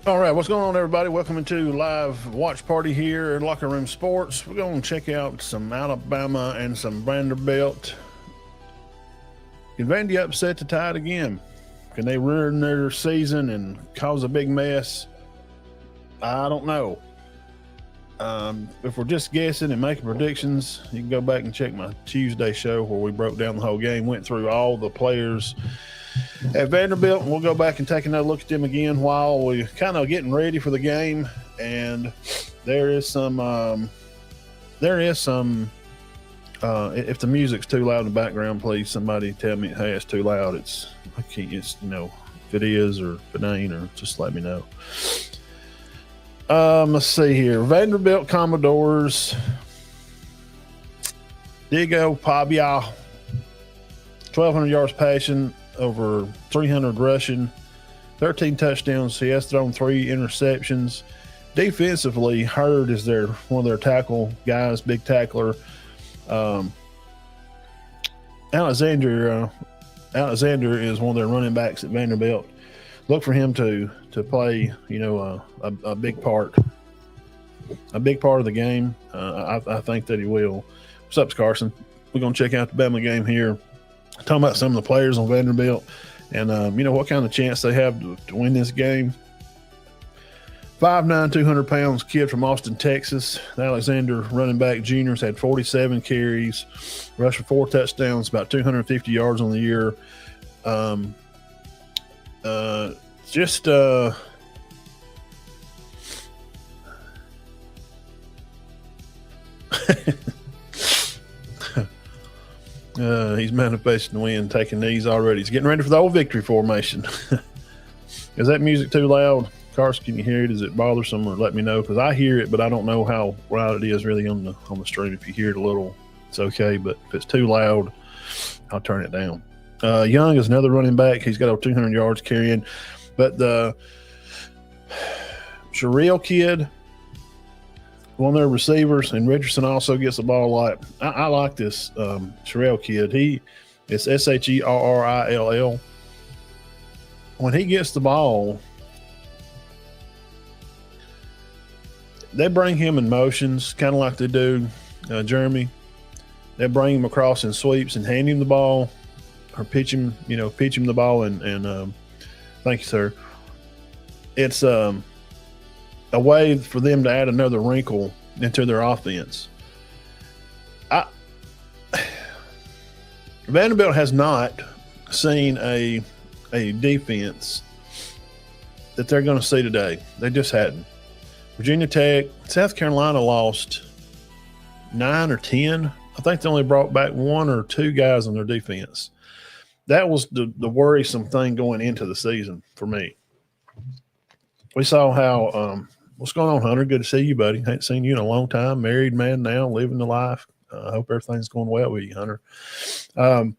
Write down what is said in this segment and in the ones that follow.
All right, what's going on, everybody? Welcome to live watch party here at Locker Room Sports. We're going to check out some Alabama and some Vanderbilt. Can Vandy upset the Tide again? Can they ruin their season and cause a big mess? I don't know. If we're just guessing and making predictions, you can go back and check my Tuesday show where we broke down the whole game, went through all the players at Vanderbilt, and we'll go back and take another look at them again while we're kind of getting ready for the game. And there is some if the music's too loud in the background, please somebody tell me, hey, it's too loud. I can't, if it is or if it ain't, or just let me know. Let's see here. Vanderbilt Commodores. Diego Pavia, 1,200 yards passing, over 300 rushing, 13 touchdowns. He has thrown 3 interceptions. Defensively, Hurd is one of their tackle guys, big tackler. Alexander is one of their running backs at Vanderbilt. Look for him to play, a big part of the game. I think that he will. What's up, Carson? We're going to check out the Bama game here. Talking about some of the players on Vanderbilt and, what kind of chance they have to win this game. 5'9", 200 pounds kid from Austin, Texas. The Alexander running back juniors had 47 carries, rushed for 4 touchdowns, about 250 yards on the year. He's manifesting the win, taking these already. He's getting ready for the old victory formation. Is that music too loud? Carson, can you hear it? Is it bothersome? Or let me know, because I hear it, but I don't know how loud it is really on the stream. If you hear it a little, it's okay. But if it's too loud, I'll turn it down. Young is another running back. He's got over 200 yards carrying. But the Sherrill kid, one of their receivers, and Richardson also gets the ball a lot. I like this Sherrill kid. It's Sherrill. When he gets the ball, they bring him in motions, kind of like they do Jeremy. They bring him across in sweeps and hand him the ball. or pitch him the ball. And thank you, sir. It's a way for them to add another wrinkle into their offense. Vanderbilt has not seen a defense that they're going to see today. They just hadn't. Virginia Tech, South Carolina lost 9 or 10. I think they only brought back 1 or 2 guys on their defense. That was the worrisome thing going into the season for me. We saw how what's going on, Hunter? Good to see you, buddy. Ain't seen you in a long time. Married man now, living the life. I hope everything's going well with you, Hunter. Bama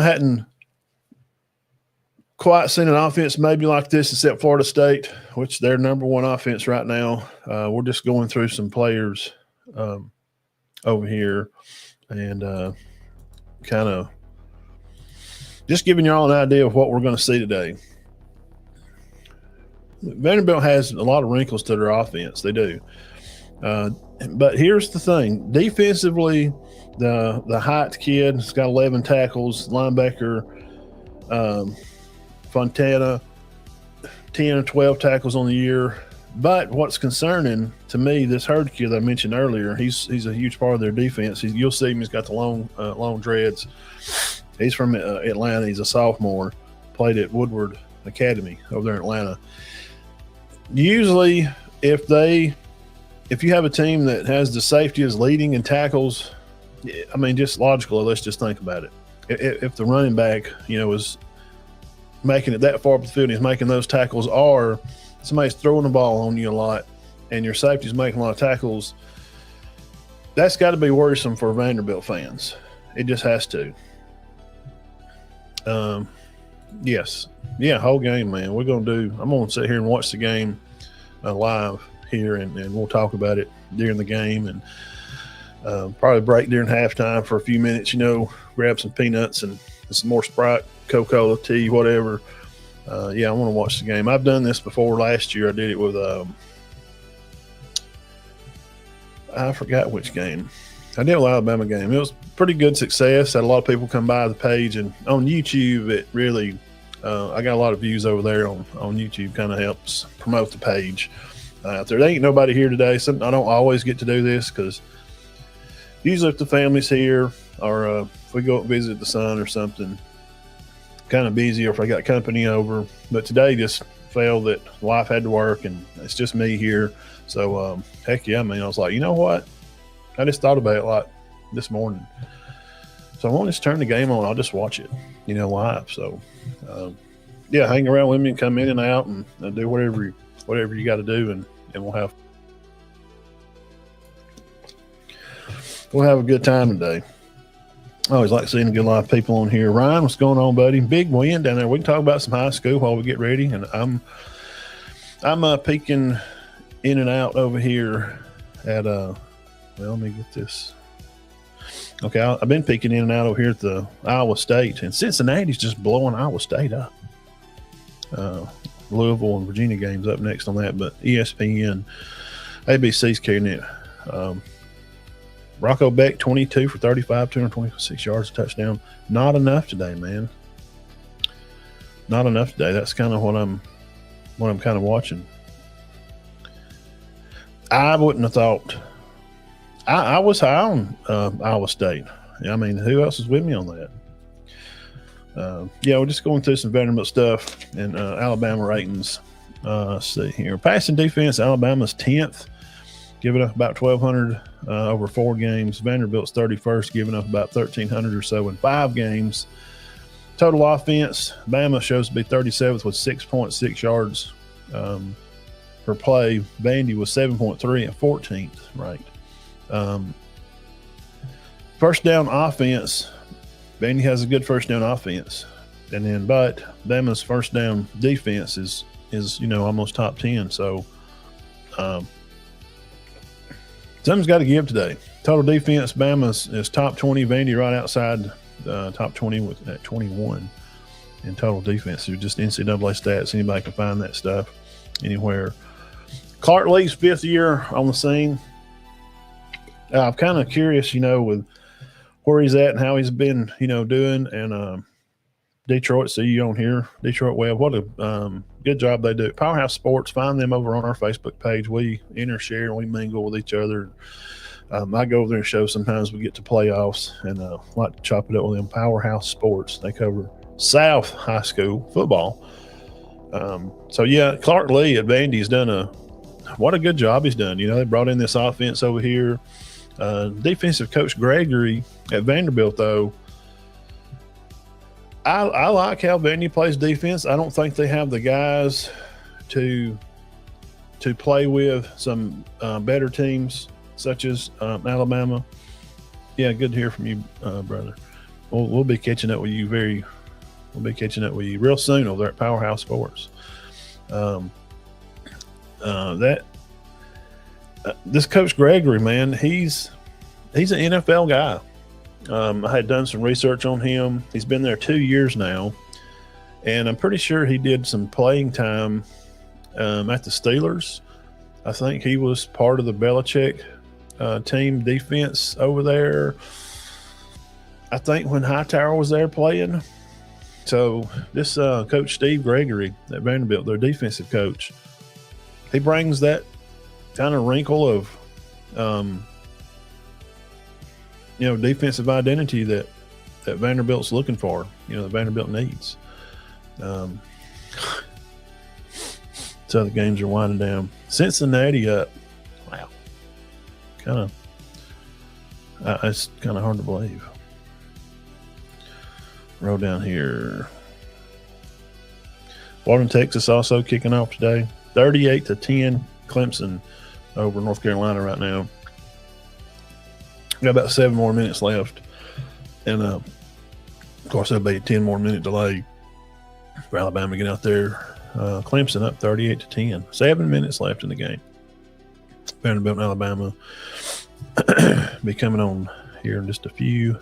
hadn't quite seen an offense maybe like this except Florida State, which they're number 1 offense right now. We're just going through some players over here and kind of just giving you all an idea of what we're going to see today. Vanderbilt has a lot of wrinkles to their offense. They do. But here's the thing. Defensively, the Height kid has got 11 tackles. Linebacker Fontana, 10 or 12 tackles on the year. But what's concerning to me, this Hurd kid I mentioned earlier, he's a huge part of their defense. You'll see him. He's got the long dreads. He's from Atlanta. He's a sophomore. Played at Woodward Academy over there in Atlanta. Usually, if you have a team that has the safety as leading in tackles, I mean, just logically, let's just think about it. If the running back, is making it that far up the field and he's making those tackles, or somebody's throwing the ball on you a lot and your safety's making a lot of tackles, that's got to be worrisome for Vanderbilt fans. It just has to. Yes. Yeah, whole game, man. I'm going to sit here and watch the game live here, and we'll talk about it during the game, and probably break during halftime for a few minutes, grab some peanuts and some more Sprite, Coca-Cola, tea, whatever. I want to watch the game. I've done this before. Last year I did it with I forgot which game. I did an Alabama game. It was pretty good success. Had a lot of people come by the page, and on YouTube it really I got a lot of views over there on YouTube. Kind of helps promote the page out there. There ain't nobody here today. I don't always get to do this because usually if the family's here or if we go visit the son or something, kind of busy, or if I got company over. But today just felt that life had to work and it's just me here. So heck yeah, I was like, you know what? I just thought about it like this morning. So I won't just turn the game on. I'll just watch it, live. So hang around with me and come in and out and do whatever you got to do, and we'll have a good time today. I always like seeing a good lot of people on here. Ryan, what's going on, buddy? Big win down there. We can talk about some high school while we get ready. And I'm peeking in and out over here at let me get this. Okay, I've been peeking in and out over here at the Iowa State, and Cincinnati's just blowing Iowa State up. Louisville and Virginia games up next on that, but ESPN, ABC's carrying it. Rocco Beck, 22 for 35, 226 yards, a touchdown. Not enough today, man. Not enough today. That's kind of what I'm kind of watching. I wouldn't have thought. I was high on Iowa State. Who else is with me on that? We're just going through some Vanderbilt stuff and Alabama ratings. Let's see here. Passing defense, Alabama's 10th, giving up about 1,200 over 4 games. Vanderbilt's 31st, giving up about 1,300 or so in 5 games. Total offense, Bama shows to be 37th with 6.6 yards per play. Vandy was 7.3 at 14th ranked. First down offense, Vandy has a good first down offense, but Bama's first down defense is almost top 10. So something's got to give today. Total defense, Bama is top 20. Vandy right outside top 20 at 21 in total defense. They're just NCAA stats. Anybody can find that stuff anywhere. Clark Lee's 5th year on the scene. I'm kind of curious, with where he's at and how he's been, doing. And Detroit, see you on here. Detroit Web, what a good job they do. Powerhouse Sports, find them over on our Facebook page. We share, and we mingle with each other. I go over there and show sometimes we get to playoffs and like to chop it up with them. Powerhouse Sports, they cover South High School football. So yeah, Clark Lee at Vandy's done what a good job he's done. They brought in this offense over here. Defensive coach Gregory at Vanderbilt, though, I like how Vandy plays defense. I don't think they have the guys to play with some better teams such as Alabama. Yeah, good to hear from you, brother. We'll be catching up with you real soon over there at Powerhouse Sports. This Coach Gregory, man, he's an NFL guy. I had done some research on him. He's been there 2 years now, and I'm pretty sure he did some playing time at the Steelers. I think he was part of the Belichick team defense over there. I think when Hightower was there playing. So this Coach Steve Gregory at Vanderbilt, their defensive coach, he brings that kind of wrinkle of defensive identity that Vanderbilt's looking for, that Vanderbilt needs. So the games are winding down. Cincinnati up. Wow. It's kind of hard to believe. Roll down here. Florida, Texas also kicking off today. 38-10, Clemson over North Carolina right now. Got about 7 more minutes left. And, of course, there'll be a 10 more minute delay for Alabama to get out there. Clemson up 38-10. 7 minutes left in the game. Vanderbilt and Alabama be coming on here in just a few.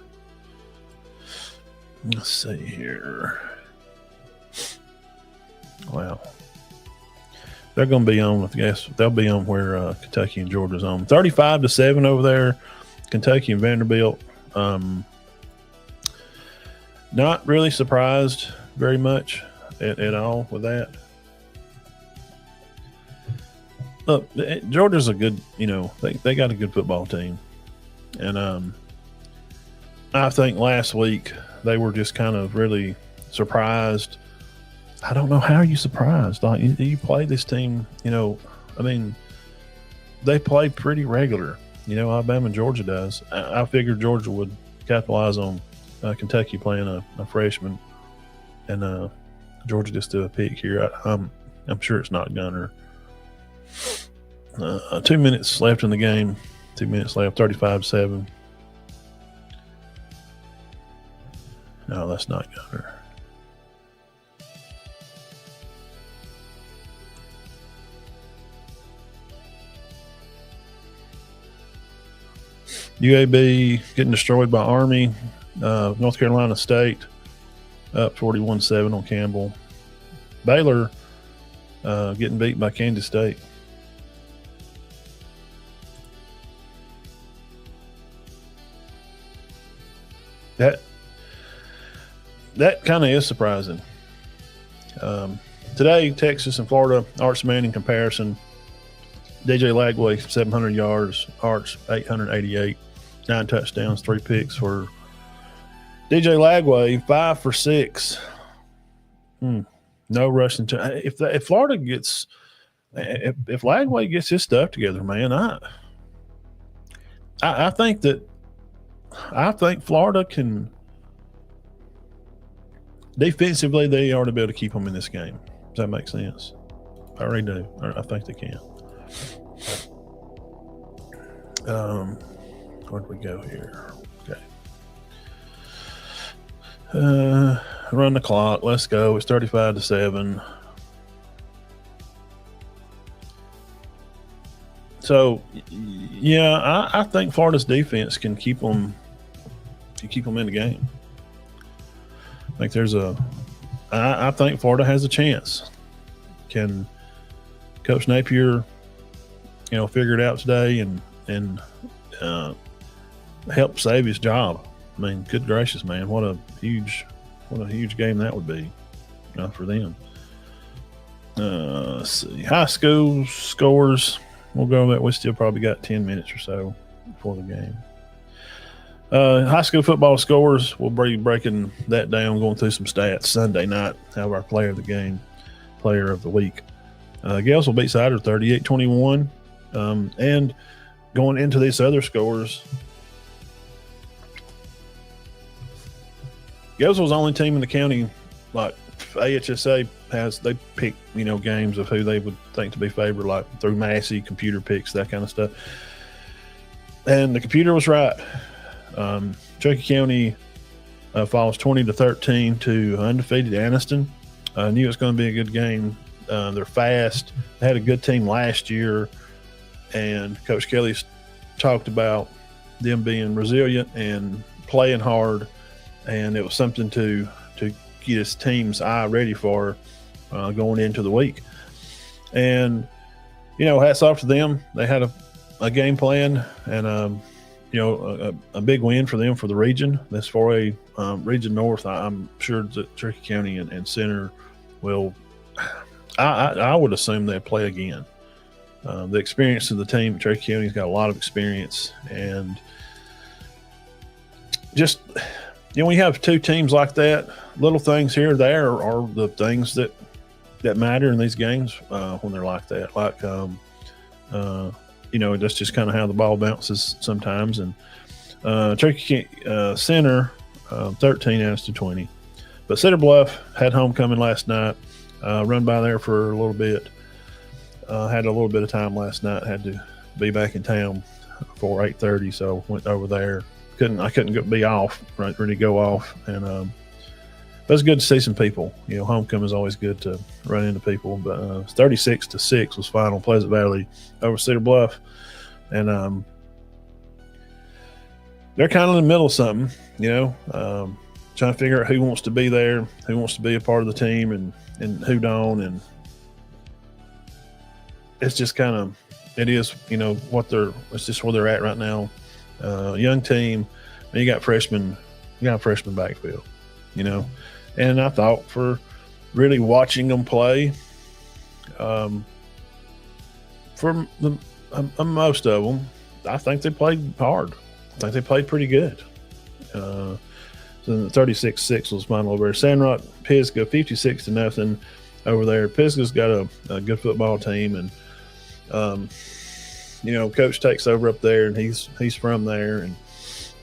Let's see here. Wow. They're going to be on, I guess, they'll be on where Kentucky and Georgia's on. 35-7 over there. Kentucky and Vanderbilt. Not really surprised very much at all with that. Look, Georgia's a good, they got a good football team. And I think last week they were just kind of really surprised. I don't know how you surprised. Like, you play this team, they play pretty regular. Alabama and Georgia does. I figured Georgia would capitalize on Kentucky playing a freshman, and Georgia just threw a pick here. I'm sure it's not Gunner. 2 minutes left in the game. 2 minutes left. 35-7. No, that's not Gunner. UAB getting destroyed by Army. North Carolina State up 41-7 on Campbell. Baylor getting beat by Kansas State. That kind of is surprising. Today, Texas and Florida, Arch Manning comparison. DJ Lagway, 700 yards. Arch, 888. 9 touchdowns, 3 picks for DJ Lagway. 5 for 6. No rushing. If Florida gets, if Lagway gets his stuff together, man, I think Florida can defensively. They ought to be able to keep them in this game. Does that make sense? I really do. I think they can. Where'd we go here? Okay. Run the clock. Let's go. It's 35-7. So, yeah, I think Florida's defense can keep them in the game. I think I think Florida has a chance. Can Coach Napier, figure it out today and help save his job? I mean, good gracious, man, what a huge game that would be for them. Let's see, high school scores. We'll go over that. We still probably got 10 minutes or so before the game. High school football scores. We'll be breaking that down, going through some stats. Sunday night, have our player of the game, player of the week. Gales will beat Cider 38-21. And going into these other scores, Gales was the only team in the county, like AHSA they pick, games of who they would think to be favored, like through Massey, computer picks, that kind of stuff. And the computer was right. Cherokee County falls 20-13 to undefeated Anniston. I knew it was going to be a good game. They're fast. They had a good team last year, and Coach Kelly's talked about them being resilient and playing hard, and it was something to get his team's eye ready for going into the week. And hats off to them. They had a game plan, and a big win for them for the region. That's for a region north. I'm sure that Cherokee County and Center will. I would assume they'll play again. The experience of the team, Cherokee County's got a lot of experience, and just when you have two teams like that, little things here or there are the things that matter in these games when they're like that. Like that's just kind of how the ball bounces sometimes. And Cherokee Center 13 out of 20, but Cedar Bluff had homecoming last night. Run by there for a little bit. Had a little bit of time last night. Had to be back in town for 8:30, so went over there. I couldn't be off, ready to go off, and it was good to see some people. Homecoming is always good to run into people. But 36-6 was final. Pleasant Valley over Cedar Bluff, and they're kind of in the middle of something. Trying to figure out who wants to be there, who wants to be a part of the team, and who don't. And it's just kind of, it is, it's just where they're at right now. Young team, and you got freshman backfield, and I thought for really watching them play, for most of them, I think they played hard. I think they played pretty good. So the 36-6 was final over there. Sandrock, Pisgah, 56-0 over there. Pisgah's got a good football team, and Coach takes over up there, and he's from there,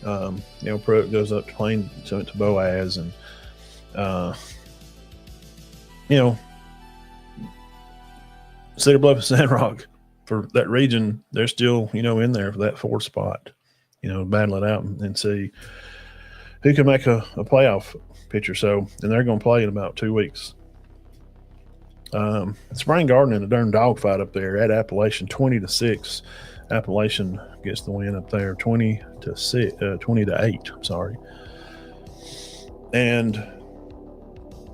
and Pruitt goes up to Plain to Boaz, and Cedar Bluff and Sandrock for that region, they're still in there for that fourth spot. Battle it out and see who can make a playoff picture. So, and they're going to play in about 2 weeks. Spring Garden in a darn dogfight up there at Appalachian, 20-6. Appalachian gets the win up there, 20-8. I'm sorry. And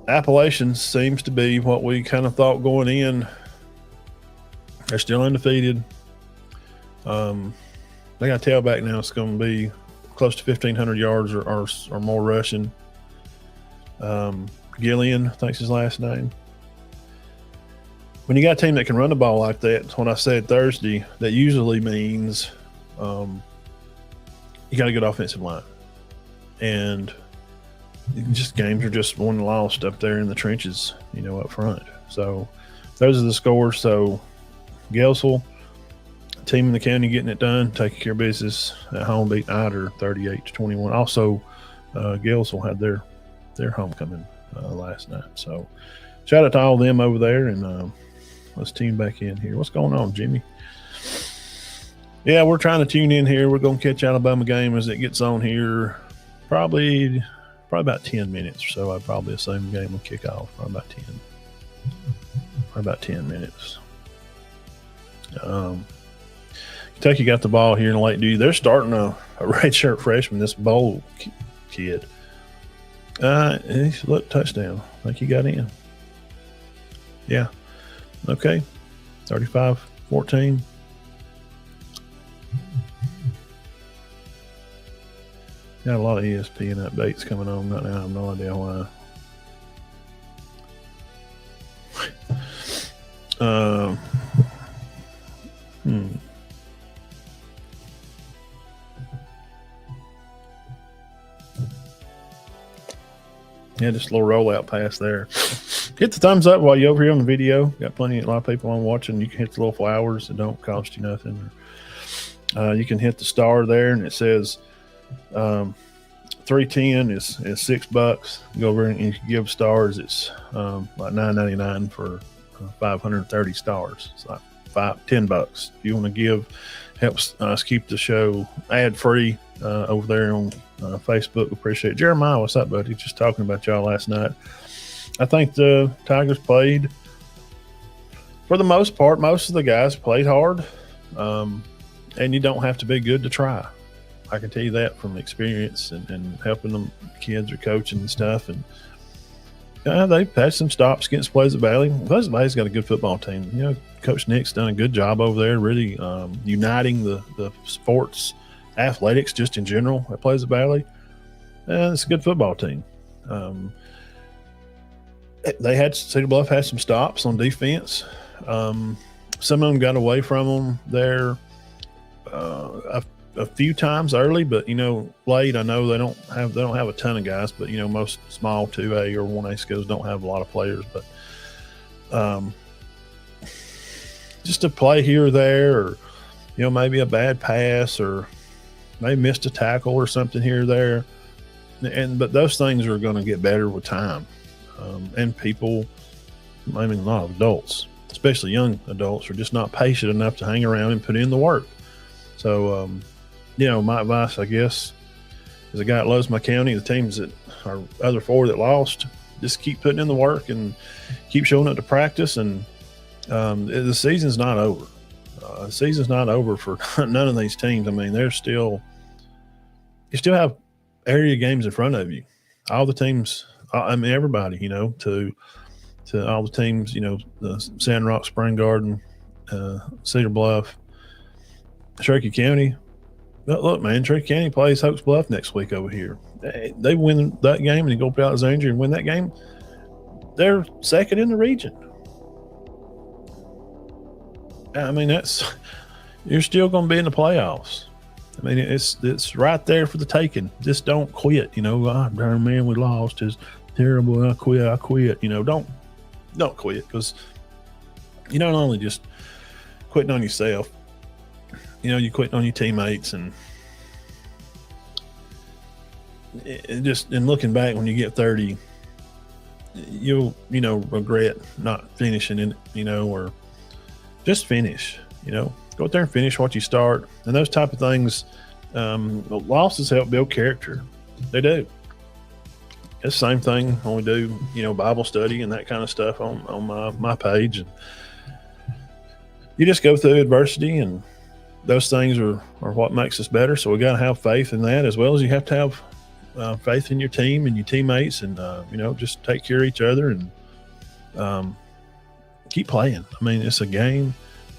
Appalachian seems to be what we kind of thought going in. They're still undefeated. They got a tailback now. It's going to be close to 1,500 yards or more rushing. Gillian, I think's his last name. When you got a team that can run the ball like that, that's what I said Thursday, that usually means you got a good offensive line. And just games are just won and lost up there in the trenches, up front. So those are the scores. So Galesville, team in the county getting it done, taking care of business at home, beat Ider 38-21. Also, Galesville had their homecoming last night. So shout out to all of them over there, and let's tune back in here. What's going on, Jimmy? Yeah, we're trying to tune in here. We're going to catch Alabama game as it gets on here. Probably about 10 minutes or so. I'd probably assume the game will kick off. Probably about 10 minutes. Kentucky got the ball here in late duty. They're starting a redshirt freshman, this Bowl kid. Look, touchdown. I think he got in. Yeah. Okay. 35-14. Got a lot of ESPN updates coming on right now. I have no idea why. Yeah, just a little rollout pass there. Hit the thumbs up while you're over here on the video. Got a lot of people on watching. You can hit the little flowers. It don't cost you nothing. You can hit the star there, and it says 310 is $6. Go over and you can give stars. It's like $9.99 for 530 stars. It's like $10. If you want to give, helps us keep the show ad free over there on Facebook. Appreciate it. Jeremiah, what's up, buddy? Just talking about y'all last night. I think the Tigers played, for the most part, most of the guys played hard, and you don't have to be good to try. I can tell you that from experience and helping them kids or coaching and stuff. And they've had some stops against Pleasant Valley. Pleasant Valley's got a good football team. You know, Coach Nick's done a good job over there, really uniting the sports, athletics just in general at Pleasant Valley. And it's a good football team. Cedar Bluff had some stops on defense. Some of them got away from them there a few times early, but late. I know they don't have a ton of guys, but most small 2A or 1A schools don't have a lot of players. But just a play here or there, or maybe a bad pass, or maybe missed a tackle or something here or there. But those things are going to get better with time. And people, a lot of adults, especially young adults, are just not patient enough to hang around and put in the work. So, my advice, I guess, as a guy that loves my county, the teams that are other four that lost, just keep putting in the work and keep showing up to practice. And the season's not over. The season's not over for none of these teams. You still have area games in front of you. All the teams, everybody, to all the teams, the Sand Rock, Spring Garden, Cedar Bluff, Cherokee County. Look, man, Cherokee County plays Hopes Bluff next week over here. They win that game and they go to Alexandria and win that game. They're second in the region. You're still going to be in the playoffs. It's right there for the taking. Just don't quit. Man, we lost. It's terrible. I quit. Don't quit, because you don't only just quitting on yourself. You quitting on your teammates, and looking back when you get 30, you'll regret not finishing in or just finish. Go out there and finish what you start, and those type of things. Losses help build character. They do. It's the same thing when we do Bible study and that kind of stuff on my page, and you just go through adversity, and those things are what makes us better. So we got to have faith in that, as well as you have to have faith in your team and your teammates, and just take care of each other and keep playing. It's a game.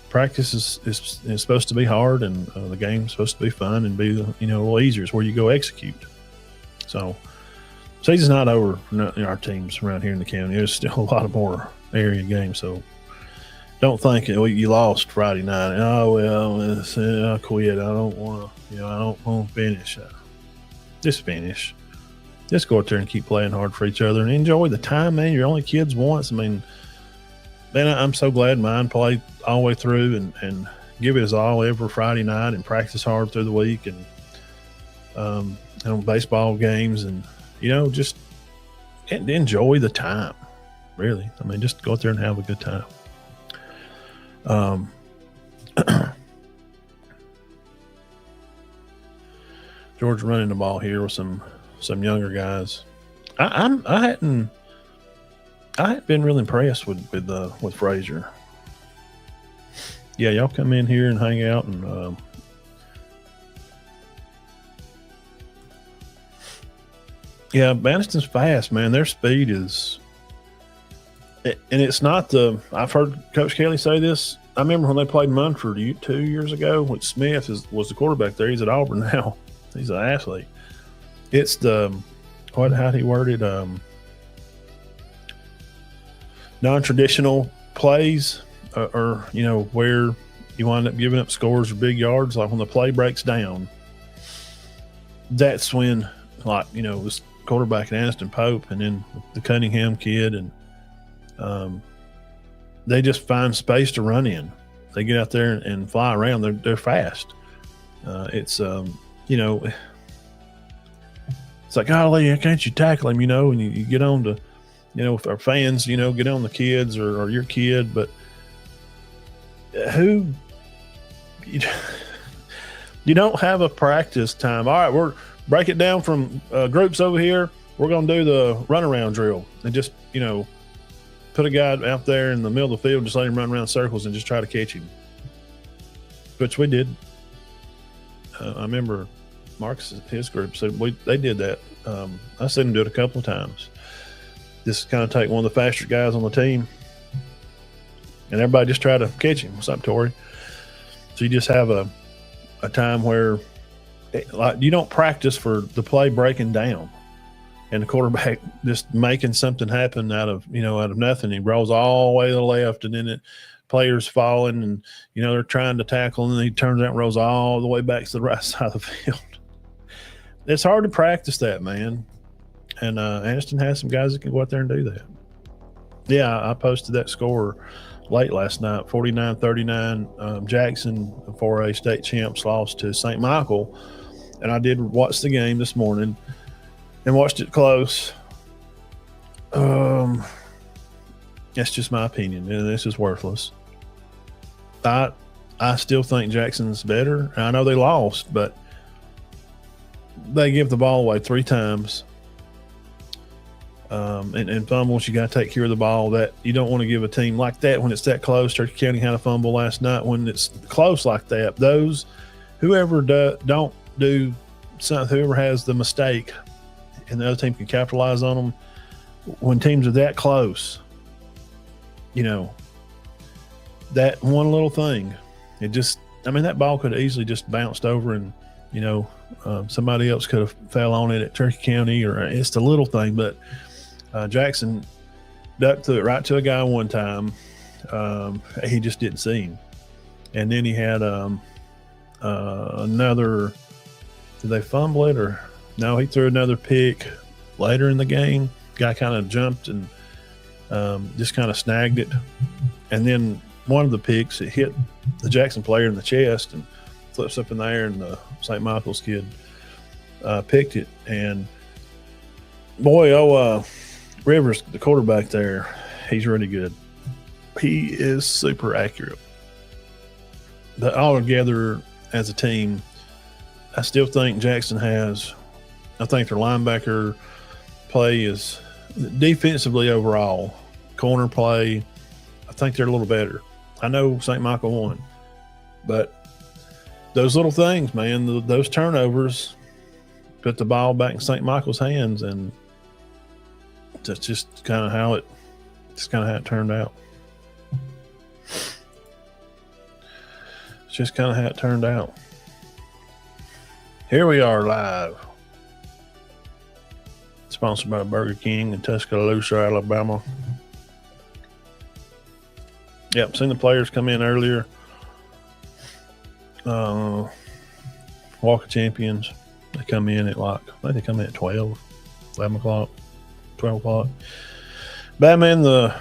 Practice is supposed to be hard, and the game's supposed to be fun and be a little easier. It's where you go execute. So season's not over for our teams around here in the county. There's still a lot of more area games. So don't think you lost Friday night. Oh well, I quit. I don't want to. I don't want to finish. Just finish. Just go out there and keep playing hard for each other and enjoy the time, man. You're only kids once. Man, I'm so glad mine played all the way through and give it his all every Friday night and practice hard through the week and on baseball games, and just enjoy the time. Really, just go out there and have a good time. George running the ball here with some younger guys. I hadn't been really impressed with Frazier. Yeah, y'all come in here and hang out, and yeah, Banniston's fast, man. Their speed is, and it's not I've heard Coach Kelly say this. I remember when they played Munford 2 years ago, when Smith was the quarterback there. He's at Auburn now. He's an athlete. It's the how do he word it? Non-traditional plays, or where you wind up giving up scores or big yards. Like when the play breaks down, that's when, this quarterback and Aniston Pope, and then the Cunningham kid, and they just find space to run in. They get out there and fly around. They're fast. It's it's like, golly, can't you tackle him? And you get on to, if our fans, get on the kids or your kid, but who you don't have a practice time. All right, we're break it down from groups over here. We're going to do the runaround drill and just, put a guy out there in the middle of the field, just let him run around circles and just try to catch him, which we did. I remember Marcus, his group, said they did that. I seen him do it a couple of times. Just kind of take one of the faster guys on the team, and everybody just try to catch him. What's up, Tori? So you just have a time where, like, you don't practice for the play breaking down, and the quarterback just making something happen out of nothing. He rolls all the way to the left, and then players falling, and they're trying to tackle, and then he turns out and rolls all the way back to the right side of the field. It's hard to practice that, man. And Aniston has some guys that can go out there and do that. Yeah, I posted that score late last night, 49-39. Jackson, 4A state champs, lost to St. Michael. And I did watch the game this morning and watched it close. That's just my opinion, and this is worthless. I still think Jackson's better. I know they lost, but they give the ball away 3 times. And fumbles, you got to take care of the ball. That you don't want to give a team like that when it's that close. Turkey County had a fumble last night. When it's close like that, whoever don't do something, whoever has the mistake, and the other team can capitalize on them. When teams are that close, that one little thing, that ball could have easily just bounced over, and somebody else could have fell on it at Turkey County, or it's the little thing. But Jackson ducked to it right to a guy one time. He just didn't see him. And then he had another – did they fumble it? Or no, he threw another pick later in the game. Guy kind of jumped and just kind of snagged it. And then one of the picks, it hit the Jackson player in the chest and flips up in the air, and the St. Michael's kid picked it. And boy, Rivers, the quarterback there, he's really good. He is super accurate. But all together as a team, I still think Jackson has – I think their linebacker play is defensively overall, corner play, I think they're a little better. I know St. Michael won, but those little things, man, those turnovers put the ball back in St. Michael's hands, and that's just kind of how it turned out. It's just kind of how it turned out. Here we are live. Sponsored by Burger King in Tuscaloosa, Alabama. Yep, seen the players come in earlier. Walk of Champions. They come in at I think they come in at 12, 11 o'clock, 12 o'clock. Batman, the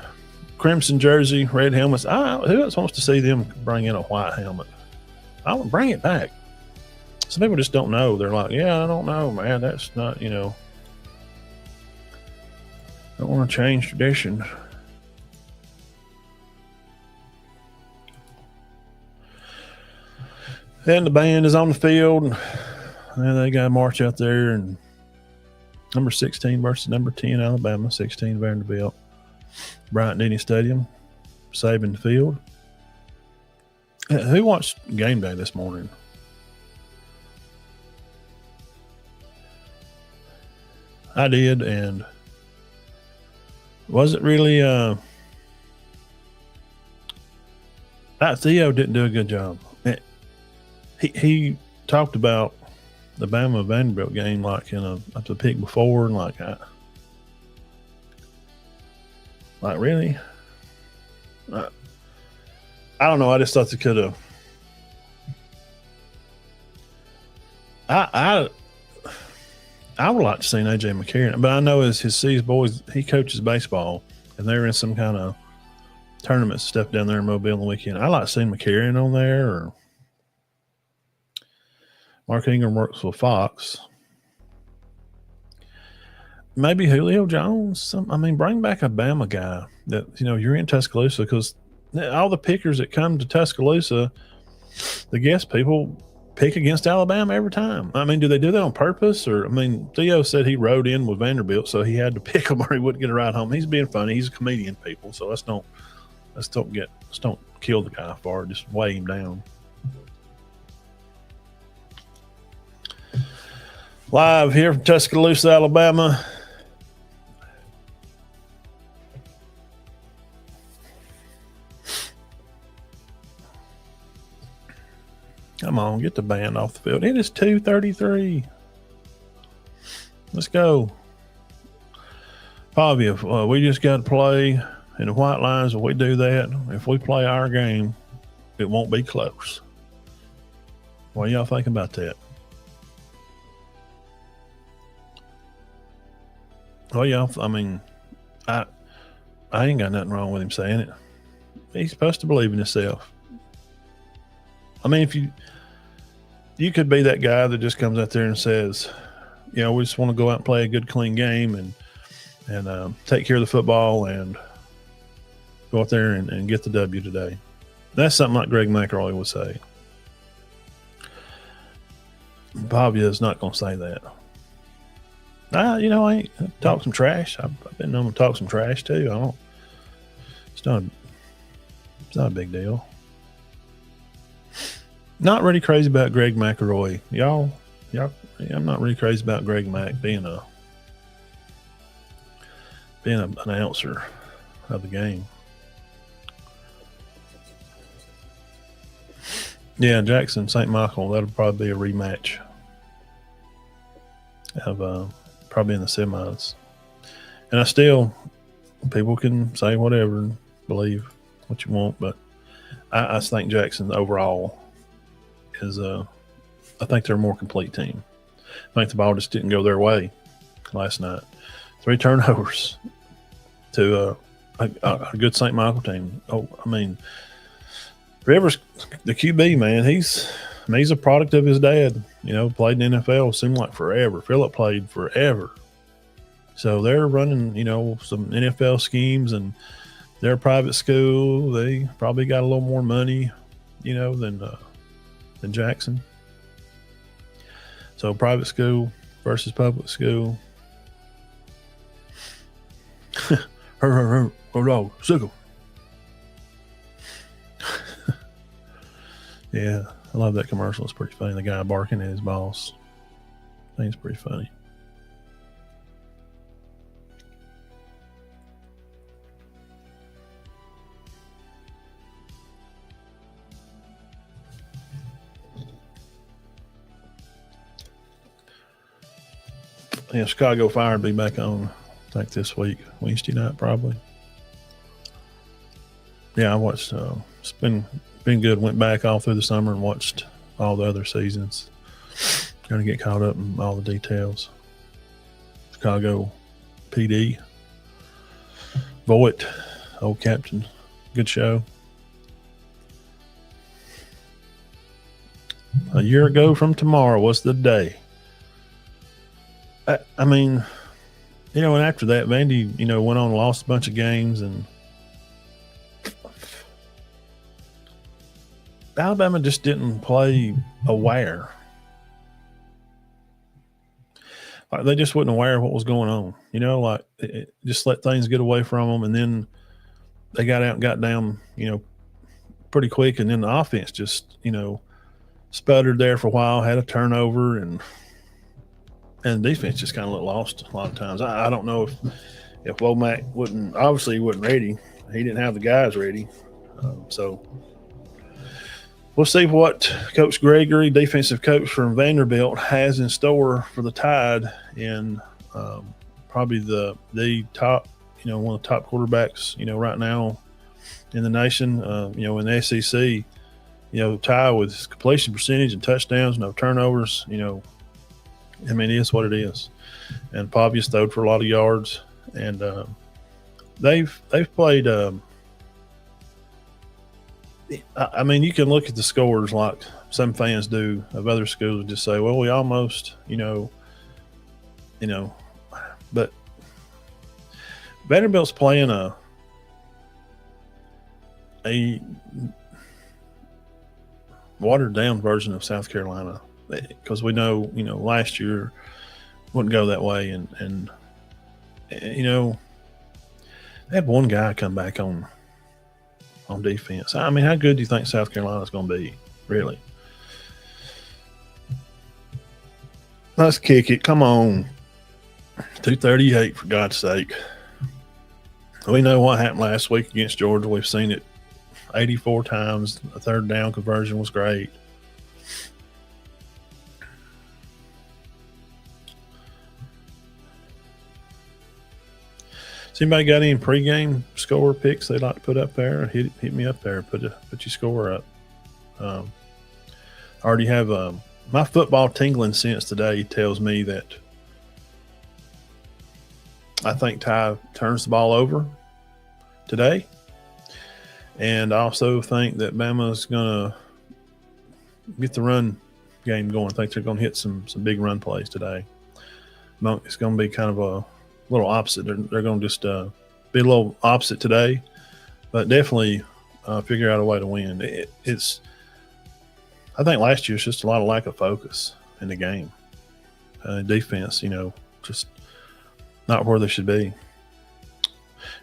crimson jersey, red helmets. Who else wants to see them bring in a white helmet? I would bring it back. Some people just don't know. They're like, yeah, I don't know, man. That's not, don't want to change tradition. Then the band is on the field, and they got to march out there, and number 16 versus number 10, Alabama, 16 Vanderbilt. Bryant-Denny Stadium, Saban Field. Who watched game day this morning? I did, and was it really Theo didn't do a good job. He talked about the Bama Vanderbilt game like up the pick before, and like really, I don't know. I just thought they could have. I would like to see AJ McCarron, but I know as his boys, he coaches baseball, and they're in some kind of tournament stuff down there in Mobile on the weekend. I like seeing McCarron on there, or Mark Ingram works with Fox. Maybe Julio Jones. Bring back a Bama guy that you're in Tuscaloosa, because all the pickers that come to Tuscaloosa, the guest people pick against Alabama every time. Do they do that on purpose? Or Theo said he rode in with Vanderbilt, so he had to pick them or he wouldn't get a ride home. He's being funny. He's a comedian, people. So let's don't kill the guy for it. Just weigh him down. Live here from Tuscaloosa, Alabama. Come on, get the band off the field. It is 2:33. Let's go. Pavia, we just got to play in the white lines. If we do that, if we play our game, it won't be close. What do y'all think about that? Well, y'all, I ain't got nothing wrong with him saying it. He's supposed to believe in himself. If you could be that guy that just comes out there and says, we just want to go out and play a good, clean game and take care of the football and go out there and get the W today. That's something like Greg McElroy would say. Pavia is not going to say that. I ain't talk some trash. I've been known to talk some trash too. It's not a big deal. Not really crazy about Greg McElroy. Y'all, I'm not really crazy about Greg Mack being an announcer of the game. Yeah, Jackson, St. Michael, that'll probably be a rematch of probably in the semis. And people can say whatever and believe what you want, but I think Jackson overall is I think they're a more complete team. I think the ball just didn't go their way last night. 3 turnovers to a good St. Michael team. Rivers, the QB, man, he's a product of his dad. Played in the NFL, seemed like forever. Phillip played forever. So they're running, some NFL schemes, and they're a private school. They probably got a little more money, than Jackson. So private school versus public school. Dog, sickle. Yeah, I love that commercial. It's pretty funny. The guy barking at his boss. I think it's pretty funny. Yeah, Chicago Fire will be back on, I think, this week, Wednesday night probably. Yeah, I watched. It's been good. Went back all through the summer and watched all the other seasons. Trying to get caught up in all the details. Chicago PD. Voight, old captain. Good show. A year ago from tomorrow was the day. And after that, Vandy, went on and lost a bunch of games, and Alabama just didn't play aware. Like, they just wasn't aware of what was going on. It just let things get away from them, and then they got out and got down, pretty quick, and then the offense just, sputtered there for a while, had a turnover, and the defense just kind of looked lost a lot of times. I don't know if Womack he wasn't ready. He didn't have the guys ready. So we'll see what Coach Gregory, defensive coach from Vanderbilt, has in store for the Tide in probably the top, one of the top quarterbacks, right now in the nation, in the SEC, tie with completion percentage and touchdowns, no turnovers, it is what it is. And Pavius throwed for a lot of yards, and they've played. You can look at the scores like some fans do of other schools and just say, well, we almost, but Vanderbilt's playing a watered down version of South Carolina, because we know, last year wouldn't go that way. And they had one guy come back on defense. How good do you think South Carolina's going to be, really? Let's kick it. Come on. 238, for God's sake. We know what happened last week against Georgia. We've seen it 84 times. A third down conversion was great. Has anybody got any pregame score picks they'd like to put up there? Hit me up there. Put your score up. I already have my football tingling sense today tells me that I think Ty turns the ball over today. And I also think that Bama's going to get the run game going. I think they're going to hit some big run plays today. It's going to be kind of a little opposite. They're going to just be a little opposite today, but definitely figure out a way to win. I think last year was just a lot of lack of focus in the game. Defense, just not where they should be.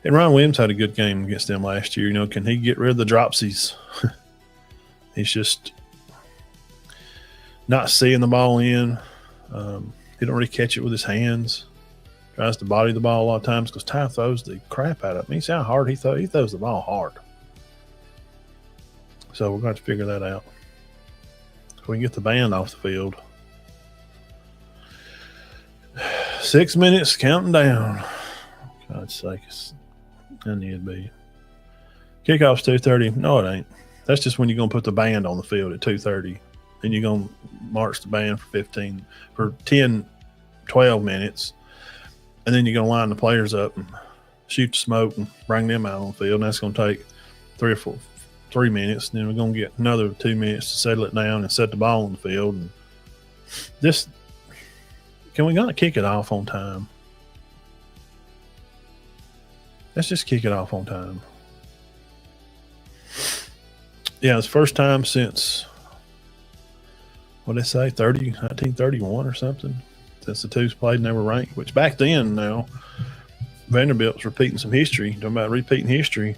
And Ryan Williams had a good game against them last year. Can he get rid of the dropsies? He's just not seeing the ball in. He don't really catch it with his hands. Tries to body the ball a lot of times because Ty throws the crap out of him. You see how hard he throws? He throws the ball hard. So we're going to have to figure that out. So we can get the band off the field. 6 minutes counting down. God's sake. I need to be. Kickoff's 2:30. No, it ain't. That's just when you're going to put the band on the field at 2:30. Then you're going to march the band for 10, 12 minutes. And then you're going to line the players up and shoot the smoke and bring them out on the field. And that's going to take 3 minutes. And then we're going to get another 2 minutes to settle it down and set the ball on the field. And can we kick it off on time? Let's just kick it off on time. Yeah, it's the first time since, what did they say, 1931 or something, since the twos played and they were ranked, which back then now, Vanderbilt's repeating some history. Talking about repeating history.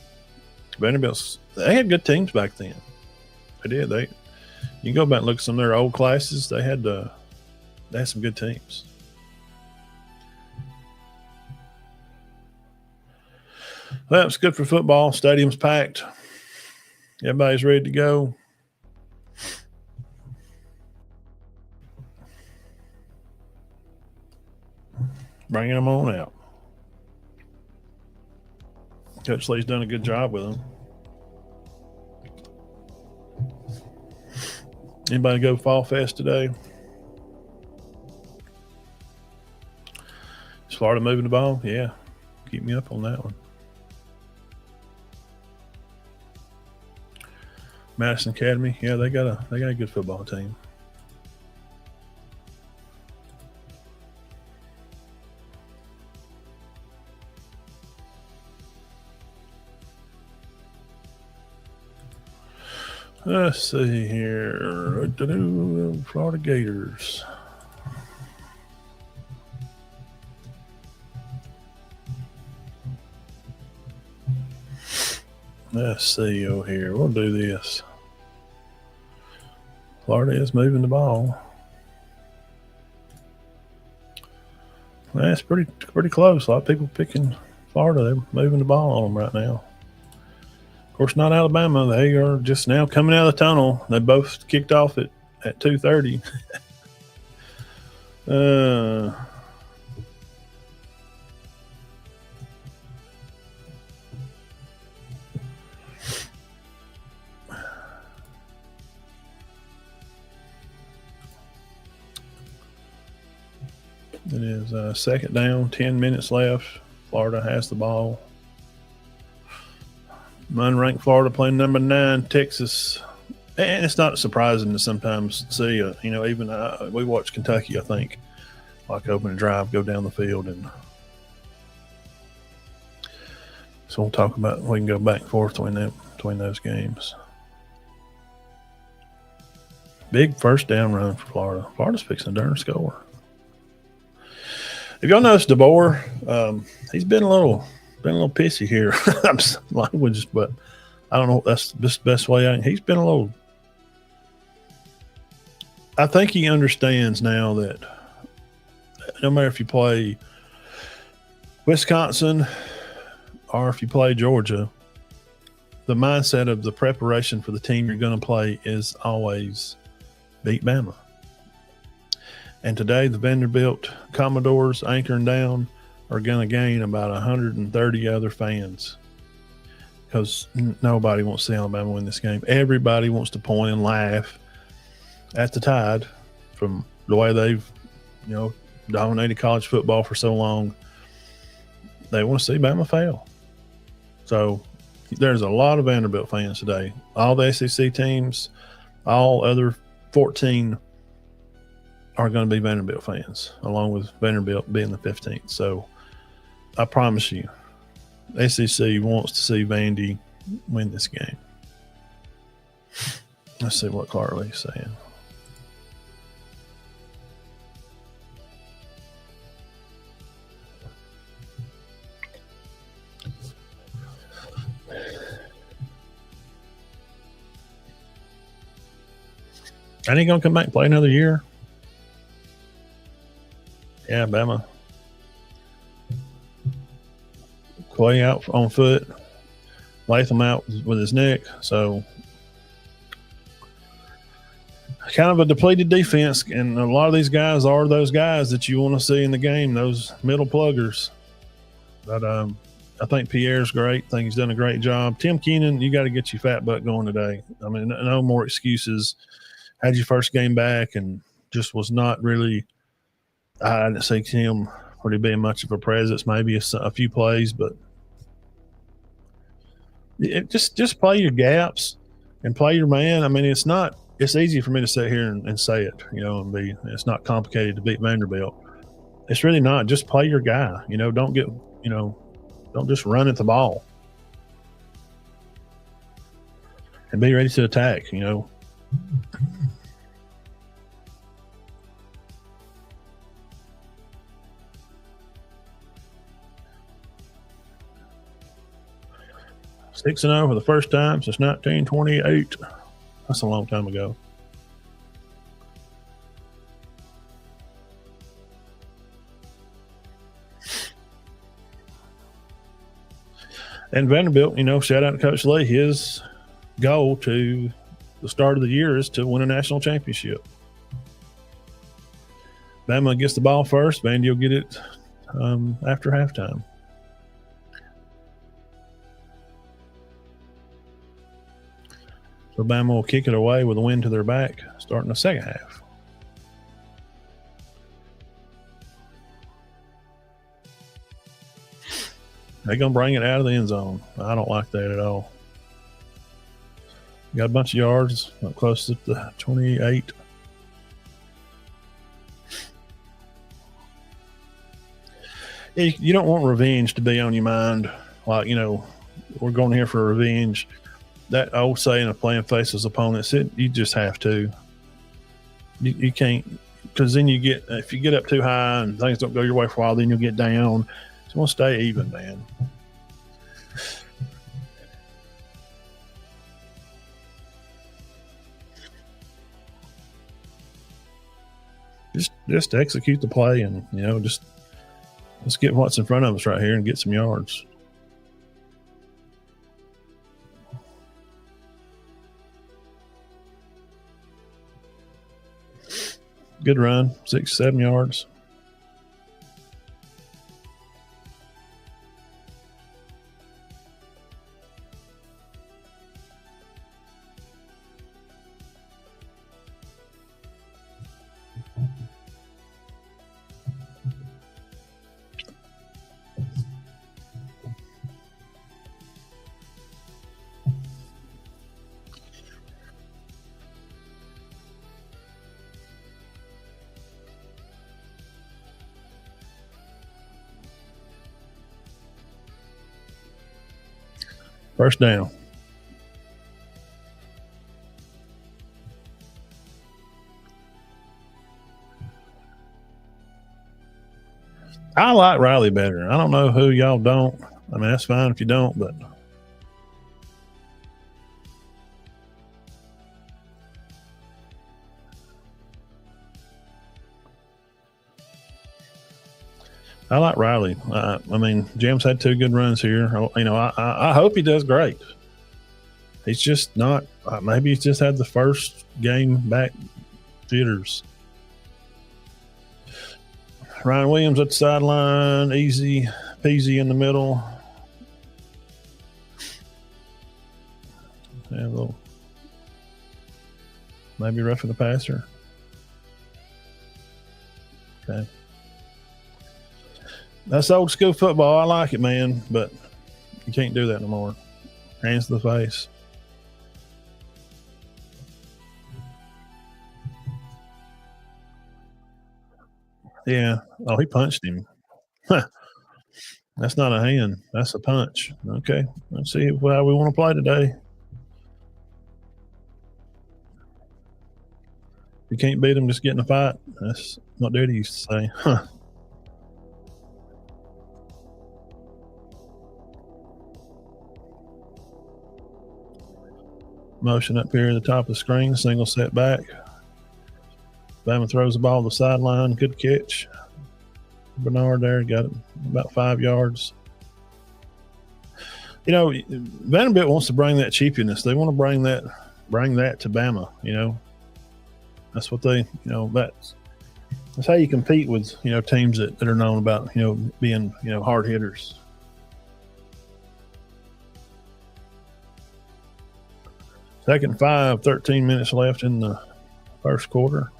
They had good teams back then. They did. You can go back and look at some of their old classes. They had some good teams. Well, it's good for football. Stadium's packed. Everybody's ready to go. Bringing them on out. Coach Lee's done a good job with them. Anybody go Fall Fest today? Is Florida moving the ball? Yeah. Keep me up on that one. Madison Academy, yeah, they got a good football team. Let's see here. Florida Gators. Let's see over here. We'll do this. Florida is moving the ball. That's pretty close. A lot of people picking Florida. They're moving the ball on them right now. Of course, not Alabama. They are just now coming out of the tunnel. They both kicked off at 2:30. It is second down, 10 minutes left. Florida has the ball. Unranked Florida playing number 9, Texas. And it's not surprising to sometimes see, even we watch Kentucky, I think, like open a drive, go down the field. And so we'll talk about, we can go back and forth between those games. Big first down run for Florida. Florida's fixing a darn score. If y'all noticed DeBoer, he's been a little pissy here. I'm language, but I don't know. That's the best way. He's been a little. I think he understands now that no matter if you play Wisconsin or if you play Georgia, the mindset of the preparation for the team you're going to play is always beat Bama. And today, the Vanderbilt Commodores anchoring down are going to gain about 130 other fans because nobody wants to see Alabama win this game. Everybody wants to point and laugh at the Tide from the way they've, dominated college football for so long. They want to see Bama fail. So there's a lot of Vanderbilt fans today. All the SEC teams, all other 14 are going to be Vanderbilt fans, along with Vanderbilt being the 15th. So I promise you, SEC wants to see Vandy win this game. Let's see what Carly's saying. And he going to come back and play another year? Yeah, Bama. Clay out on foot. Latham out with his neck. So kind of a depleted defense. And a lot of these guys are those guys that you want to see in the game, those middle pluggers. But I think Pierre's great. I think he's done a great job. Tim Keenan, you got to get your fat butt going today. I mean, no more excuses. Had your first game back and just was not really – I didn't see him really being much of a presence, maybe a few plays, but just play your gaps and play your man. I mean, it's easy for me to sit here and say it, it's not complicated to beat Vanderbilt. It's really not. Just play your guy, don't just run at the ball and be ready to attack, 6-0 for the first time since 1928. That's a long time ago. And Vanderbilt, shout out to Coach Lee. His goal to the start of the year is to win a national championship. Bama gets the ball first. Vandy will get it after halftime. So Bama will kick it away with a wind to their back starting the second half. They're going to bring it out of the end zone. I don't like that at all. Got a bunch of yards, close to the 28. You don't want revenge to be on your mind. Like, we're going here for revenge. That old saying of playing faceless opponents, you just have to. You can't, because then if you get up too high and things don't go your way for a while, then you'll get down. So you want to stay even, man. Just execute the play and, just let's get what's in front of us right here and get some yards. Good run, 6, 7 yards. First down. I like Riley better. I don't know who y'all don't. I mean, that's fine if you don't, but I like Riley. I mean, Jim's had 2 good runs here. You know, I hope he does great. He's just not. Maybe he's just had the first game back jitters. Ryan Williams at the sideline, easy peasy in the middle. Yeah, a little, maybe roughing the passer. Okay. That's old school football. I like it, man, but you can't do that no more. Hands to the face. Yeah. Oh, he punched him. That's not a hand. That's a punch. Okay. Let's see how we want to play today. You can't beat him, just get in a fight. That's what Daddy used to say. Huh. Motion up here at the top of the screen, single set back. Bama throws the ball to the sideline. Good catch. Bernard there got it about 5 yards. You know, Vanderbilt wants to bring that cheapiness. They want to bring that to Bama. You know, that's what they. You know, that's how you compete with teams that are known about being hard hitters. Second 5, 13 minutes left in the first quarter.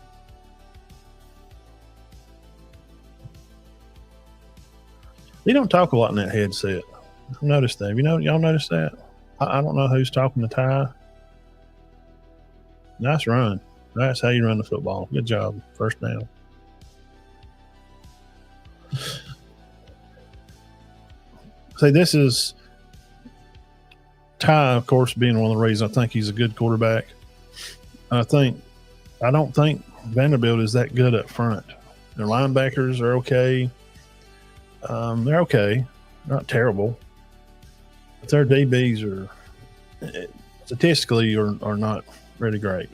They don't talk a lot in that headset. I've noticed that. Y'all noticed that? I don't know who's talking to Ty. Nice run. That's how you run the football. Good job. First down. See, this is Ty, of course, being one of the reasons I think he's a good quarterback. I don't think Vanderbilt is that good up front. Their linebackers are okay. They're okay, not terrible. But their DBs are statistically are not really great.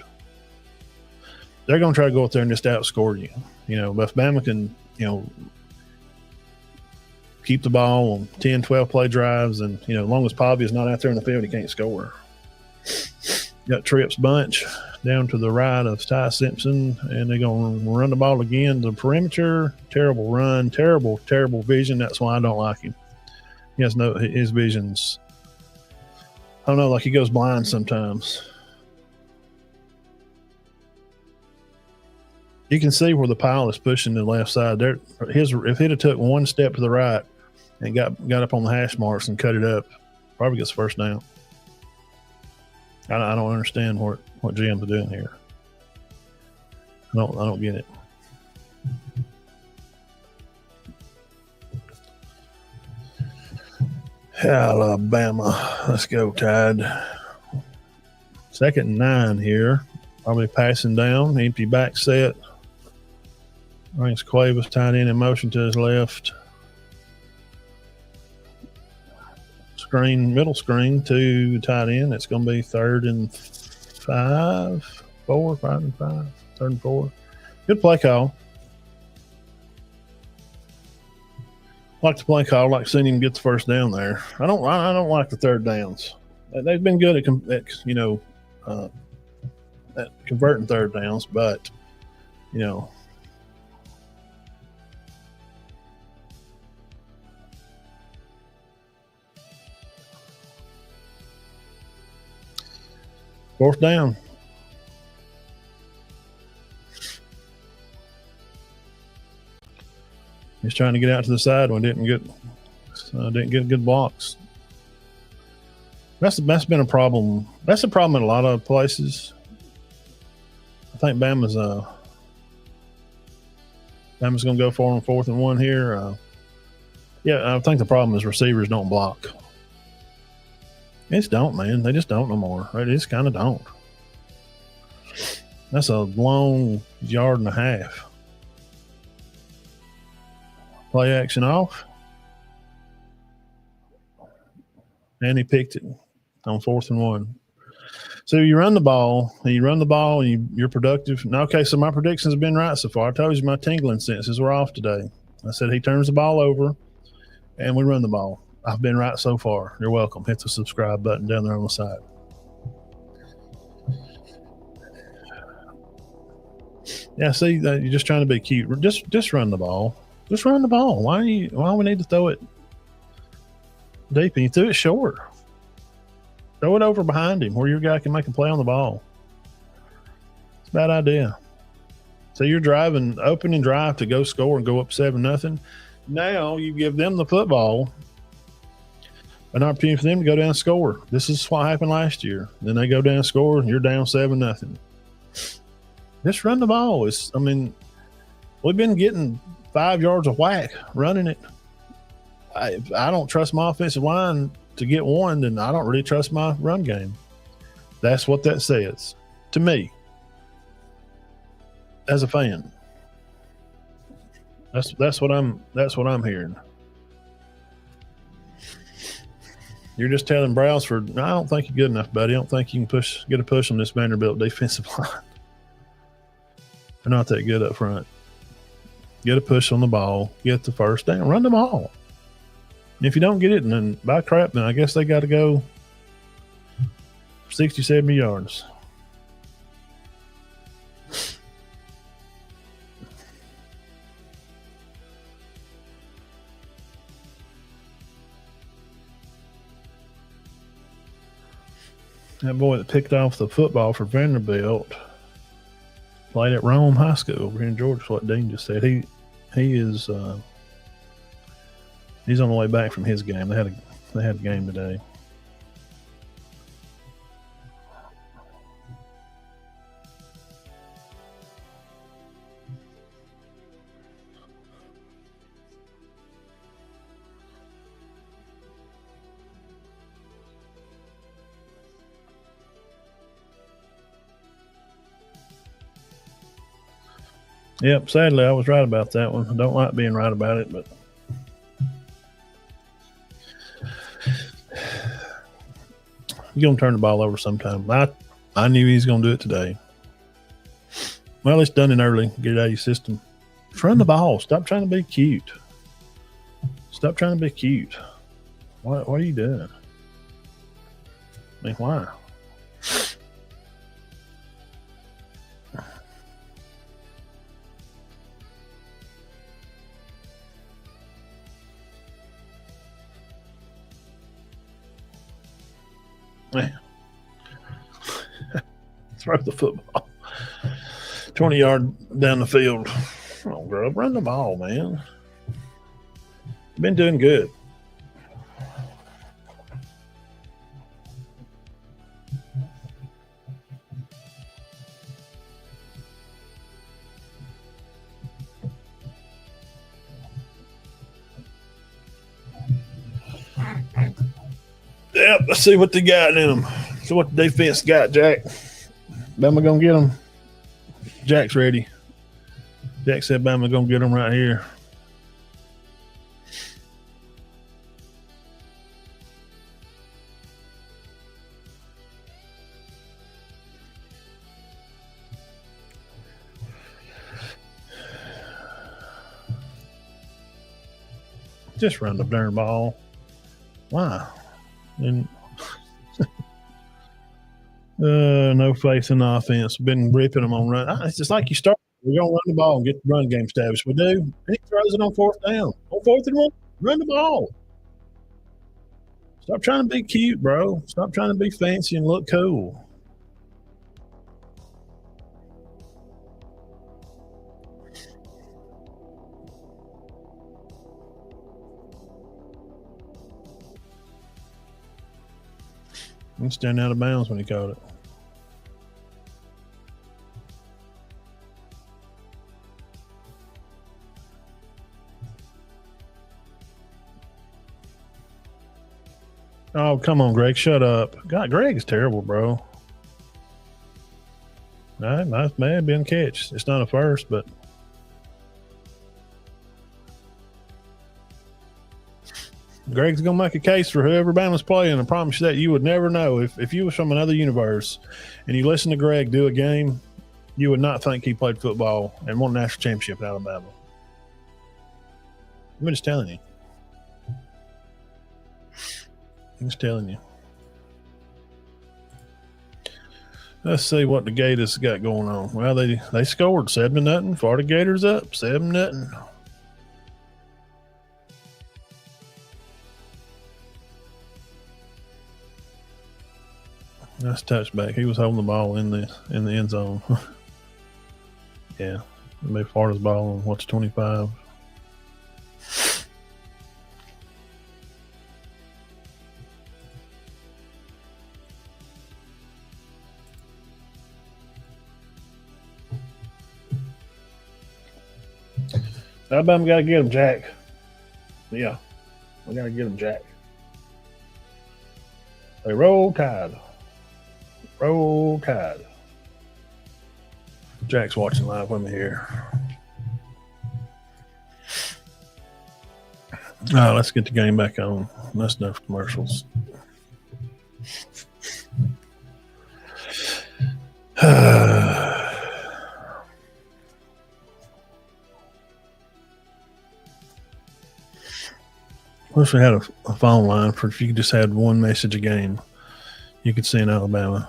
They're going to try to go out there and just outscore you. But if Bama can, keep the ball on 10, 12 play drives, and as long as Pavia is not out there in the field, he can't score. Got Tripp's bunch down to the right of Ty Simpson, and they're going to run the ball again. The perimeter, terrible run, terrible vision. That's why I don't like him. He has his vision's, I don't know, like he goes blind sometimes. You can see where the pile is pushing to the left side. There, if he'd have took one step to the right and got up on the hash marks and cut it up, probably gets first down. I don't understand what GM's doing here. I don't get it. Alabama. Let's go, Tide. 2nd and 9 here. Probably passing down. Empty back set. Ranks Cuevas tied in motion to his left. Middle screen to tight end. It's going to be 3rd and 5, 4, 5 and 5, 3rd and 4. Good play call. Like the play call. Like seeing him get the first down there. I don't like the 3rd downs. They've been good at converting 3rd downs, but Fourth down. He's trying to get out to the side when didn't get good blocks. That's been a problem. That's a problem in a lot of places. I think Bama's going to go for on 4th and 1 here. Yeah, I think the problem is receivers don't block. They just don't, man. They just don't no more. They just kind of don't. That's a long yard and a half. Play action off. And he picked it on 4th and 1. So you run the ball, and you're productive. Now, okay, so my predictions have been right so far. I told you my tingling senses were off today. I said he turns the ball over, and we run the ball. I've been right so far. You're welcome. Hit the subscribe button down there on the side. Yeah, see, you're just trying to be cute. Just run the ball. Just run the ball. Why do we need to throw it deep? And you threw it short. Throw it over behind him where your guy can make a play on the ball. It's a bad idea. So you're driving opening drive to go score and go up 7-0. Now you give them the football, an opportunity for them to go down and score. This is what happened last year. Then they go down and score, and you're down 7-0. Just run the ball. We've been getting 5 yards of whack running it. I don't trust my offensive line to get one, then I don't really trust my run game. That's what that says to me as a fan. That's what I'm hearing. You're just telling Brailsford, I don't think you're good enough, buddy. I don't think you can get a push on this Vanderbilt defensive line. They're not that good up front. Get a push on the ball, get the first down, run the ball. And if you don't get it, then by crap, then I guess they got to go 60, 70 yards. That boy that picked off the football for Vanderbilt played at Rome High School over here in Georgia. What Dean just said. He is he's on the way back from his game. They had a game today. Yep, sadly, I was right about that one. I don't like being right about it, but you're going to turn the ball over sometime. I knew he was going to do it today. Well, it's done it early. Get it out of your system. Just run the ball. Stop trying to be cute. Stop trying to be cute. What are you doing? I mean, why? Man. Throw the football 20 yard down the field. Oh, girl, run the ball, man. Been doing good. Yep, let's see what they got in them. See what the defense got, Jack. Bama gonna get them. Jack's ready. Jack said Bama gonna get them right here. Just run the darn ball. Wow. And no faith in the offense. Been ripping them on run. It's just like you start. We're gonna run the ball and get the run game established. We do. He throws it on 4th down. On 4th and 1, run the ball. Stop trying to be cute, bro. Stop trying to be fancy and look cool. He was standing out of bounds when he caught it. Oh, come on, Greg. Shut up. God, Greg is terrible, bro. That may have been a catch. It's not a first, but Greg's going to make a case for whoever Bama's playing. I promise you that. You would never know. If you was from another universe and you listen to Greg do a game, you would not think he played football and won a national championship in Alabama. I'm just telling you. I'm just telling you. Let's see what the Gators got going on. Well, they scored 7-0. Florida Gators up 7-0. Nice touchback. He was holding the ball in the end zone. Yeah, maybe Florida's ball on 25. Alabama got to get him, Jack. Yeah, we got to get him, Jack. They roll Tide. Roll Tide. Jack's watching live with me here. All right, let's get the game back on. That's enough commercials. Wish we had a phone line for if you just had one message a game, you could send Alabama.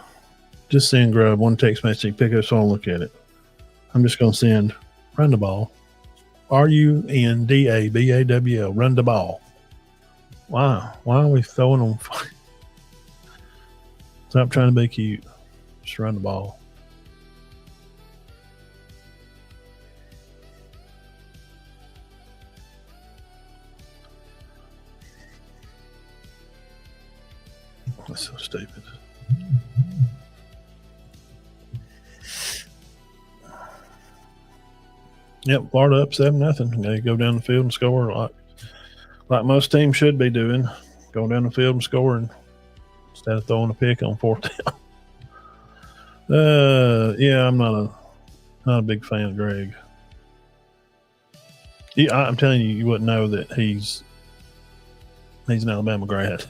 Just send Grub one text message, pick up his phone, look at it. I'm just going to send run the ball. RUNDABAWL, run the ball. Why? Why are we throwing them? Stop trying to be cute. Just run the ball. That's so stupid. Yep, Florida up 7-0. They go down the field and score like most teams should be doing. Go down the field and scoring instead of throwing a pick on fourth down. Yeah, I'm not a big fan of Greg. Yeah, I'm telling you, you wouldn't know that he's an Alabama grad.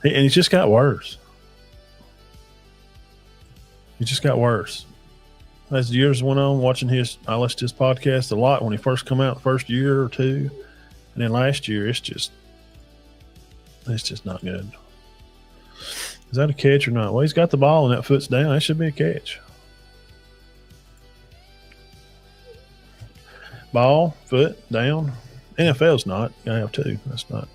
And he's just got worse. He just got worse. As the years went on, watching I listened to his podcast a lot when he first come out the first year or two. And then last year, it's just not good. Is that a catch or not? Well, he's got the ball and that foot's down. That should be a catch. Ball, foot, down. NFL's not. You gotta have two. That's not.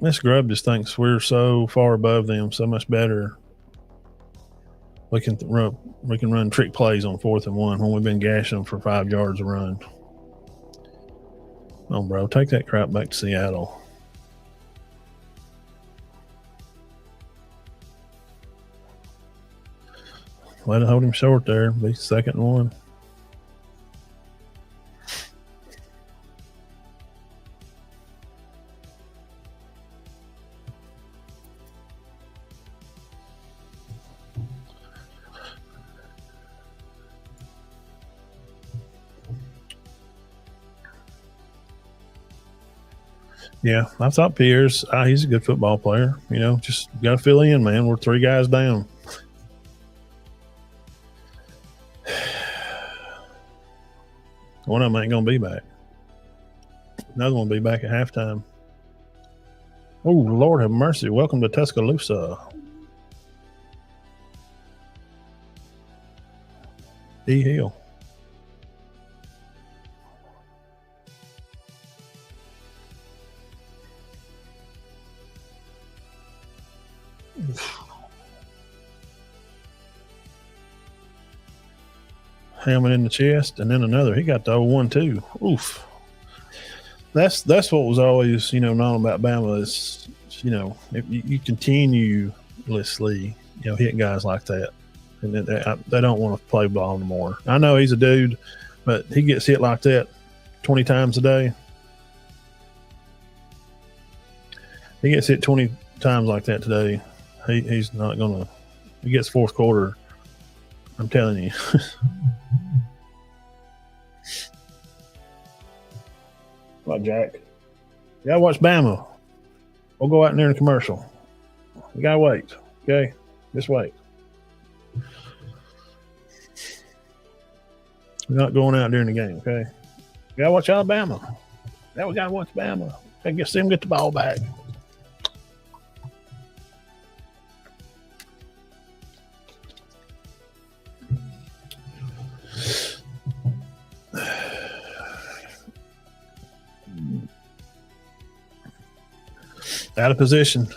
This Grub just thinks we're so far above them, so much better. We can run trick plays on 4th and 1 when we've been gashing them for 5 yards a run. Oh, bro, take that crap back to Seattle. Let it hold him short there. Be 2nd and 1. Yeah, I thought Pierce, he's a good football player. You know, just got to fill in, man. We're 3 guys down. One of them ain't going to be back. Another one will be back at halftime. Oh, Lord have mercy. Welcome to Tuscaloosa. E. Hill. helmet in the chest, and then another. He got the 0-1 too. Oof. That's what was always known about Bama is if you continuously hitting guys like that, and they don't want to play ball anymore. I know he's a dude, but he gets hit like that 20 times a day. He gets hit 20 times like that today. He's not gonna. He gets fourth quarter. I'm telling you. What, Jack? You gotta watch Bama. We'll go out in there in a commercial. You gotta wait. Okay? Just wait. We're not going out during the game, okay? You gotta watch Alabama. Now we gotta watch Bama. I see him get the ball back. Out of position.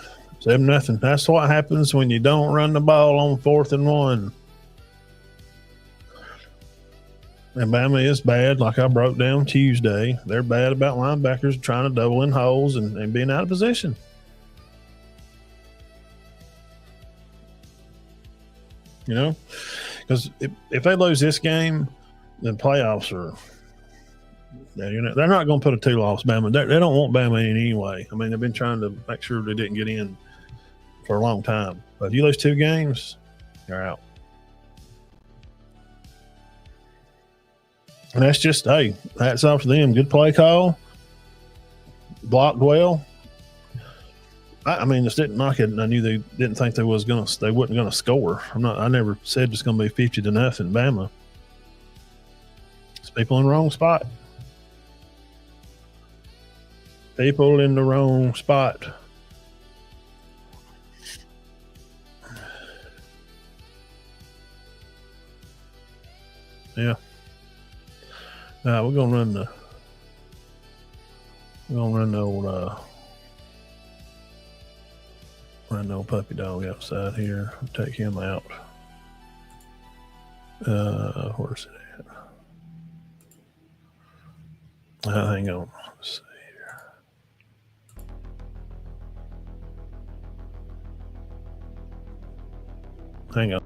7-0. That's what happens when you don't run the ball on 4th and 1. And Bama is bad, like I broke down Tuesday. They're bad about linebackers trying to double in holes and being out of position. Because if they lose this game, then playoffs are. They're not going to put a 2-loss Bama. They don't want Bama in anyway. I mean, they've been trying to make sure they didn't get in for a long time. But if you lose 2 games, you're out. And that's just, hey, hats off to them. Good play call. Blocked well. I mean, just didn't knock it. I knew they didn't think they wasn't going to score. I never said it's going to be 50-0 Bama. It's people in the wrong spot. People in the wrong spot. Yeah. We're gonna run the old puppy dog outside here. Take him out. Where's it at? Hang on. Let's see here. Hang on.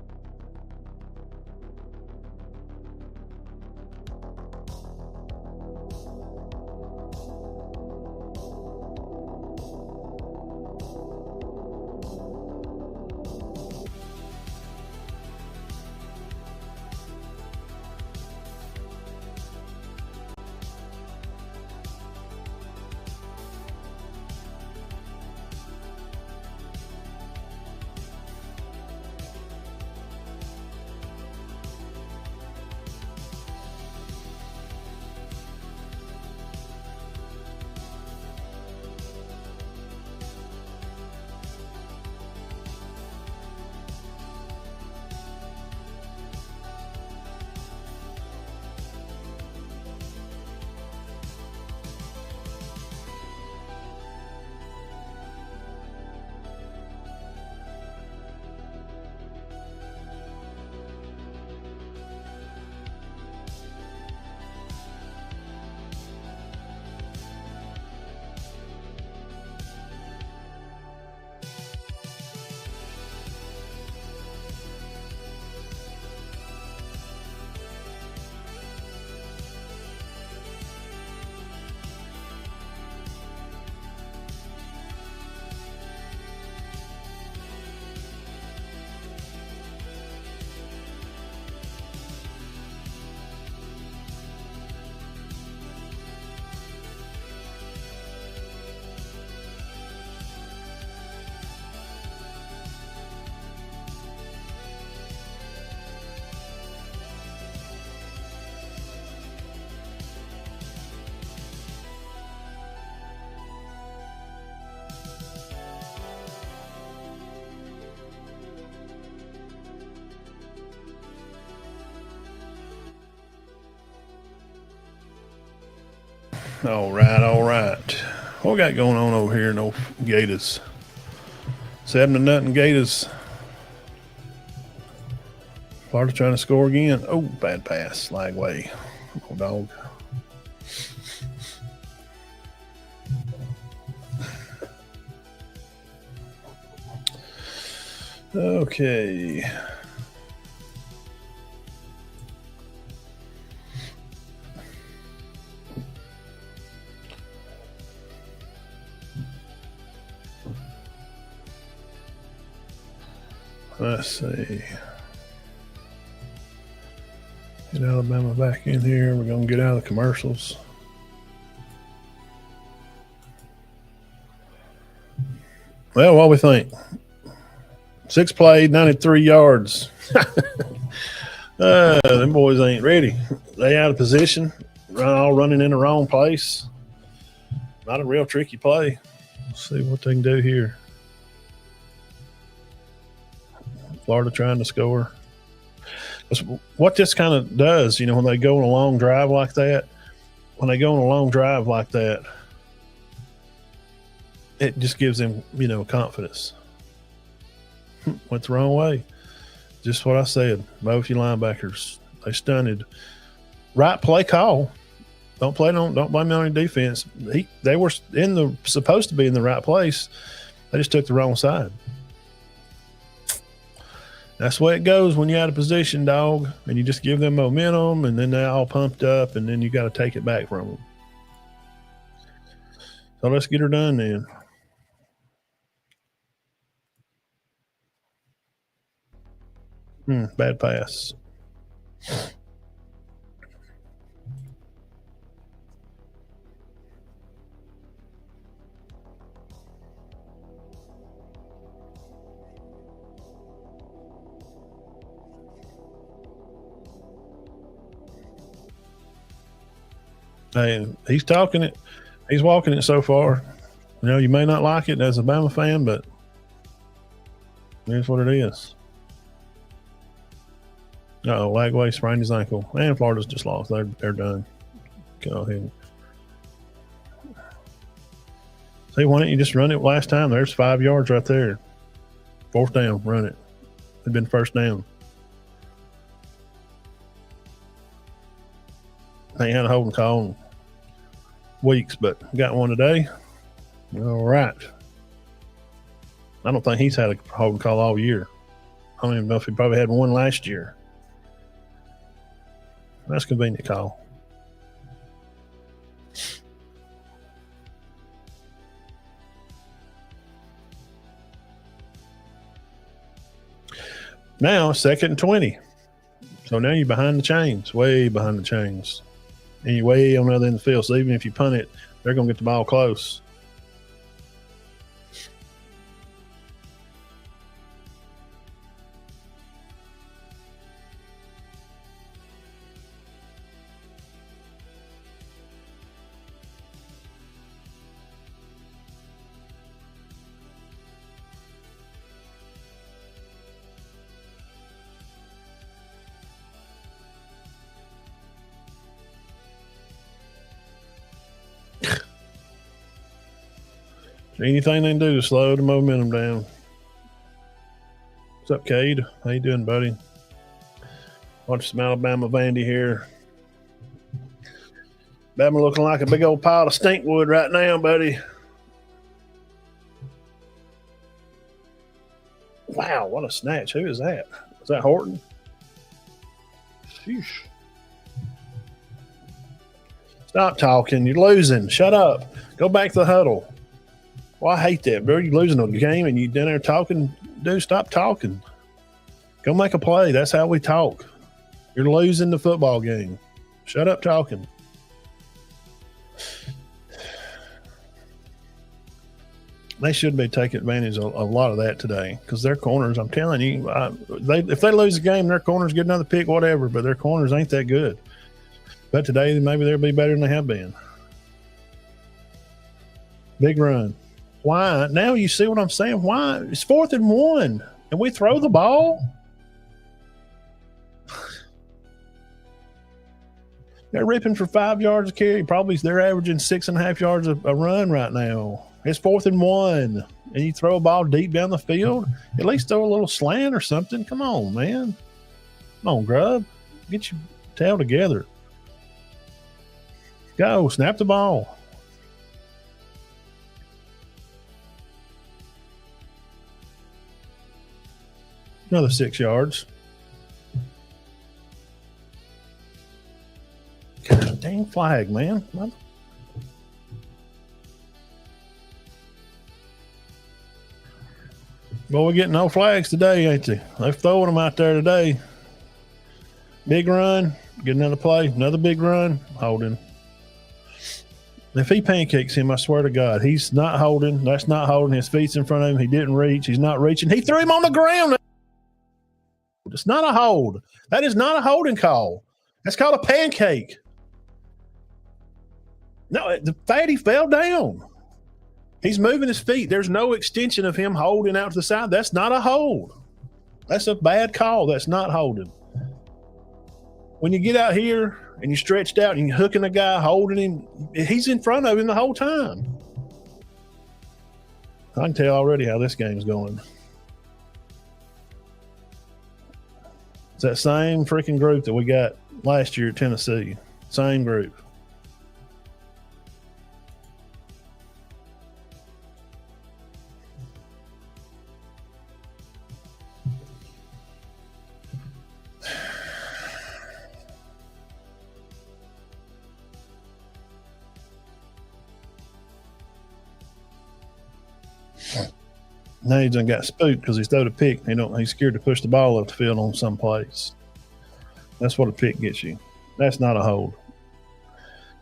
All right. What we got going on over here in old Gators? 7-0 Gators. Florida trying to score again. Oh, bad pass. Lag way. Oh, dog. Okay. Let's see. Get Alabama back in here. We're going to get out of the commercials. Well, what we think? 6 played, 93 yards. Them boys ain't ready. They out of position, all running in the wrong place. Not a real tricky play. Let's see what they can do here. Florida trying to score. What this kind of does, when they go on a long drive like that, it just gives them, confidence. Went the wrong way. Just what I said. Both you linebackers, they stunted. Right play call. Don't blame it on your defense. They were supposed to be in the right place. They just took the wrong side. That's the way it goes when you're out of position, dog, and you just give them momentum, and then they're all pumped up, and then you got to take it back from them. So let's get her done then. Bad pass. Hey, he's talking it. He's walking it so far. You may not like it as a Bama fan, but here's what it is. Lagway sprained his ankle. And Florida's just lost. They're done. Go ahead. See, why didn't you just run it last time? There's 5 yards right there. 4th down, run it. It'd been 1st down. Ain't had a holding call in weeks, but got one today. All right. I don't think he's had a holding call all year. I don't even know if he probably had one last year. That's a convenient call. Now, 2nd and 20. So now you're behind the chains, way behind the chains. And you're way on the other end of the field. So even if you punt it, they're going to get the ball close. Anything they can do to slow the momentum down. What's up, Cade? How you doing, buddy? Watch some Alabama Vandy here. Bama looking like a big old pile of stinkwood right now, buddy. Wow, what a snatch. Who is that? Is that Horton? Sheesh. Stop talking. You're losing. Shut up. Go back to the huddle. Well, I hate that, bro. You're losing a game and you down there talking. Dude, stop talking. Go make a play. That's how we talk. You're losing the football game. Shut up talking. They should be taking advantage of a lot of that today because their corners, I'm telling you, if they lose the game, their corners get another pick, whatever, but their corners ain't that good. But today, maybe they'll be better than they have been. Big run. Why? Now you see what I'm saying? Why? It's 4th and 1, and we throw the ball? They're ripping for 5 yards a carry. Probably they're averaging 6.5 yards a run right now. It's 4th and 1, and you throw a ball deep down the field. At least throw a little slant or something. Come on, man. Come on, Grub. Get your tail together. Go. Snap the ball. Another 6 yards. God dang flag, man. Well, we're getting no flags today, ain't they? They're throwing them out there today. Big run. Get another play. Another big run. Holding. If he pancakes him, I swear to God, he's not holding. That's not holding. His feet's in front of him. He didn't reach. He's not reaching. He threw him on the ground. It's not a hold. That is not a holding call. That's called a pancake. No, the fatty fell down. He's moving his feet. There's no extension of him holding out to the side. That's not a hold. That's a bad call. That's not holding. When you get out here and you're stretched out and you're hooking a guy, holding him, he's in front of him the whole time. I can tell already how this game's going. It's that same freaking group that we got last year at Tennessee. Same group. Now he done got spooked because he's throwed a pick. He's scared to push the ball up the field on some plays. That's what a pick gets you. That's not a hold.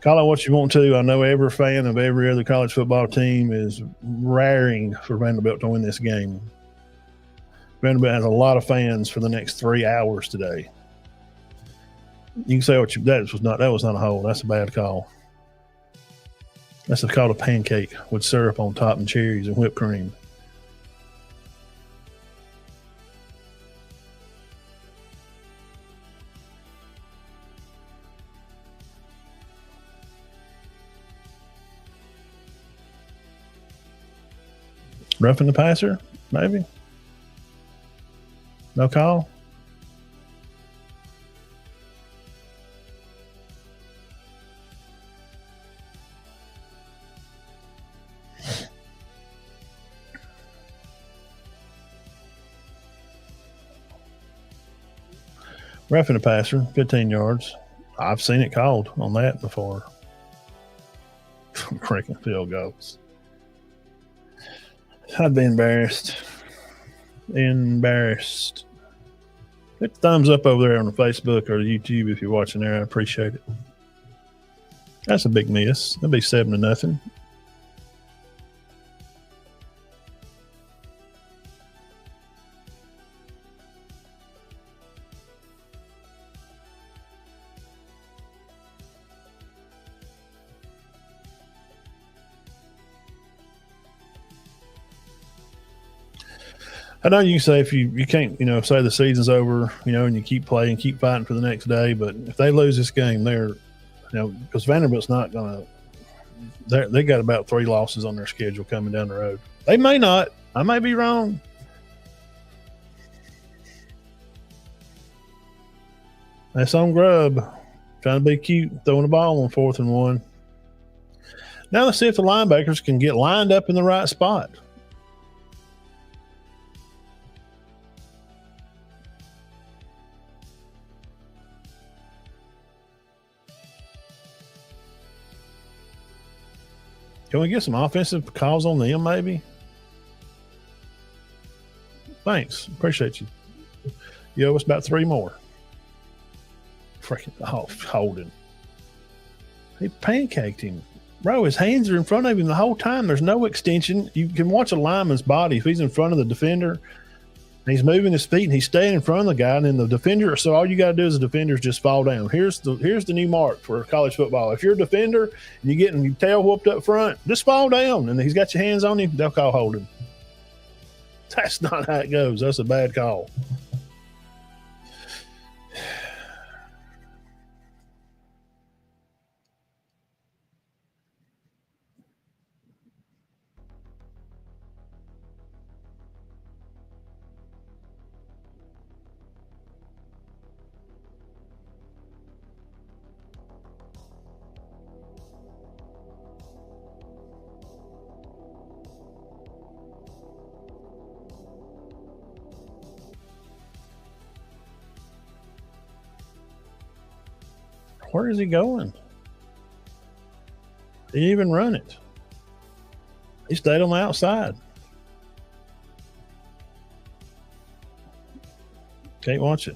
Call it what you want to. I know every fan of every other college football team is raring for Vanderbilt to win this game. Vanderbilt has a lot of fans for the next 3 hours today. You can say that was not a hold. That's a bad call. That's called a pancake with syrup on top and cherries and whipped cream. Roughing the passer, maybe. No call. Roughing the passer, 15 yards. I've seen it called on that before. Freaking field goals. I'd be embarrassed. Embarrassed. Hit the thumbs up over there on the Facebook or the YouTube if you're watching there. I appreciate it. That's a big miss. That'd be 7-0. I know you can say if you can't, say the season's over, and you keep playing, keep fighting for the next day. But if they lose this game, because Vanderbilt's not going to, they got about 3 losses on their schedule coming down the road. They may not. I may be wrong. That's on Grubb. Trying to be cute, throwing the ball on 4th and 1. Now let's see if the linebackers can get lined up in the right spot. Can we get some offensive calls on them, maybe? Thanks. Appreciate you. You owe us about 3 more. Freaking holding. He pancaked him. Bro, his hands are in front of him the whole time. There's no extension. You can watch a lineman's body. If he's in front of the defender, and he's moving his feet and he's staying in front of the guy, and then the defender, so all you got to do as a defender is just fall down. Here's the new mark for college football. If you're a defender and you're getting your tail whooped up front, just fall down, and he's got your hands on him, they'll call holding. That's not how it goes. That's a bad call. Where is he going? He didn't even run it. He stayed on the outside. Can't watch it.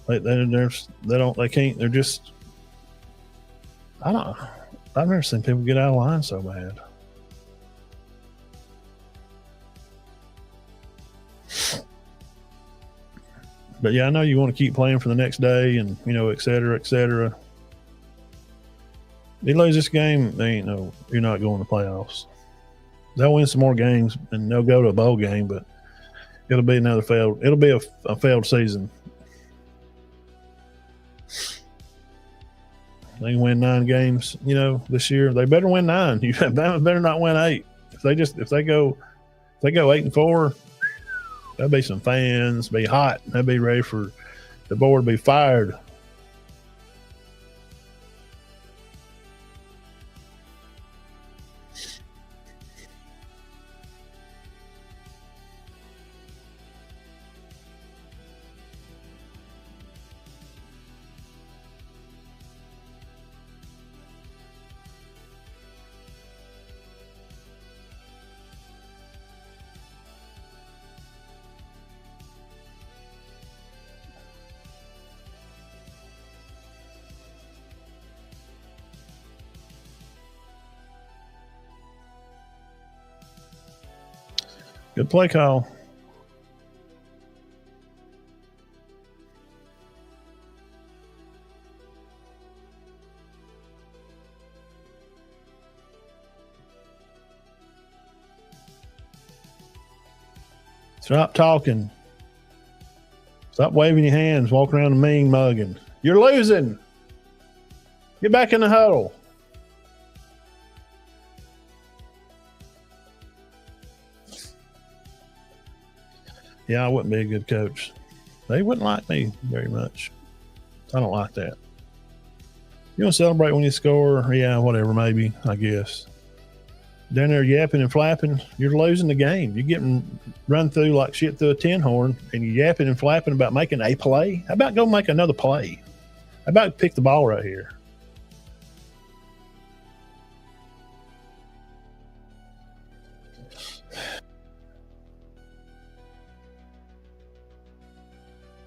They don't. They can't. They're just. I've never seen people get out of line so bad. But yeah, I know you want to keep playing for the next day, and et cetera, et cetera. If you lose this game, you're not going to the playoffs. They'll win some more games and they'll go to a bowl game, but it'll be another failed. It'll be a failed season. They can win 9 games, this year. They better win 9. You better not win 8. If they go 8-4, there'll be some fans, be hot. They'll be ready for the board to be fired. Good play call. Stop talking. Stop waving your hands, walking around the mean mugging. You're losing. Get back in the huddle. Yeah, I wouldn't be a good coach. They wouldn't like me very much. I don't like that. You want to celebrate when you score? Yeah, whatever, maybe, I guess. Down there yapping and flapping, you're losing the game. You're getting run through like shit through a tin horn, and you're yapping and flapping about making a play. How about go make another play? How about pick the ball right here?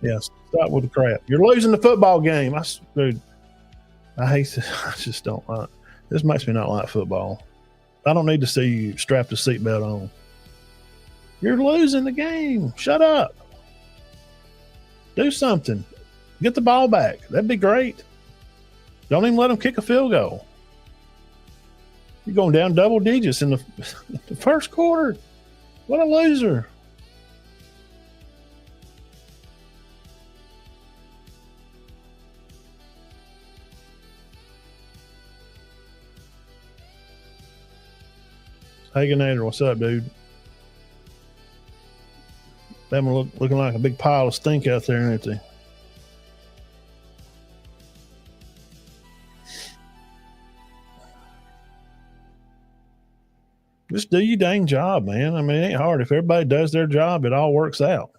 Yes, stop with the crap. You're losing the football game. Dude, I hate this. I just don't like. This makes me not like football. I don't need to see you strap the seatbelt on. You're losing the game. Shut up. Do something. Get the ball back. That'd be great. Don't even let them kick a field goal. You're going down double digits in the first quarter. What a loser. Hagenator, what's up, dude? Them looking like a big pile of stink out there, aren't they? Just do your dang job, man. I mean, it ain't hard. If everybody does their job, it all works out.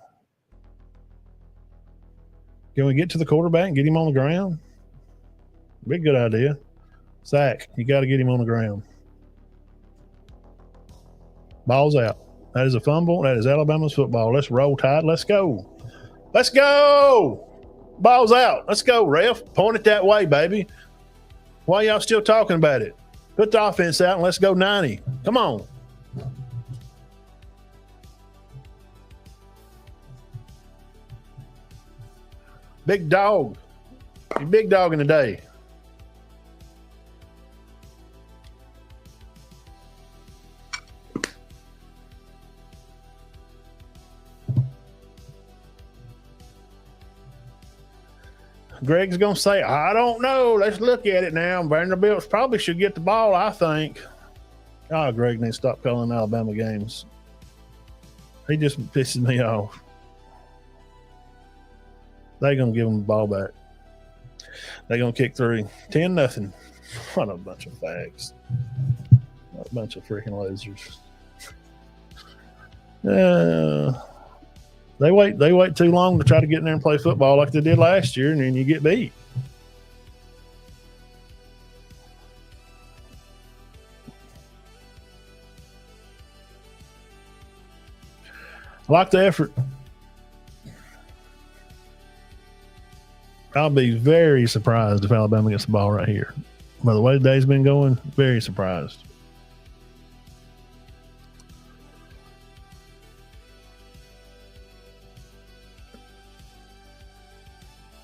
Can we get to the quarterback and get him on the ground? Be a good idea. Zach, you got to get him on the ground. Ball's out. That is a fumble. That is Alabama's football. Let's roll Tide. Let's go. Let's go. Ball's out. Let's go, ref. Point it that way, baby. Why y'all still talking about it? Put the offense out and let's go 90. Come on. Big dog. You big dog in the day. Greg's going to say, I don't know. Let's look at it now. Vanderbilt probably should get the ball, I think. Oh, Greg needs to stop calling Alabama games. He just pisses me off. They're going to give him the ball back. They're going to kick 3. 10-0. What a bunch of fags. What a bunch of freaking losers. They wait too long to try to get in there and play football like they did last year, and then you get beat. I like the effort. I'll be very surprised if Alabama gets the ball right here. By the way the day's been going, very surprised.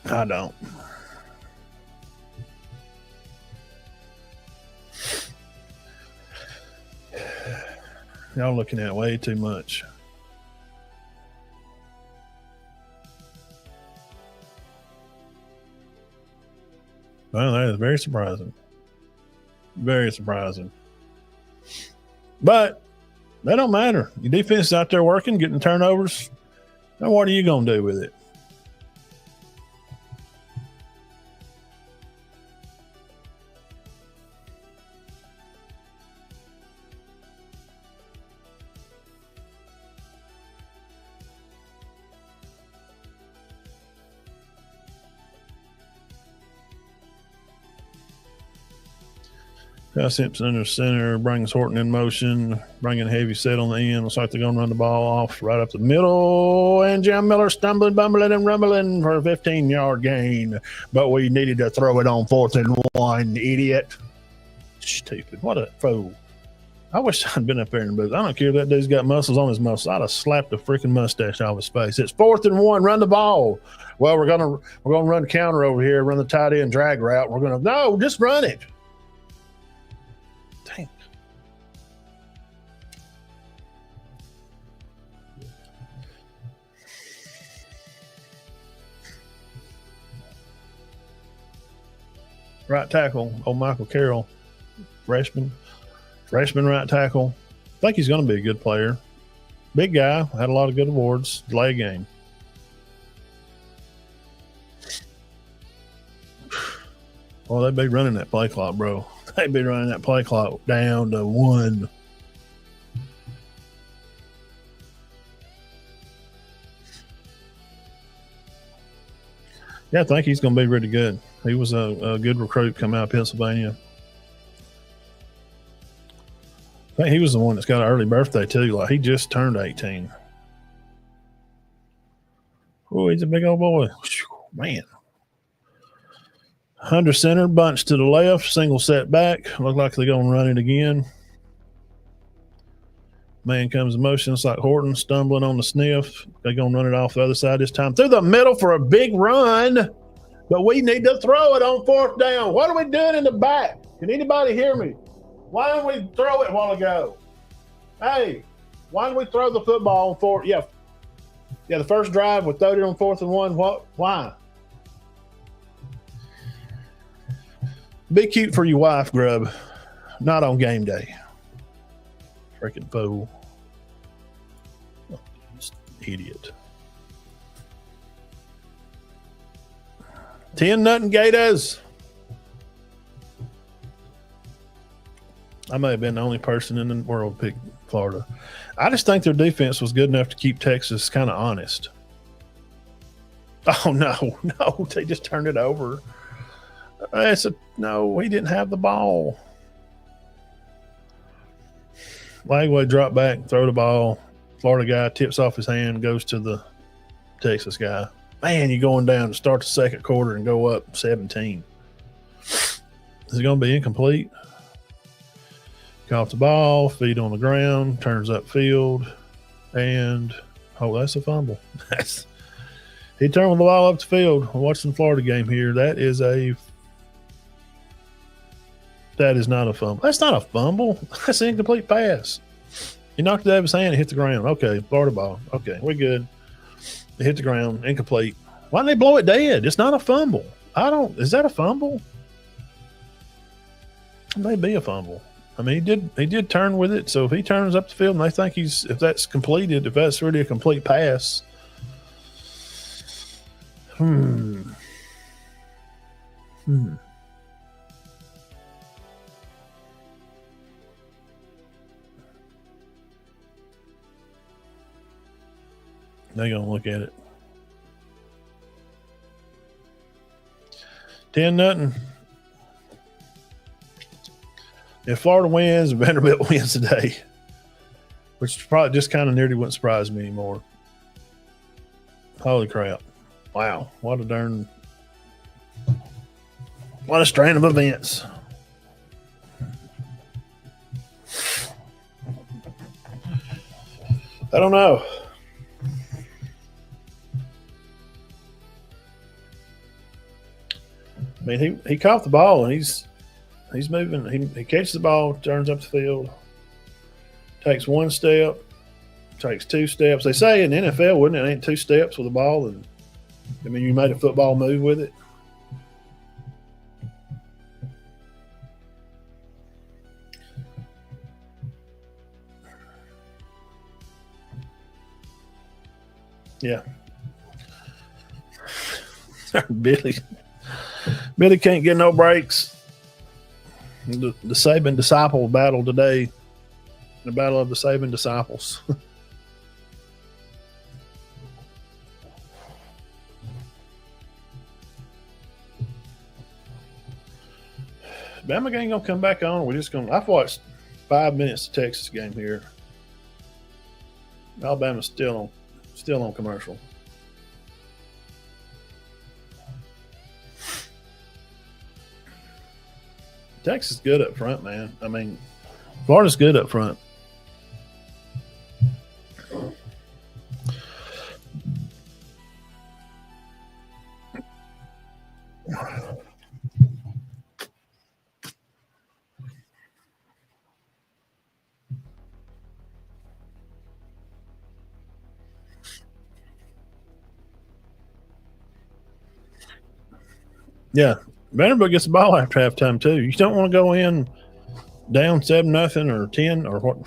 I don't. Y'all looking at way too much. Well, that is very surprising. Very surprising. But that don't matter. Your defense is out there working, getting turnovers. Now what are you going to do with it? Simpson under center, brings Horton in motion, bringing heavy set on the end. Looks like they're going to run the ball off right up the middle. And Jim Miller stumbling, bumbling, and rumbling for a 15-yard gain. But we needed to throw it on 4th and 1, idiot. Stupid. What a fool. I wish I'd been up there in the booth. I don't care if that dude's got muscles on his muscles. I'd have slapped the freaking mustache off his face. It's 4th and 1. Run the ball. Well, we're gonna run the counter over here, run the tight end drag route. No, just run it. Dang. Right tackle, old Michael Carroll, freshman right tackle. I think he's going to be a good player. Big guy, had a lot of good awards. Delay game. Well, they'd be running that play clock, bro. They'd be running that play clock down to 1. Yeah, I think he's going to be really good. He was a good recruit coming out of Pennsylvania. I think he was the one that's got an early birthday, too. Like, he just turned 18. Oh, he's a big old boy. Man. Under center, bunch to the left, single set back. Look like they're going to run it again. Man comes in motion. It's like Horton stumbling on the sniff. They're going to run it off the other side this time. Through the middle for a big run. But we need to throw it on 4th down. What are we doing in the back? Can anybody hear me? Why didn't we throw it a while ago? Hey, why didn't we throw the football on 4th? Yeah, the first drive, we throwed it on 4th and 1. What? Why? Be cute for your wife, Grub. Not on game day. Freaking fool. Idiot. 10-0 Gators. I may have been the only person in the world to pick Florida. I just think their defense was good enough to keep Texas kind of honest. Oh, no. They just turned it over. No, he didn't have the ball. Lagway drop back, throw the ball. Florida guy tips off his hand, goes to the Texas guy. Man, you're going down to start the second quarter and go up 17. Is it going to be incomplete? Off the ball, feet on the ground, turns upfield, and that's a fumble. He turned the ball up the field. I'm watching the Florida game here. That is not a fumble. That's not a fumble. That's an incomplete pass. He knocked it out of his hand and hit the ground. Okay, Florida ball. Okay, we're good. It hit the ground, incomplete. Why didn't they blow it dead? It's not a fumble. Is that a fumble? It may be a fumble. I mean, he did turn with it. So if he turns up the field and they think if that's completed, if that's really a complete pass. They're going to look at it. 10-0. If Florida wins, Vanderbilt wins today, which probably just kind of nearly wouldn't surprise me anymore. Holy crap. Wow. What a strand of events. I don't know. I mean, he caught the ball and he's moving. He catches the ball, turns up the field, takes one step, takes two steps. They say in the NFL, wouldn't it? Ain't two steps with the ball, and I mean, you made a football move with it. Yeah. Billy can't get no breaks. The Saban disciple battle today, the battle of the Saban disciples. Bama game gonna come back on. We're just gonna. I've watched 5 minutes of Texas game here. Alabama's still on commercial. Texas is good up front, man. I mean, Florida's good up front. Yeah, Vanderbilt gets the ball after halftime too. You don't want to go in down 7-0 or 10 or what.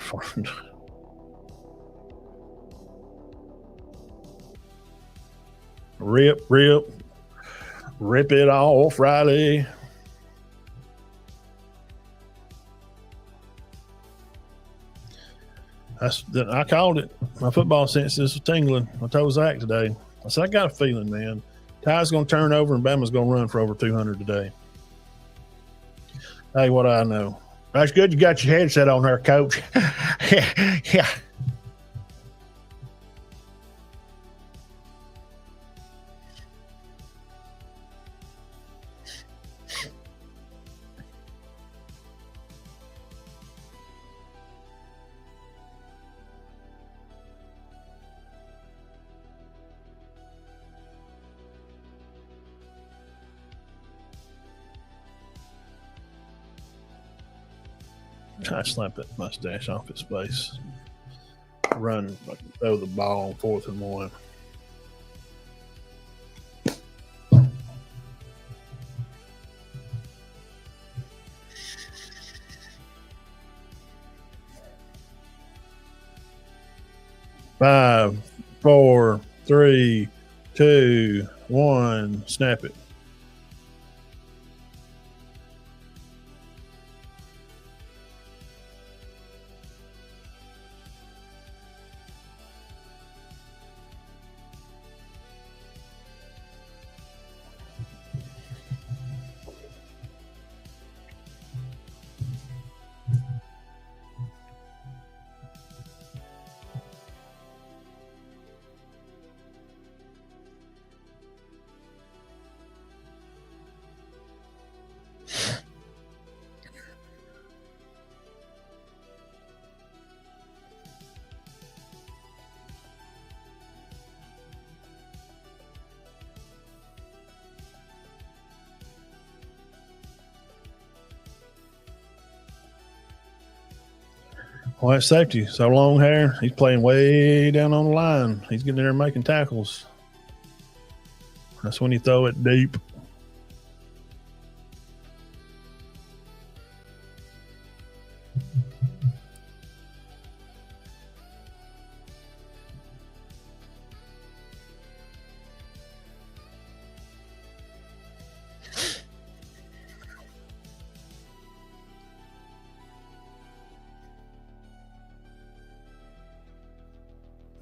Rip it off, Riley. I called it. My football senses was tingling. I told Zach today. I said, I got a feeling, man. Ty's going to turn over and Bama's going to run for over 200 today. Hey, what do I know? That's good you got your headset on there, Coach. Yeah. I slap that mustache off his face. Run, throw the ball on 4th and 1. Five, 4, 3, 2, 1. Snap it. Well, that's safety. So long hair. He's playing way down on the line. He's getting there and making tackles. That's when you throw it deep.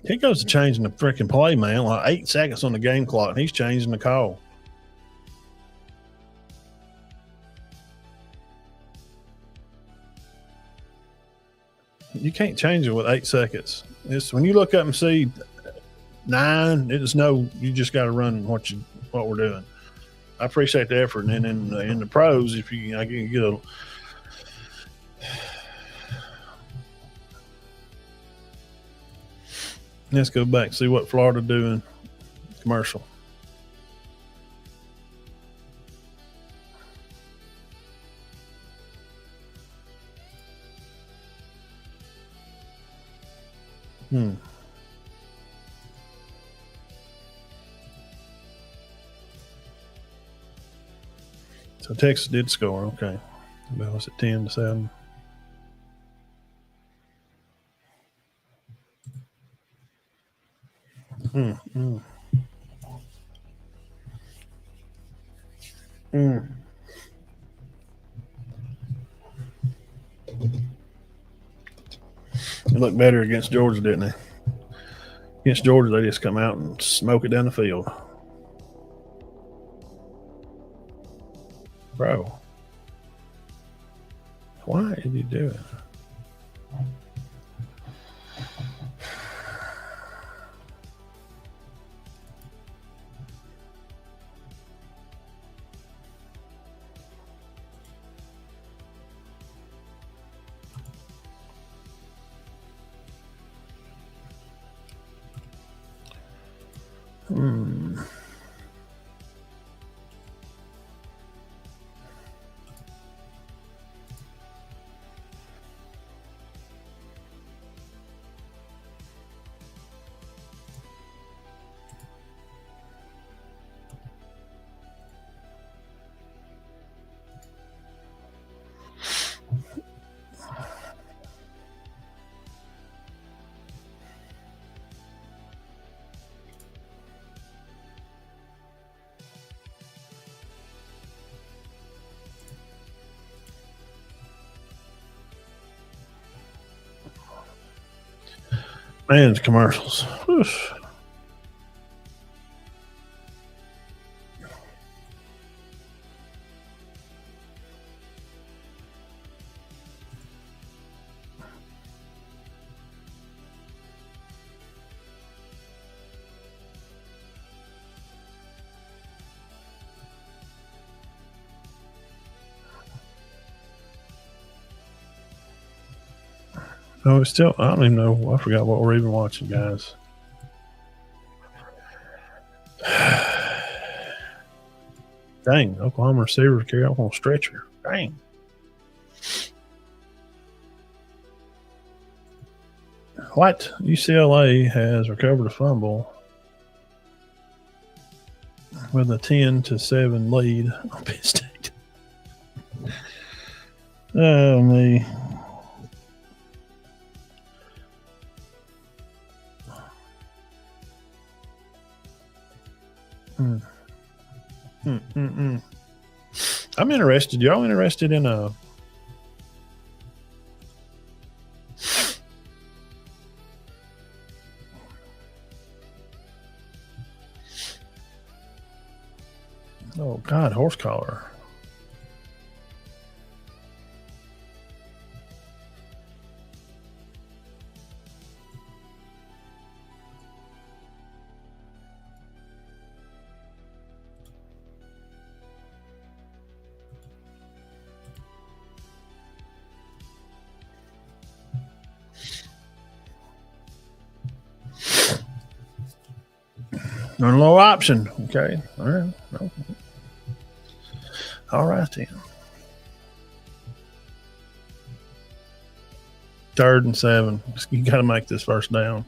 He goes to changing the freaking play, man. Like 8 seconds on the game clock, and he's changing the call. You can't change it with 8 seconds. It's when you look up and see 9. It's no. You just got to run what we're doing. I appreciate the effort, and in the pros, if you I can get a. Let's go back and see what Florida doing. Commercial. So Texas did score. Okay. About was it 10-7? Mm, mm, mm. They looked better against Georgia, didn't they? Against Georgia, they just come out and smoke it down the field. Bro, why did you do it? Hmm. Man's commercials. Oof. No, it's still. I don't even know. I forgot what we're even watching, guys. Dang, Oklahoma receiver carry off on a stretcher. Dang. What? UCLA has recovered a fumble with a 10-7 lead on Penn State. Oh, me. I'm interested. Y'all interested in a? Oh God, horse collar. On a low option. Okay. All right. Okay. All right then. 3rd and 7. You got to make this first down.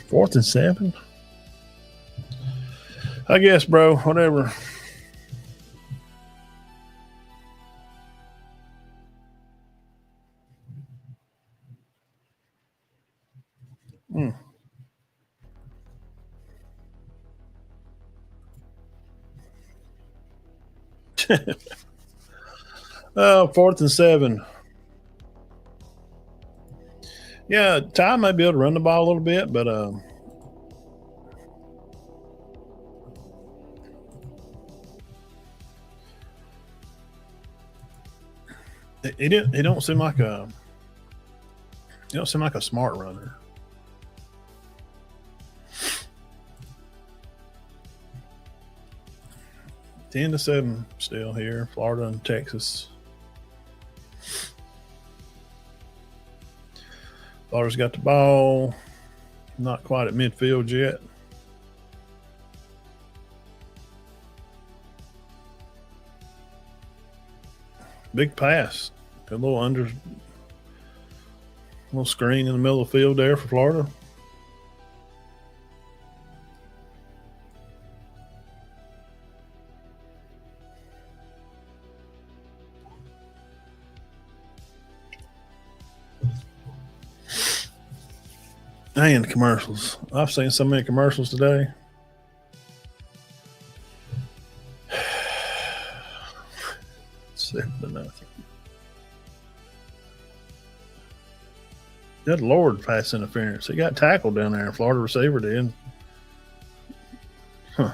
Fourth and 7. I guess, bro. Whatever. Mm. 4th and 7. Yeah, Ty may be able to run the ball a little bit, but he don't seem like a smart runner. Ten to 7 still here, Florida and Texas. Florida's got the ball, not quite at midfield yet. Big pass, a little screen in the middle of the field there for Florida. And commercials. I've seen so many commercials today. Seven to nothing. Good Lord, pass interference. He got tackled down there. Florida receiver did. Huh.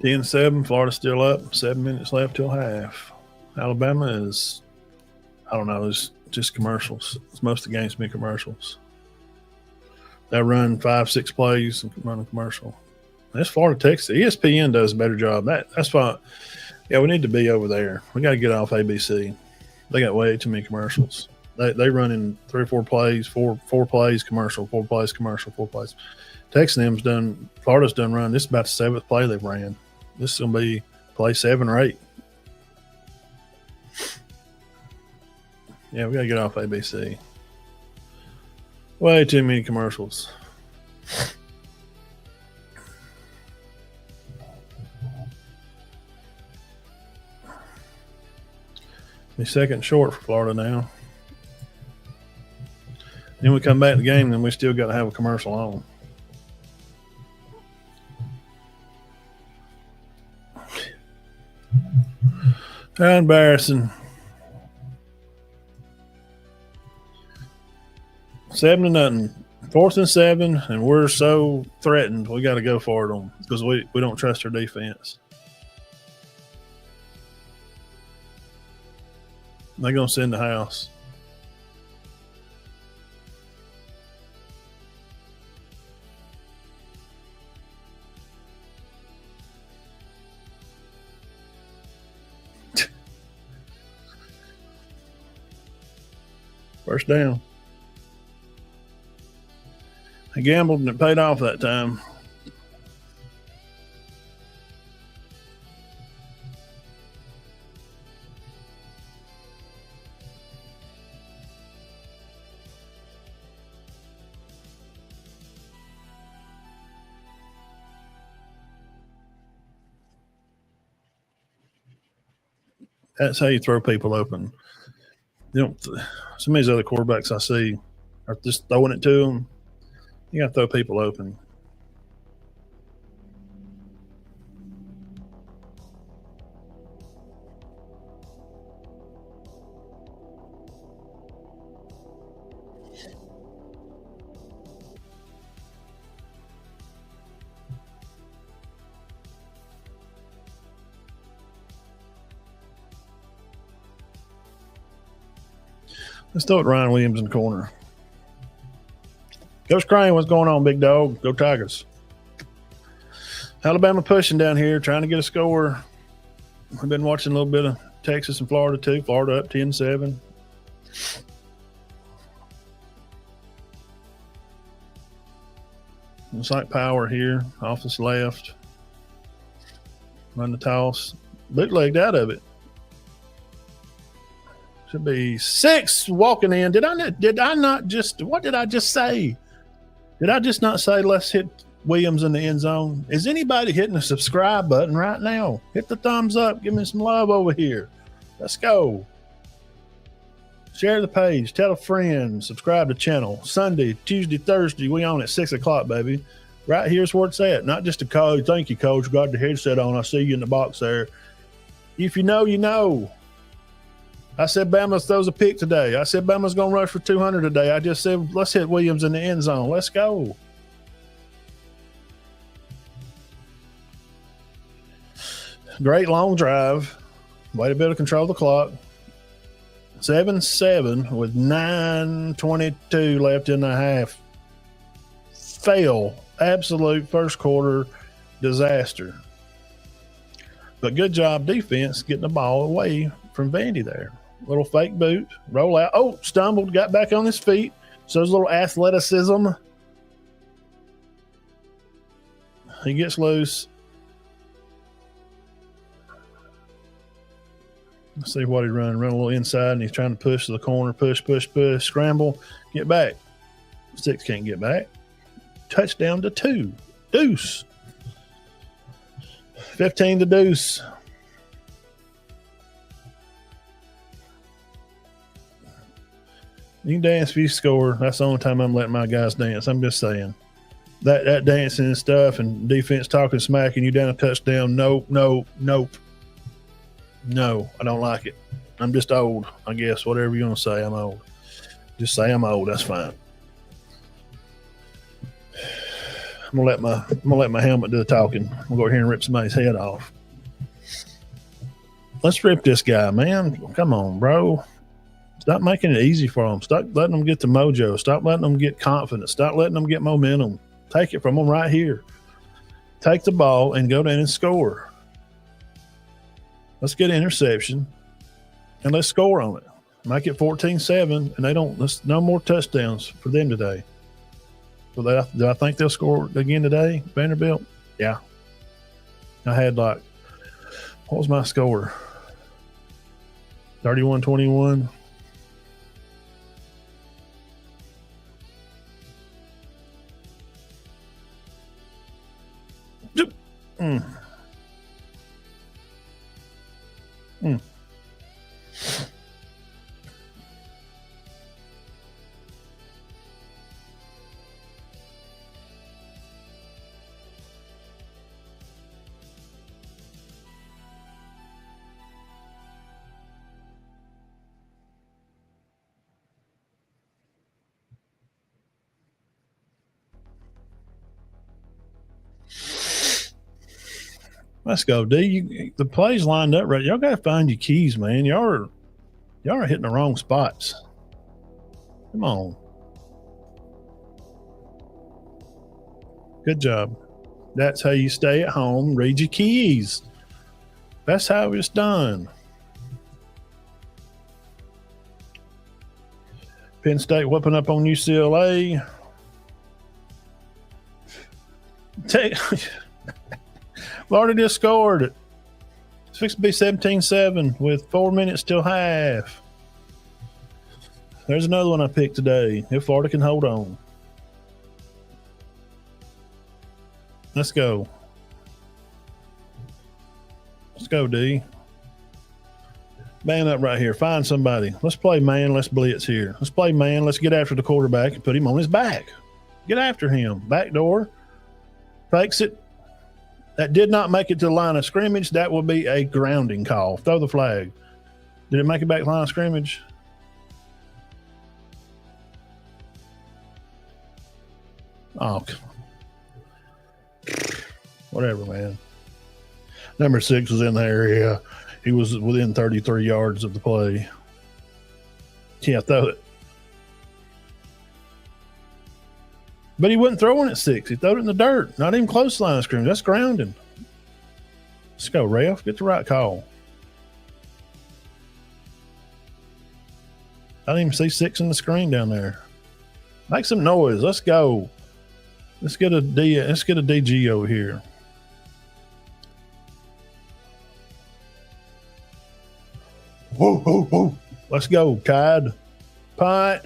Ten 7, Florida still up. 7 minutes left till half. Alabama is, I don't know, it's just commercials. It's most of the games been commercials. They run 5-6 plays and run a commercial. That's Florida, Texas. ESPN does a better job. That's why. Yeah, we need to be over there. We got to get off ABC. They got way too many commercials. They run in 3 or 4 plays, four plays commercial, 4 plays commercial, 4 plays. Texas and done. Florida's done run. This is about the 7th play they've ran. This is going to be play 7 or 8. Yeah, we got to get off ABC. Way too many commercials. Be second short for Florida now. Then we come back to the game, then we still got to have a commercial on. How embarrassing. 7 to nothing. 4th and 7, and we're so threatened. We got to go for it on because we don't trust our defense. They're going to send the house. First down. I gambled and it paid off that time. That's how you throw people open. You don't. Some of these other quarterbacks I see are just throwing it to them. You got to throw people open. Let's throw it Ryan Williams in the corner. Coach Crane, what's going on, big dog? Go Tigers. Alabama pushing down here, trying to get a score. I've been watching a little bit of Texas and Florida, too. Florida up 10-7. Looks like power here, off this left. Run the toss. Bootlegged out of it. Should be 6 walking in. Did I not just, what did I just say? Did I just not say let's hit Williams in the end zone. Is anybody hitting the subscribe button right now? Hit the thumbs up. Give me some love over here. Let's go. Share the page. Tell a friend. Subscribe to the channel. Sunday, Tuesday, Thursday, we on at 6 o'clock, baby. Right here's where it's at. Not just a code. Thank you, Coach. Got the headset on. I see you in the box there. If you know, you know. I said Bama throws a pick today. I said Bama's going to rush for 200 today. I just said, let's hit Williams in the end zone. Let's go. Great long drive. Way to be able to control the clock. 7-7 with 9:22 left in the half. Fail. Absolute first quarter disaster. But good job defense getting the ball away from Vandy there. Little fake boot, roll out. Oh, stumbled, got back on his feet. So there's a little athleticism. He gets loose. Let's see what he run. Run a little inside, and he's trying to push to the corner. Push, scramble, get back. Six can't get back. Touchdown to 2. Deuce. 15 to deuce. You can dance if you score. That's the only time I'm letting my guys dance. I'm just saying. That dancing and stuff and defense talking smack and you down a touchdown. Nope. No, I don't like it. I'm just old, I guess. Whatever you're going to say, I'm old. Just say I'm old. That's fine. I'm gonna let my helmet do the talking. I'm gonna go over here and rip somebody's head off. Let's rip this guy, man. Come on, bro. Stop making it easy for them. Stop letting them get the mojo. Stop letting them get confidence. Stop letting them get momentum. Take it from them right here. Take the ball and go down and score. Let's get an interception and let's score on it. Make it 14-7, and let's no more touchdowns for them today. So do I think they'll score again today, Vanderbilt? Yeah. I had what was my score? 31-21. Let's go, D. The play's lined up right. Y'all got to find your keys, man. Y'all are hitting the wrong spots. Come on. Good job. That's how you stay at home. Read your keys. That's how it's done. Penn State whooping up on UCLA. Florida just scored it. It's fixed to be 17-7 with 4 minutes till half. There's another one I picked today. If Florida can hold on. Let's go. Let's go, D. Man up right here. Find somebody. Let's play man. Let's blitz here. Let's play man. Let's get after the quarterback and put him on his back. Get after him. Back door. Fakes it. That did not make it to the line of scrimmage. That will be a grounding call. Throw the flag. Did it make it back to the line of scrimmage? Oh, whatever, man. Number 6 was in the area. He was within 33 yards of the play. Yeah, throw it. But he wasn't throwing at 6. He threw it in the dirt. Not even close to the line of scrimmage. That's grounding. Let's go, ref. Get the right call. I didn't even see 6 in the screen down there. Make some noise. Let's go. Let's get a DG over here. Whoa, whoa, whoa. Let's go, Tide. Punt.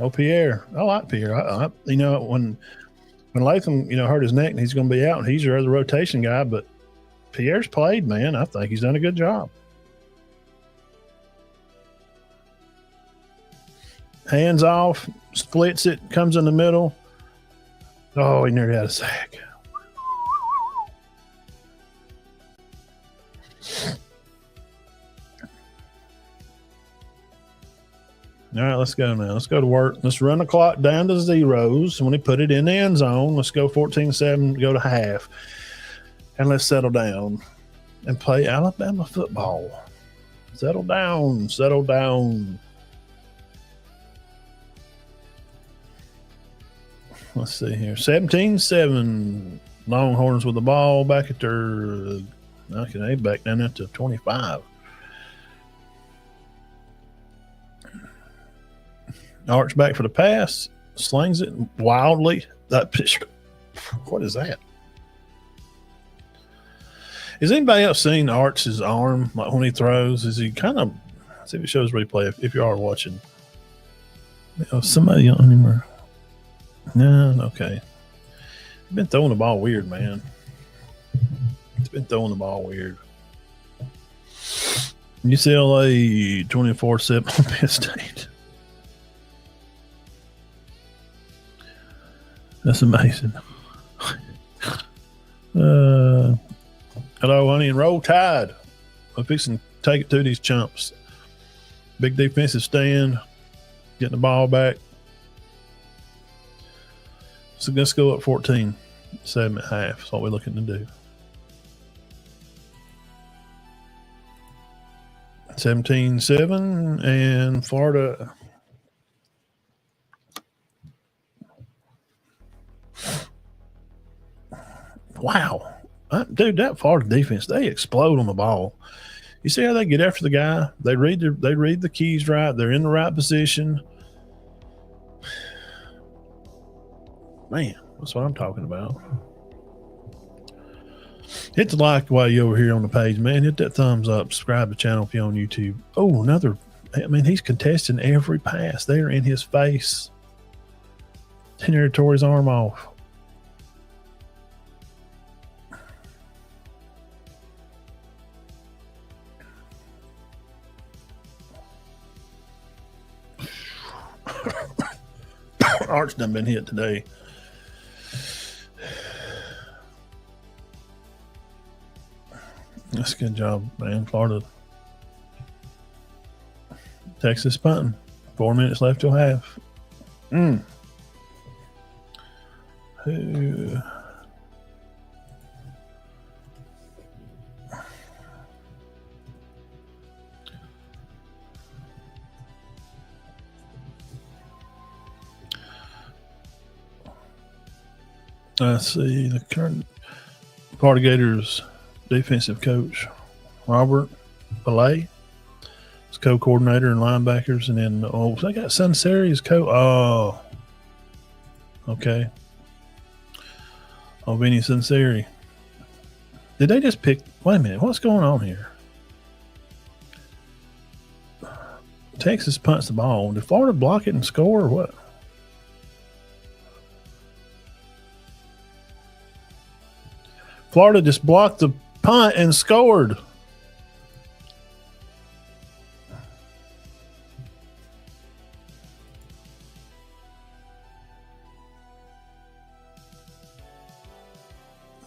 Oh, Pierre. I like Pierre. You know, when Latham, hurt his neck and he's going to be out, and he's your other rotation guy, but Pierre's played, man. I think he's done a good job. Hands off, splits it, comes in the middle. Oh, he nearly had a sack. All right, let's go now. Let's go to work. Let's run the clock down to zeros. When he put it in the end zone, let's go 14-7, go to half. And let's settle down and play Alabama football. Settle down. Settle down. Let's see here. 17-7. Longhorns with the ball back at their – okay, they back down into 25. Arch back for the pass. Slings it wildly. That pitch. What is that? Has anybody else seen Arch's arm, like when he throws? Is he kind of – see if it shows replay if you are watching. Somebody on him. No, okay. He's been throwing the ball weird, man. He's been throwing the ball weird. UCLA 24-7 on Penn State. That's amazing. Hello, honey, and roll tide. I'm fixing to take it to these chumps. Big defensive stand. Getting the ball back. So let's go up 14-7 at half. That's what we're looking to do. 17-7 and Florida. Wow. Dude, that Florida defense, they explode on the ball. You see how they get after the guy? They read the keys right. They're in the right position. Man, that's what I'm talking about. Hit the like while you're over here on the page, man. Hit that thumbs up. Subscribe to the channel if you're on YouTube. Oh, another. I mean, he's contesting every pass. They're in his face. Henry tore his arm off. Arch done been hit today. That's a good job, man. Florida. Texas punting. 4 minutes left till half. Let's see the current Florida Gators defensive coach, Robert Belay, his co-coordinator and linebackers, and then they got Sunseri as coach. Oh, okay. Oh, Vinny Sunseri. Did they just pick? Wait a minute, what's going on here? Texas punts the ball. Did Florida block it and score or what? Florida just blocked the punt and scored.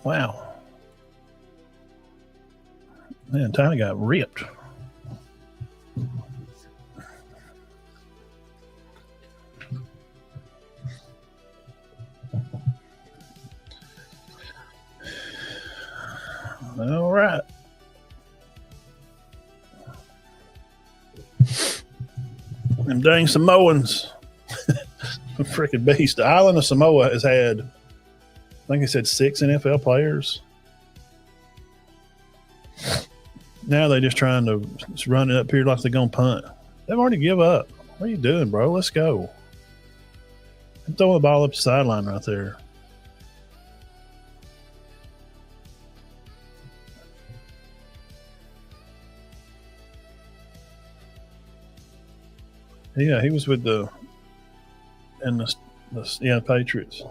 Wow. Man, Tyler got ripped. All right. Them dang Samoans. Freaking beast. The island of Samoa has had, I think it said 6 NFL players. Now they're just trying to run it up here like they're going to punt. They've already give up. What are you doing, bro? Let's go. I'm throwing the ball up the sideline right there. Yeah, he was with the and the Patriots.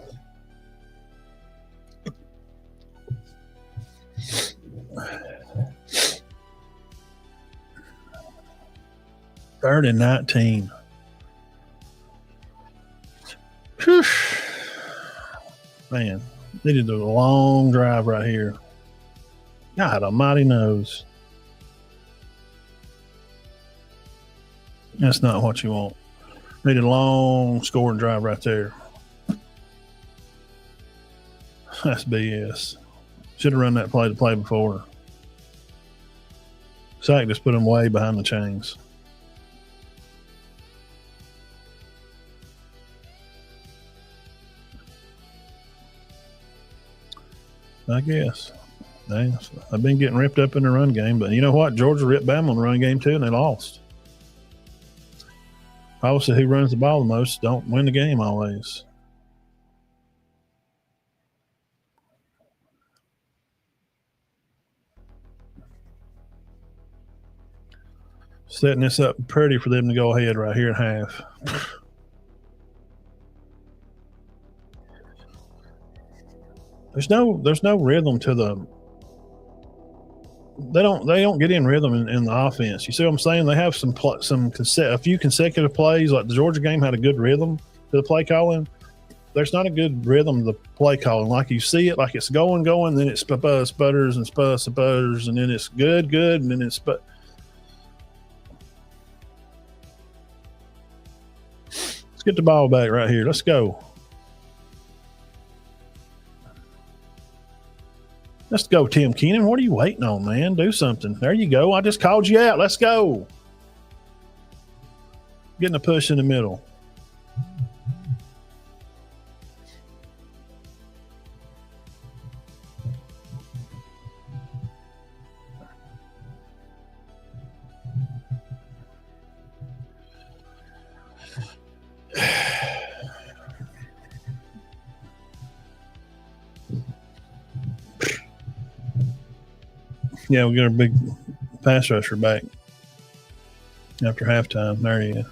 Third and 19. Whew. Man, needed a long drive right here. God almighty knows. That's not what you want. Needed a long scoring drive right there. That's BS. Should have run that play to play before. Sack just put them way behind the chains. I guess. I've been getting ripped up in the run game, but you know what? Georgia ripped Bama in the run game too, and they lost. Obviously, who runs the ball the most don't win the game always. Setting this up pretty for them to go ahead right here at half. There's no rhythm to the. They don't get in rhythm in the offense. You see what I'm saying? They have a few consecutive plays. Like the Georgia game had a good rhythm to the play calling. There's not a good rhythm to the play calling. Like you see it, like it's going, then it sputters and sputters, and then it's good, and then it's but. Let's get the ball back right here. Let's go. Let's go, Tim Keenan. What are you waiting on, man? Do something. There you go. I just called you out. Let's go. Getting a push in the middle. Yeah, we got our big pass rusher back after halftime. There he is.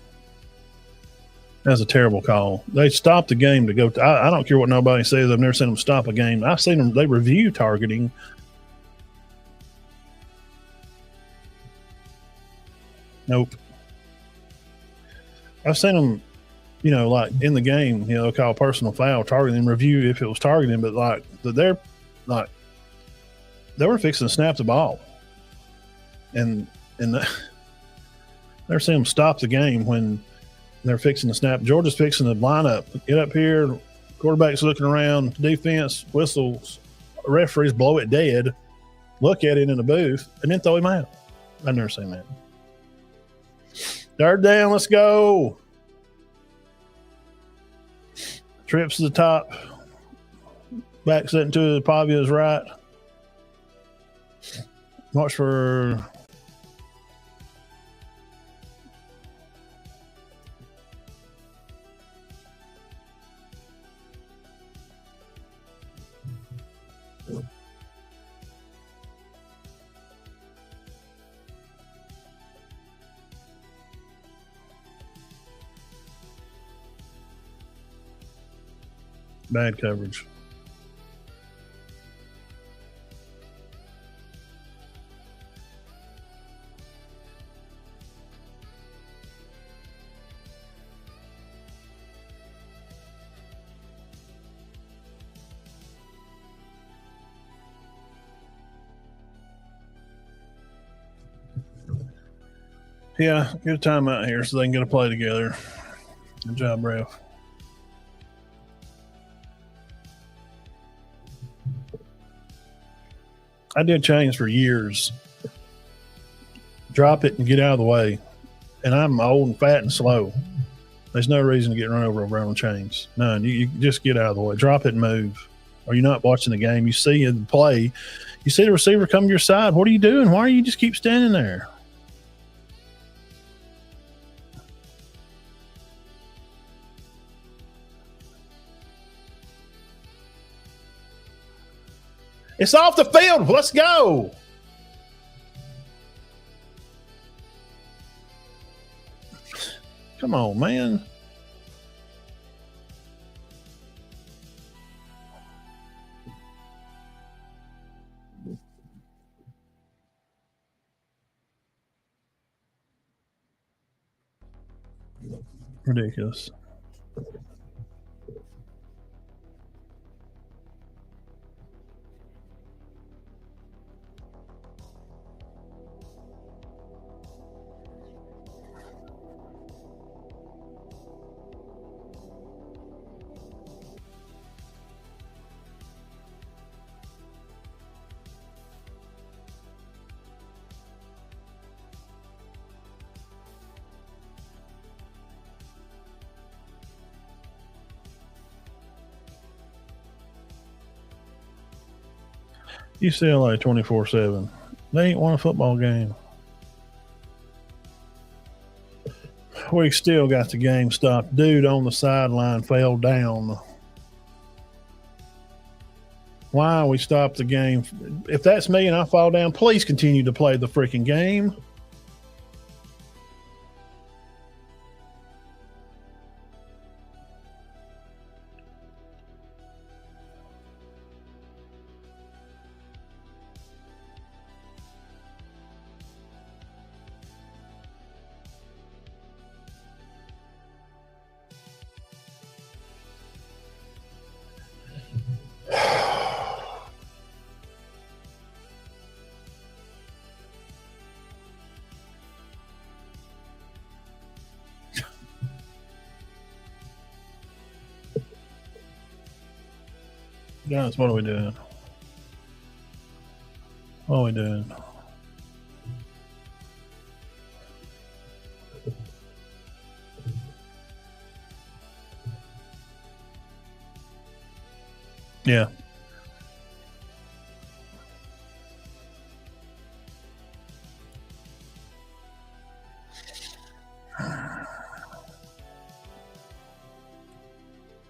That's a terrible call. They stopped the game to go. I don't care what nobody says. I've never seen them stop a game. I've seen them. They review targeting. Nope. I've seen them, like in the game, call personal foul, targeting, review if it was targeting, but they were fixing to snap the ball, and they're seeing them stop the game when they're fixing to snap. Georgia's fixing to line up, get up here. Quarterback's looking around, defense whistles, referees blow it dead, look at it in the booth, and then throw him out. I've never seen that. Third down, let's go. Trips to the top. Back set into Pavia's right. Watch for bad coverage. Yeah, get a timeout here so they can get a play together. Good job, ref. I did chains for years. Drop it and get out of the way. And I'm old and fat and slow. There's no reason to get run over around chains. None. You just get out of the way. Drop it and move. Or you're not watching the game. You see it play. You see the receiver come to your side. What are you doing? Why do you just keep standing there? It's off the field. Let's go. Come on, man. Ridiculous. UCLA 24/7. They ain't won a football game. We still got the game stopped. Dude on the sideline fell down. Why we stopped the game? If that's me and I fall down, please continue to play the freaking game. Guys, what are we doing? What are we doing? Yeah.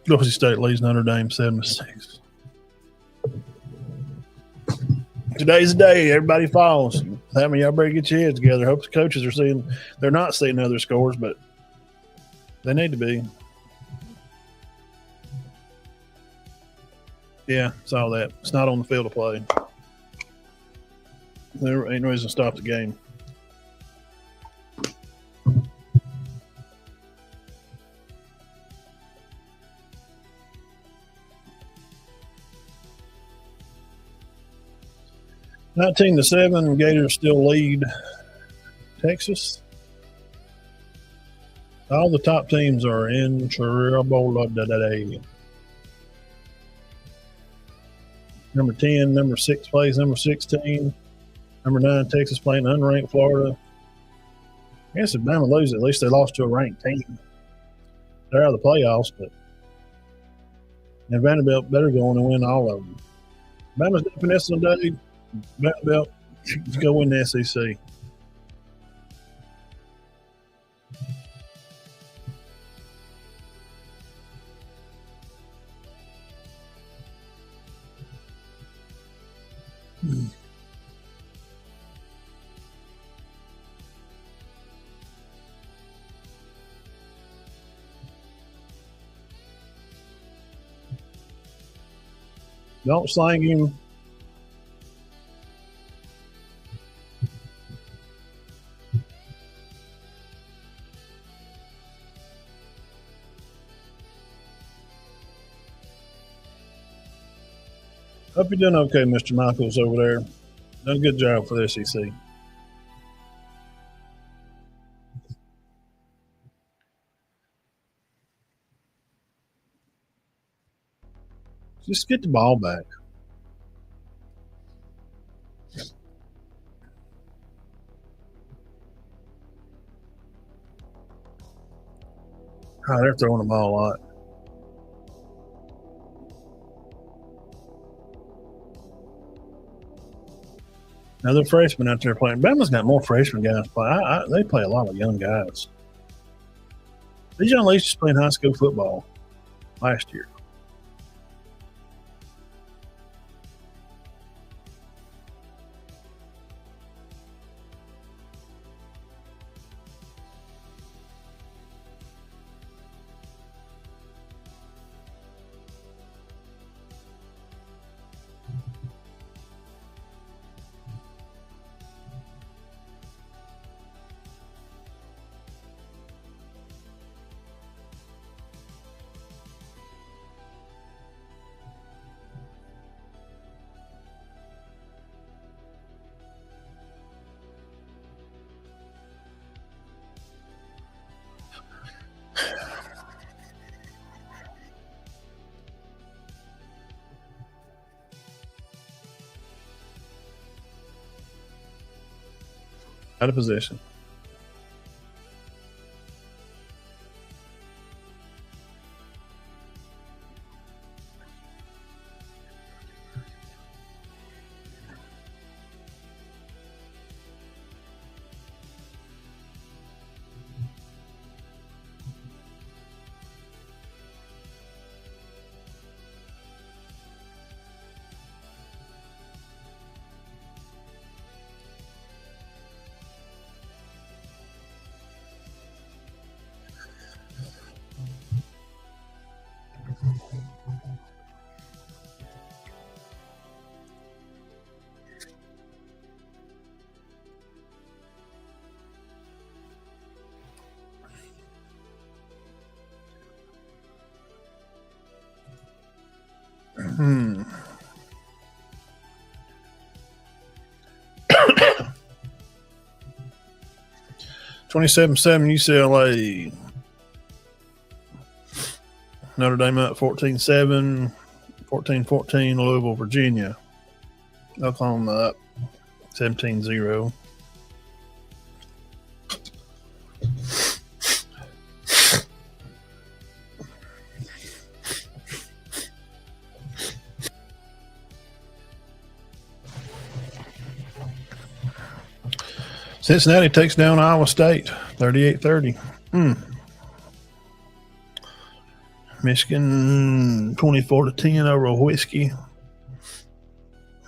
Boise State leads Notre Dame 7-6. Today's the day. Everybody falls. That means y'all better get your heads together. Hope the coaches are seeing. They're not seeing other scores, but they need to be. Yeah, saw that. It's not on the field of play. There ain't no reason to stop the game. Nineteen to 7, Gators still lead Texas. All the top teams are in trouble today. Number 10, number 6 plays number 16. Number 9, Texas playing unranked Florida. I guess if Bama loses, at least they lost to a ranked team. They're out of the playoffs, but and Vanderbilt better go on and win all of them. Bama's got finesse today. Vanderbilt, let's go win the SEC. Don't slang him. Hope you're doing okay, Mr. Michaels over there. Done a good job for the SEC. Just get the ball back. Oh, they're throwing the ball a lot. Now they're freshmen out there playing. Bama's got more freshman guys play. They play a lot of young guys. These young ladies just playing high school football last year. Out of position. Hmm. 27-7 UCLA. Notre Dame up 14-7. 14-14 Louisville, Virginia. Oklahoma up 17-0. Cincinnati takes down Iowa State 38-30. Michigan 24-10 over Whiskey.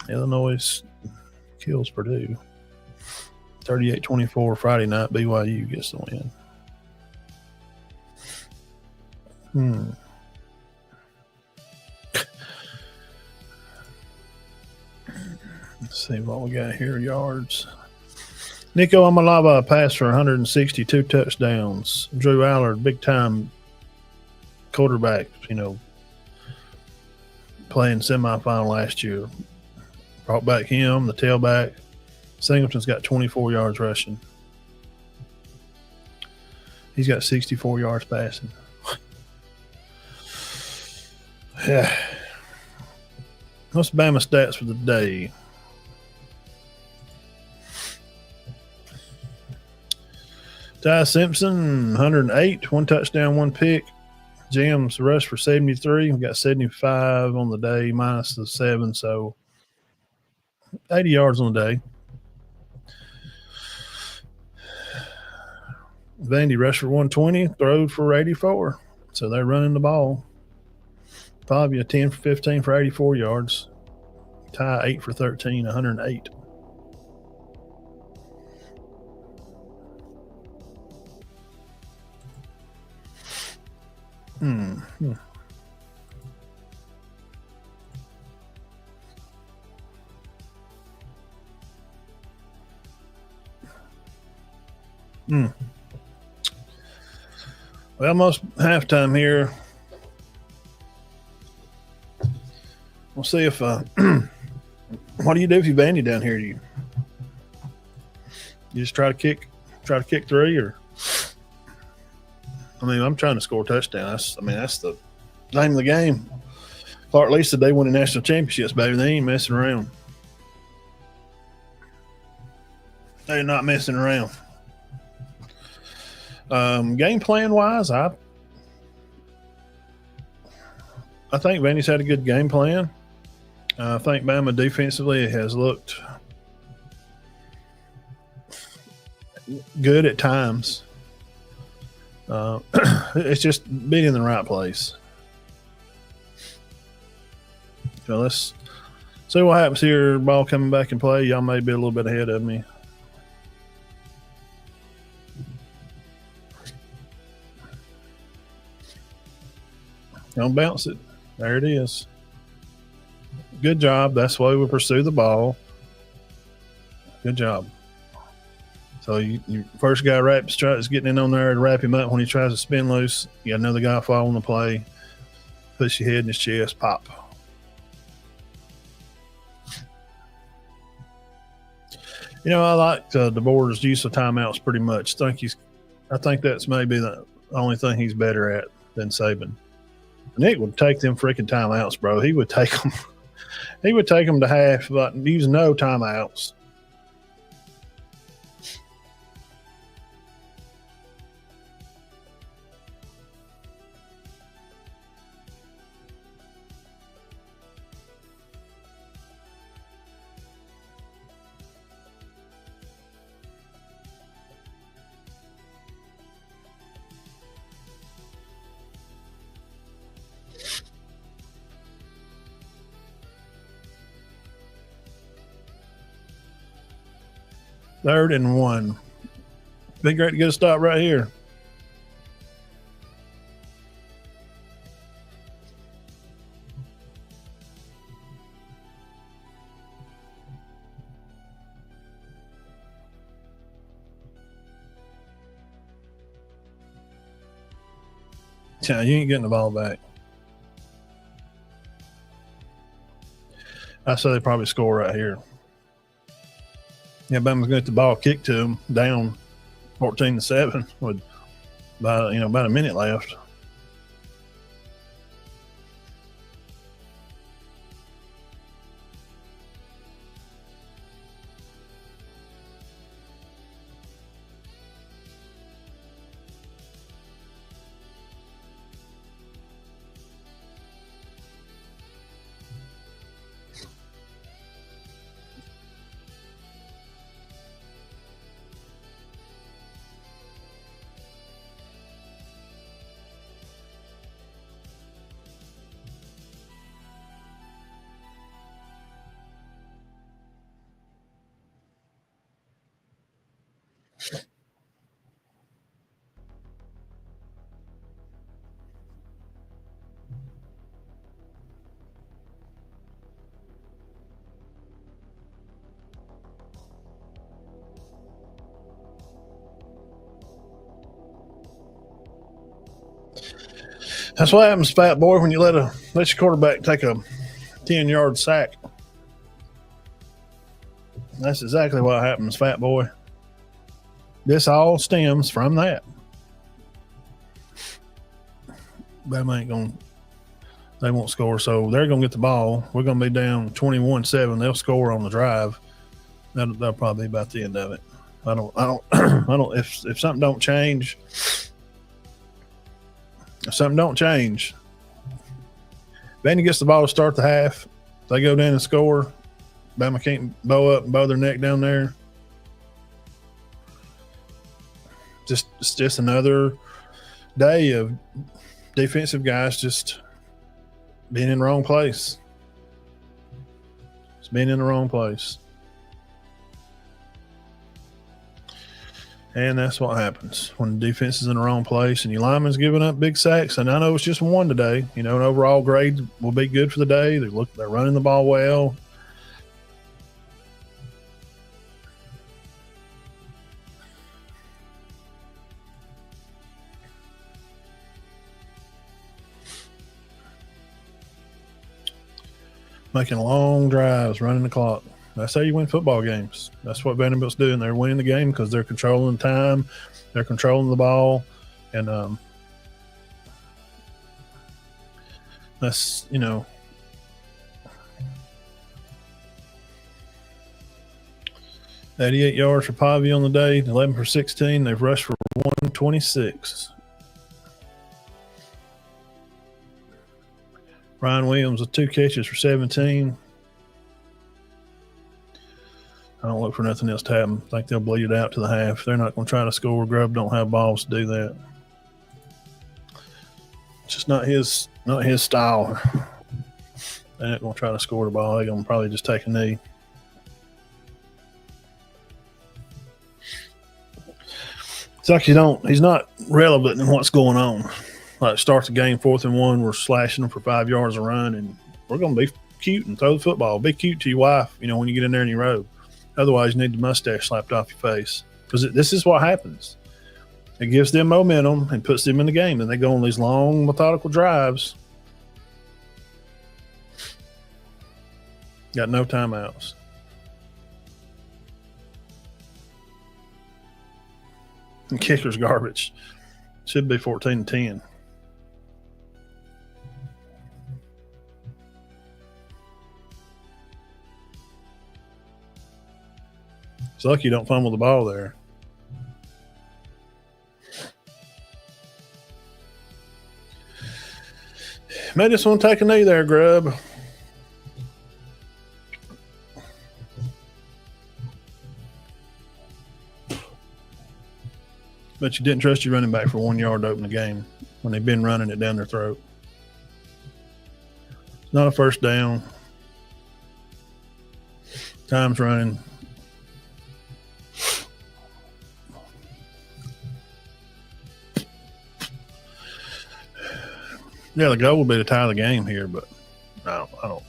Illinois kills Purdue 38-24 Friday night. BYU gets the win. Let's see what we got here. Yards. Nico Amalava passed for 162 touchdowns. Drew Allard, big time quarterback, playing semifinal last year. Brought back him, the tailback. Singleton's got 24 yards rushing. He's got 64 yards passing. Yeah. What's Bama stats for the day? Ty Simpson, 108, 1 touchdown, 1 pick. Jams rushed for 73. We got 75 on the day, minus the 7, so 80 yards on the day. Vandy rushed for 120, throwed for 84. So they're running the ball. Pavia 10 for 15 for 84 yards. Ty 8 for 13, 108. Well, almost halftime here. We'll see if what do you do if you Vandy down here? You just try to kick 3, or I'm trying to score a touchdown. That's the name of the game. Clark Lee said they win the national championships, baby. They ain't messing around. They're not messing around. Game plan wise, I think Vandy's had a good game plan. I think Bama defensively has looked good at times. It's just being in the right place. So let's see what happens here. Ball coming back in play. Y'all may be a little bit ahead of me. Don't bounce it. There it is. Good job. That's why we pursue the ball. Good job. So you first guy is getting in on there to wrap him up. When he tries to spin loose, you got another guy following the play. Puts your head in his chest. Pop. I like DeBoer's use of timeouts pretty much. I think that's maybe the only thing he's better at than Saban. Nick would take them freaking timeouts, bro. He would take them. He would take them to half, but use no timeouts. 3rd and 1. Be great to get a stop right here. Yeah, you ain't getting the ball back. I say they probably score right here. Yeah, Bama's going to get the ball kicked to them down 14-7 with about a minute left. That's what happens, fat boy, when you let your quarterback take a 10-yard sack. That's exactly what happens, fat boy. This all stems from that. Bama ain't going. They won't score, so they're going to get the ball. We're going to be down 21-7. They'll score on the drive. That'll probably be about the end of it. I don't. If something don't change. If something don't change, Vandy gets the ball to start the half. They go down and score. Bama can't bow up and bow their neck down there. It's just another day of defensive guys just being in the wrong place. It's being in the wrong place. And that's what happens when the defense is in the wrong place and your lineman's giving up big sacks. And I know it's just one today. An overall grade will be good for the day. They're running the ball well. Making long drives, running the clock. That's how you win football games. That's what Vanderbilt's doing. They're winning the game because they're controlling time, they're controlling the ball, and that's 88 yards for Pavia on the day, 11 for 16. They've rushed for 126. Ryan Williams with 2 catches for 17. I don't look for nothing else to happen. I think they'll bleed it out to the half. They're not going to try to score. Grubb don't have balls to do that. It's just not his style. They're not going to try to score the ball. They're going to probably just take a knee. It's like he's not relevant in what's going on. Like starts the game 4th and 1, we're slashing them for 5 yards a run, and we're going to be cute and throw the football. Be cute to your wife, when you get in there and you row. Otherwise, you need the mustache slapped off your face because this is what happens. It gives them momentum and puts them in the game. And they go on these long, methodical drives. Got no timeouts. And kicker's garbage. Should be 14-10. It's lucky you don't fumble the ball there. May just want to take a knee there, Grubb. But you didn't trust your running back for 1 yard to open the game when they've been running it down their throat. It's not a first down. Time's running. Yeah, the goal would be to tie the game here, but I don't.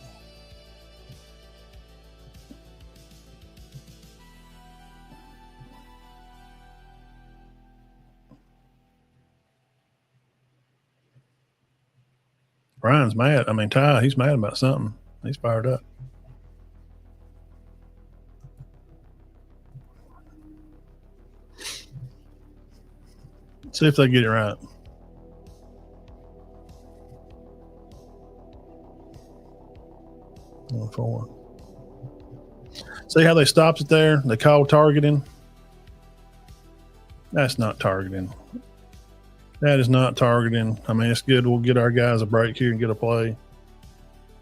Brian's mad. I mean, Ty, he's mad about something. He's fired up. See if they get it right. Forward. See how they stopped it there? They called targeting. That's not targeting. That is not targeting. I mean, it's good. We'll get our guys a break here and get a play.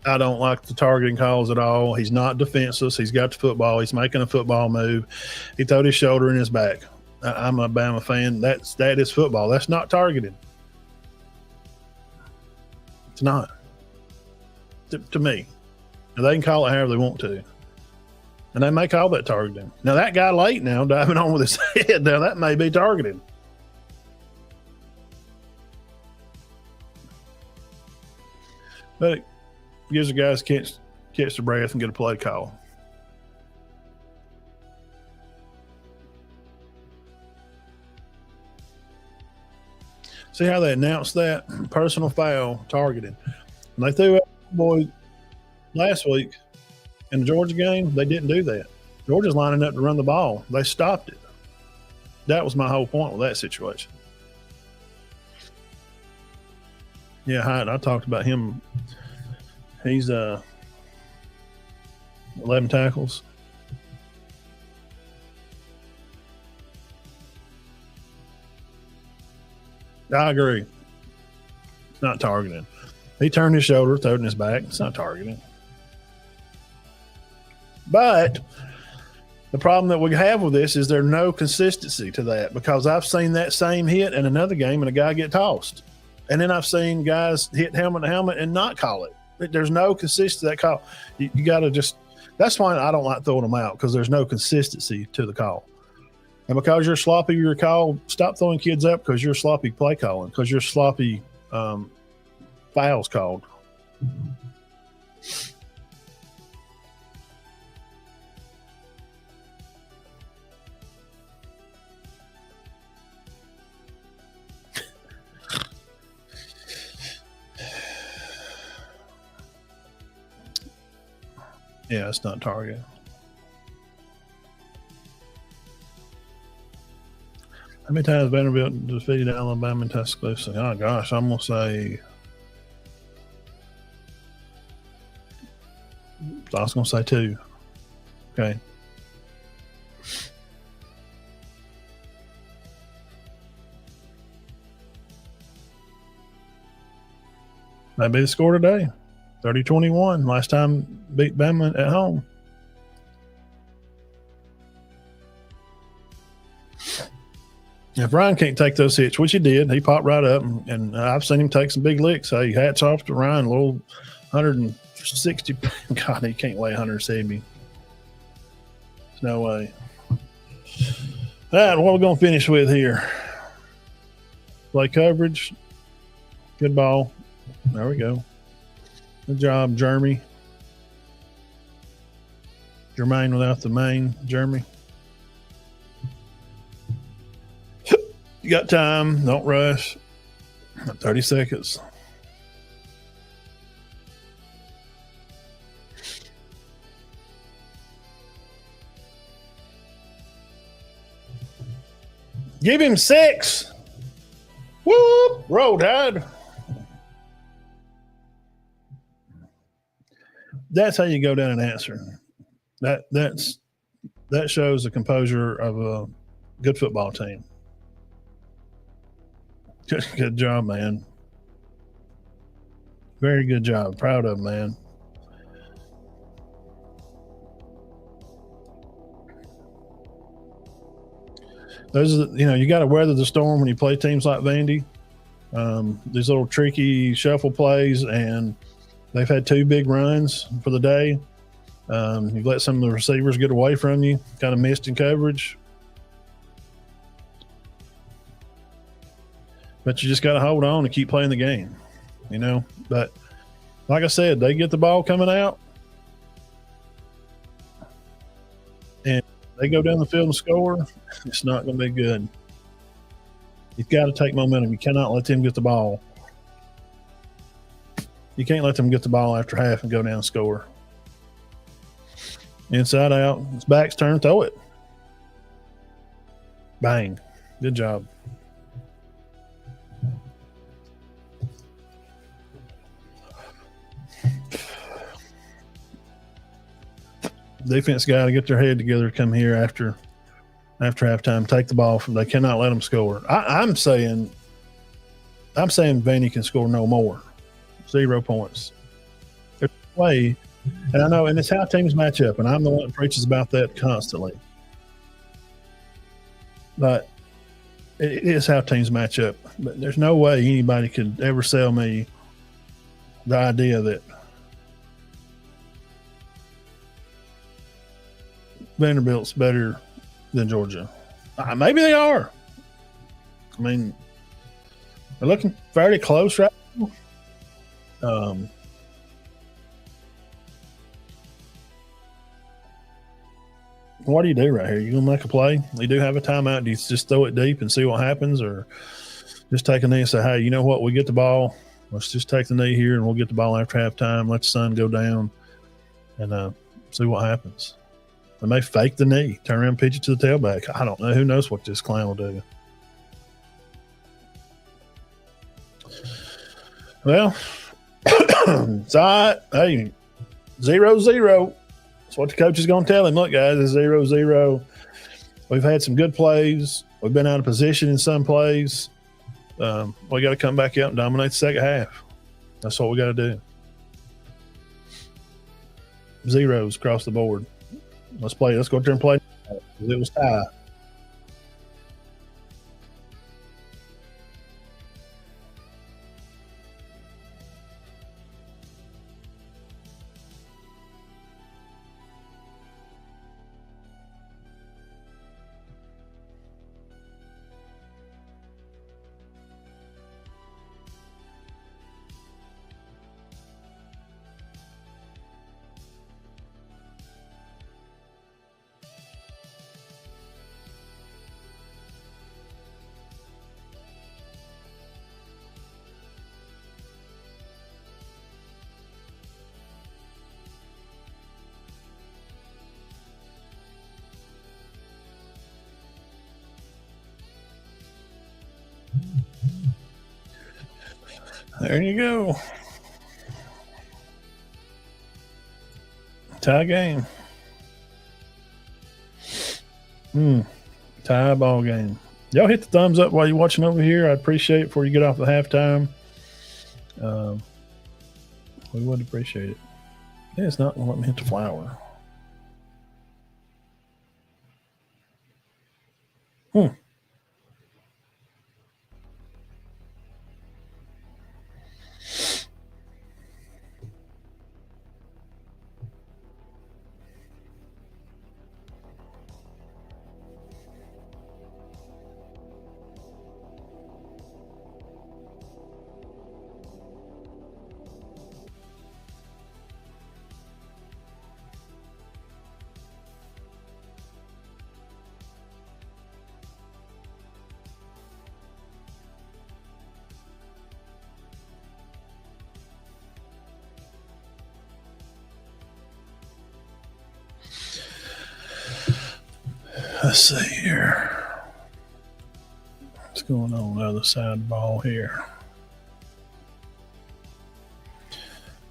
I don't like the targeting calls at all. He's not defenseless. He's got the football. He's making a football move. He throwed his shoulder in his back. I'm a Bama fan. That is football. That's not targeting. It's not. To me. They can call it however they want to. And they may call that targeting. Now, that guy late now diving on with his head, now that may be targeting. But it gives the guys a chance to catch their breath and get a play call. See how they announced that? Personal foul, targeting. And they threw out the boy last week in the Georgia game. They didn't do that. Georgia's lining up to run the ball. They stopped it. That was my whole point with that situation. Yeah, Hyatt, I talked about him. He's 11 tackles. I agree. It's not targeting. He turned his shoulder, threw it in his back. It's not targeting. But the problem that we have with this is there's no consistency to that, because I've seen that same hit in another game and a guy get tossed. And then I've seen guys hit helmet to helmet and not call it. There's no consistency to that call. You got to just – that's why I don't like throwing them out, because there's no consistency to the call. And because you're sloppy your call, stop throwing kids up because you're sloppy play calling, because you're sloppy fouls called. Yeah, it's not target. How many times Vanderbilt defeated Alabama in Tuscaloosa? Oh, gosh, I'm going to say – I was going to say 2. Okay. Might be the score today. 30-21. Last time beat Bama at home. If Ryan can't take those hits, which he did, he popped right up, and I've seen him take some big licks. Hey, hats off to Ryan, a little 160. God, he can't weigh 170. There's no way. All right, what are we going to finish with here? Play coverage. Good ball. There we go. Good job, Jeremy. Jermaine without the main, Jeremy. You got time. Don't rush. 30 seconds. Give him 6. Whoop! Roll Tide. That's how you go down and answer. That shows the composure of a good football team. Good job, man. Very good job. Proud of him, man. Those are, you got to weather the storm when you play teams like Vandy. These little tricky shuffle plays, and they've had 2 big runs for the day. You've let some of the receivers get away from you, kind of missed in coverage. But you just got to hold on and keep playing the game. you know. But like I said, they get the ball coming out and they go down the field and score. It's not going to be good. You've got to take momentum. You cannot let them get the ball. You can't let them get the ball after half and go down and score. Inside out. It's back's turn. Throw it. Bang. Good job. Defense got to get their head together to come here after halftime. Take the ball from. They cannot let them score. I'm saying Vanny can score no more. 0 points. There's no way, and I know, and it's how teams match up, and I'm the one that preaches about that constantly. But it is how teams match up. But there's no way anybody could ever sell me the idea that Vanderbilt's better than Georgia. Maybe they are. I mean, they're looking fairly close right now. What do you do right here? You gonna make a play? You do have a timeout. Do you just throw it deep and see what happens, or just take a knee and say, "Hey, you know what? We get the ball. Let's just take the knee here, and we'll get the ball after halftime. Let the sun go down, and see what happens." They may fake the knee, turn around, pitch it to the tailback. I don't know. Who knows what this clown will do? Well, it's all right. Hey, 0-0. That's what the coach is going to tell him. Look, guys, it's 0-0. We've had some good plays. We've been out of position in some plays. We got to come back out and dominate the second half. That's what we got to do. Zeros across the board. Let's play. Let's go out there and play. It was tie. There you go. Tie game. Tie ball game. Y'all hit the thumbs up while you're watching over here. I'd appreciate it before you get off the halftime. We would appreciate it. Yeah, it's not going to let me hit the flower. Let's see here. What's going on the other side of the ball here?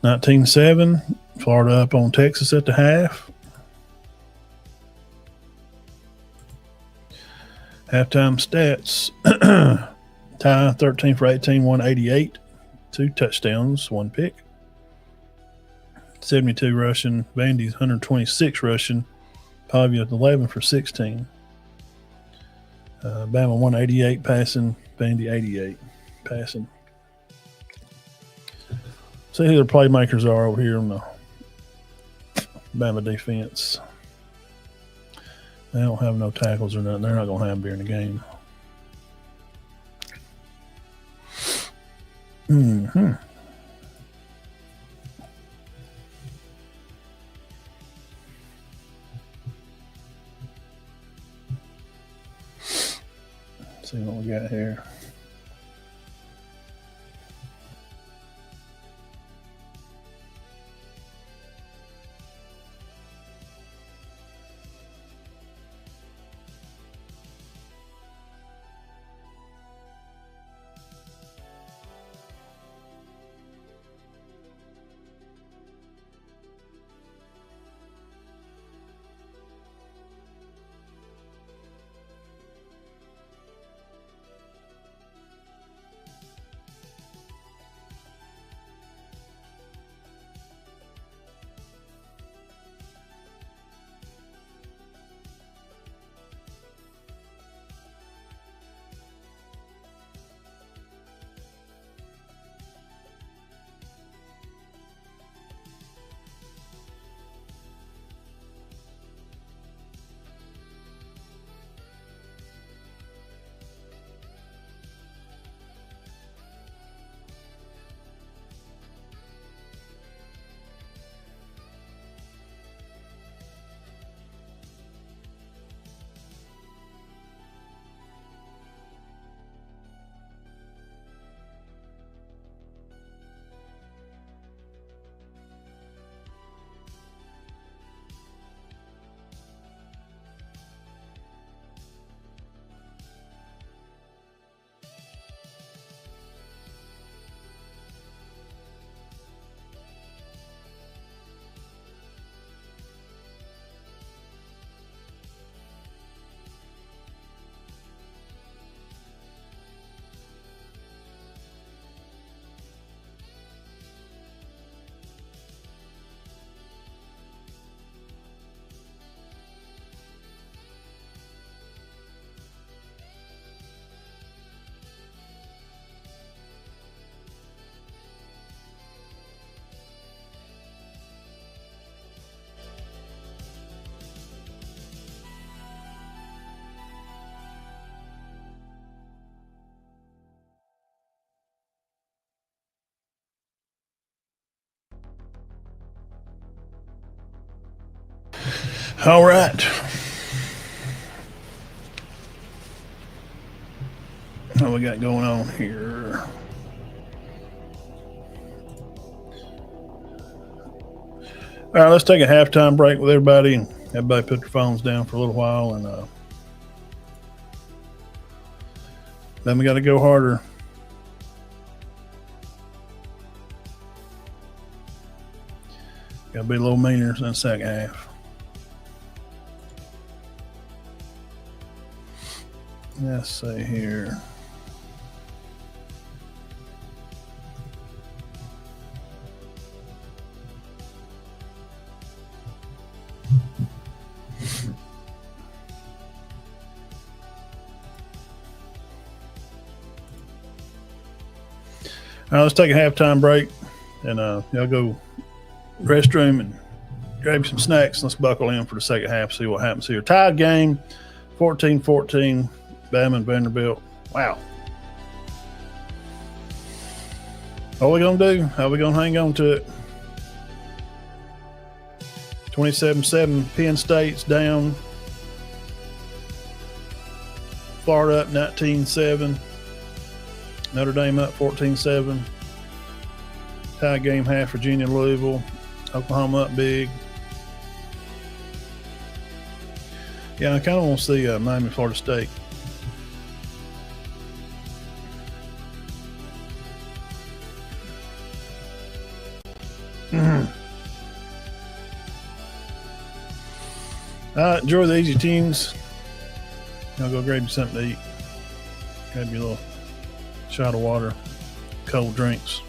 19-7. Florida up on Texas at the half. Halftime stats. Ty 13 for 18, 188. 2 touchdowns, 1 pick. 72 rushing. Vandy's 126 rushing. Pavia 11 for 16. Bama 188 passing. Vandy 88 passing. See who their playmakers are over here on the Bama defense. They don't have no tackles or nothing. They're not going to have them during the game. got here? All right. What we got going on here? All right, let's take a halftime break with everybody, and everybody put their phones down for a little while, and then we got to go harder. Got to be a little meaner in the second half. Let's see here. All right, let's take a halftime break, and y'all go restroom and grab some snacks. Let's buckle in for the second half, see what happens here. Tied game, 14-14, Bama and Vanderbilt. Wow. What are we going to do? How are we going to hang on to it? 27-7, Penn State's down. Florida up 19-7. Notre Dame up 14-7. Tie game half, Virginia, Louisville. Oklahoma up big. Yeah, I kind of want to see Miami, Florida State. All right, enjoy the easy teams. I'll go grab you something to eat. Grab you a little shot of water, cold drinks.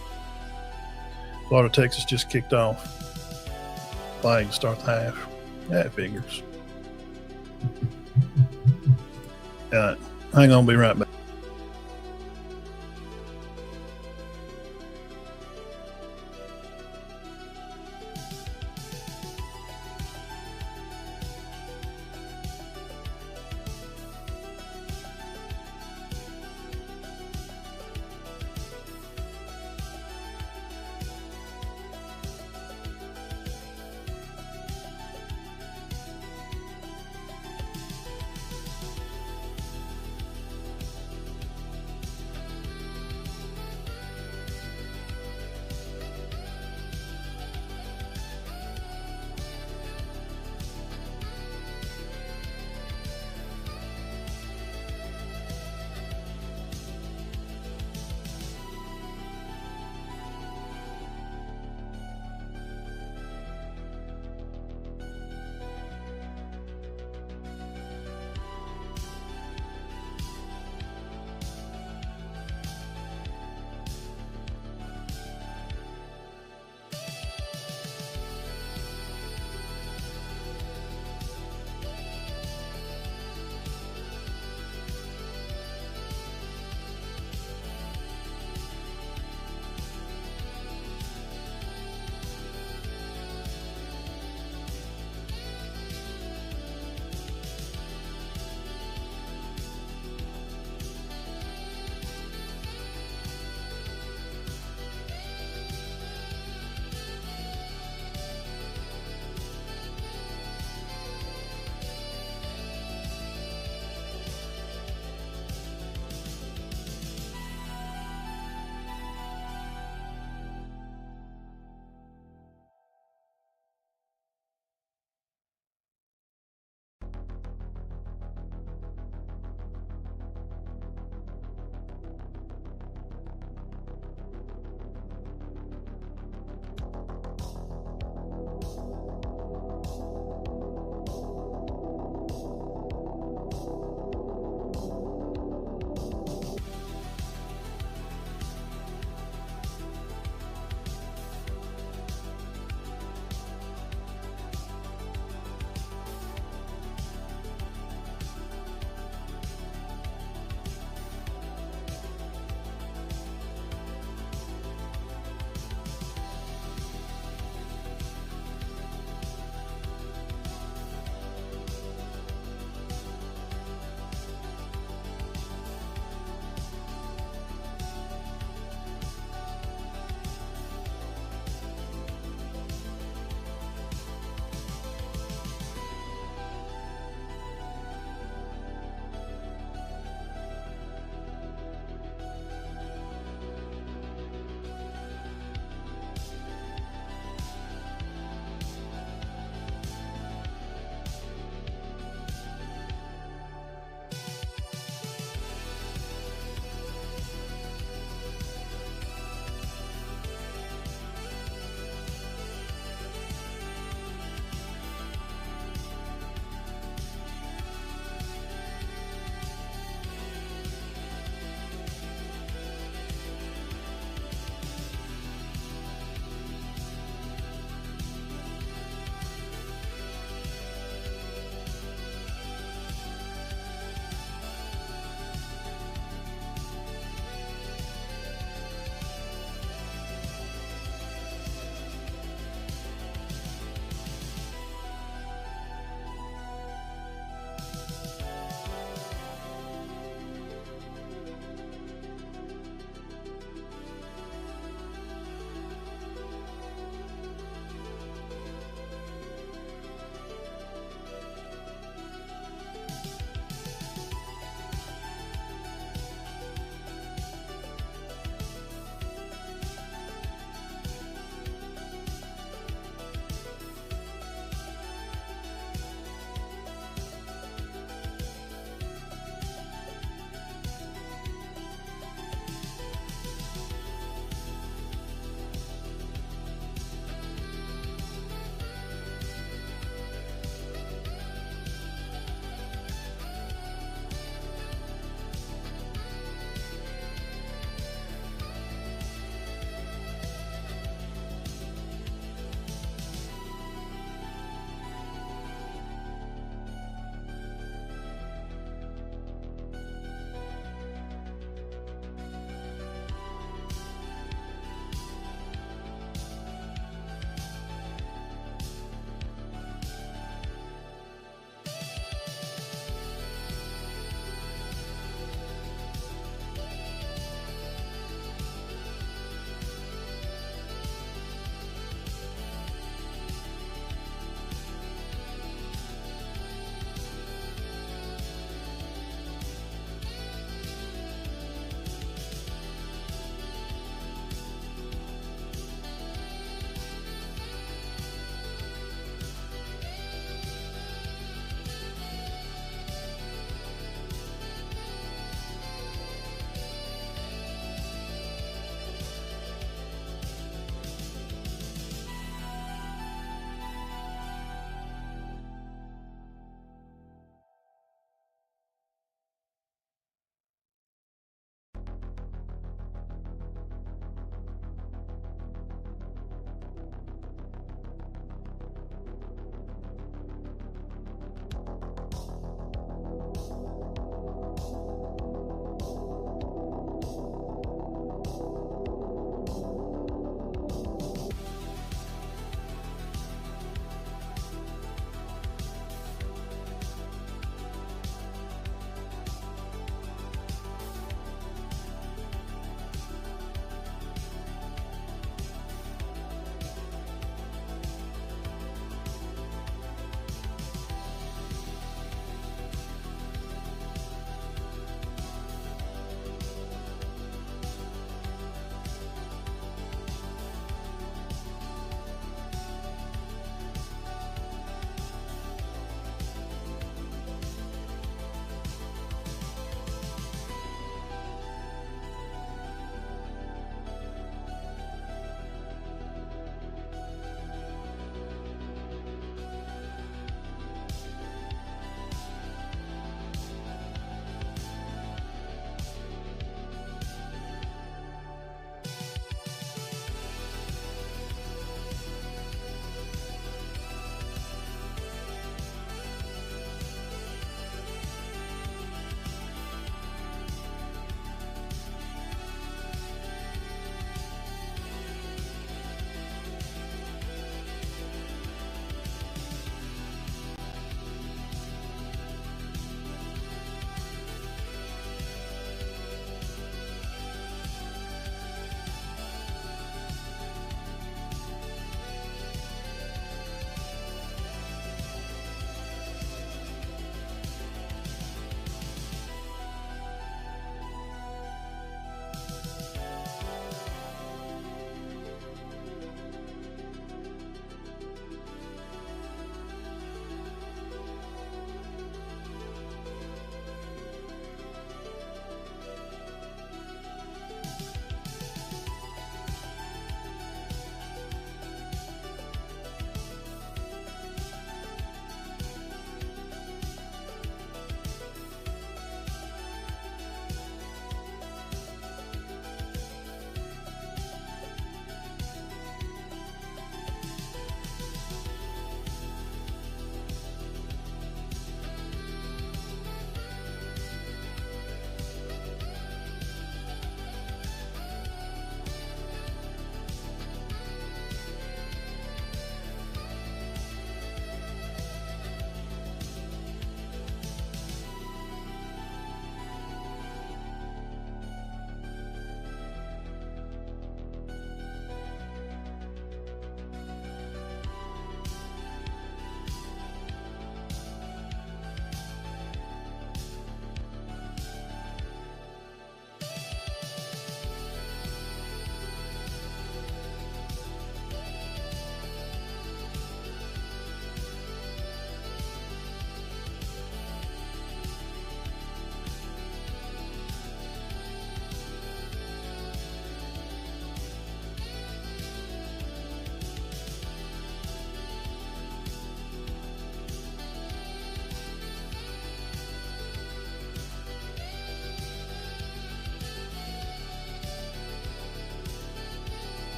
Florida, Texas just kicked off. Flag to start the half. That figures. All right, hang on, be right back.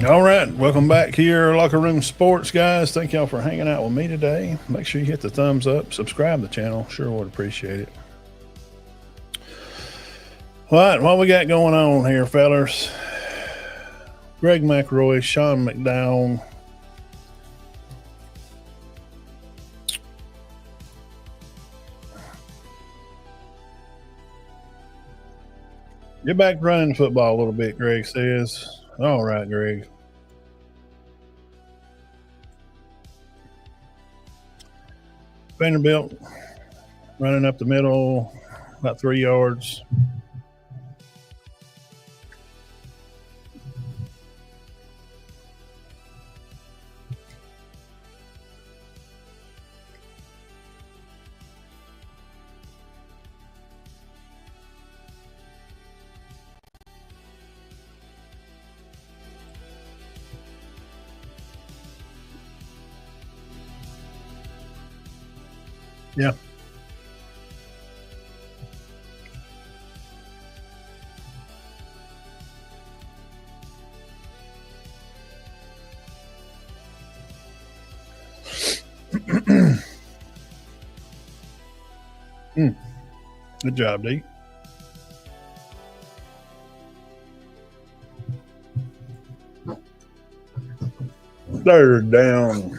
All right, welcome back here, Locker Room Sports, guys. Thank y'all for hanging out with me today. Make sure you hit the thumbs up, subscribe to the channel. Sure would appreciate it. All right, what we got going on here, fellas? Greg McElroy, Sean McDowell. Get back running football a little bit, Greg says. All right, Greg. Vanderbilt running up the middle, about 3 yards. Yeah. Good job, D. Third down.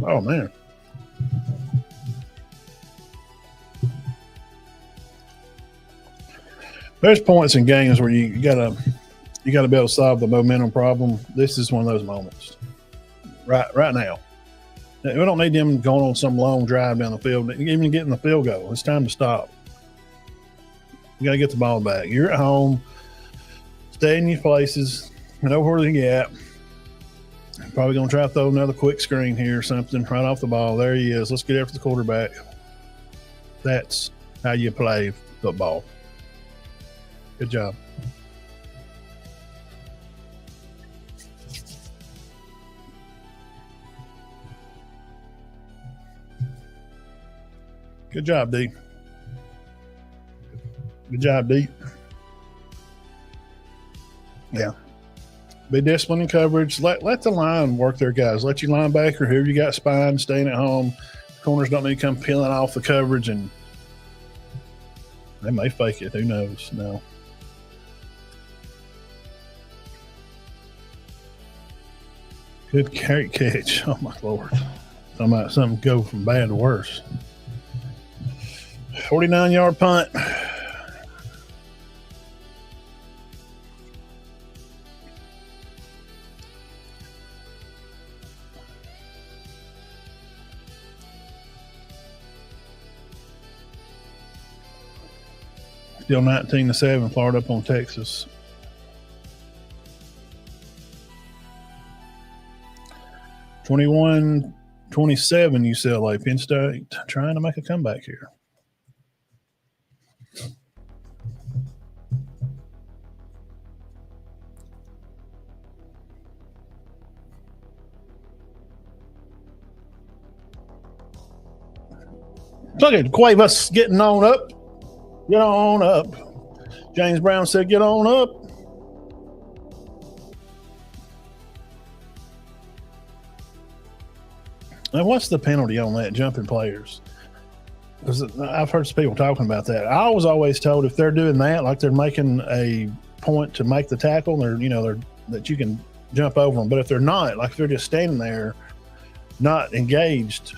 Oh man. There's points in games where you gotta be able to solve the momentum problem. This is one of those moments. Right now. We don't need them going on some long drive down the field, even getting the field goal. It's time to stop. You got to get the ball back. You're at home. Stay in your places. Know where to get. Probably going to try to throw another quick screen here or something right off the ball. There he is. Let's get after the quarterback. That's how you play football. Good job. Good job, D. Good job, D. Yeah. Be disciplined in coverage. Let the line work their guys. Let your linebacker, whoever you got spine, staying at home. Corners don't need to come peeling off the coverage, and they may fake it. Who knows? No. Good carry catch. Oh, my Lord. Talking about something go from bad to worse. 49-yard punt. Still 19-7, Florida up on Texas. (21-27) UCLA. Penn State trying to make a comeback here. Look at Cuevas getting on up. Get on up. James Brown said, get on up. And what's the penalty on that, jumping players? Because I've heard some people talking about that. I was always told if they're doing that, like they're making a point to make the tackle, they're that you can jump over them. But if they're not, like if they're just standing there, not engaged,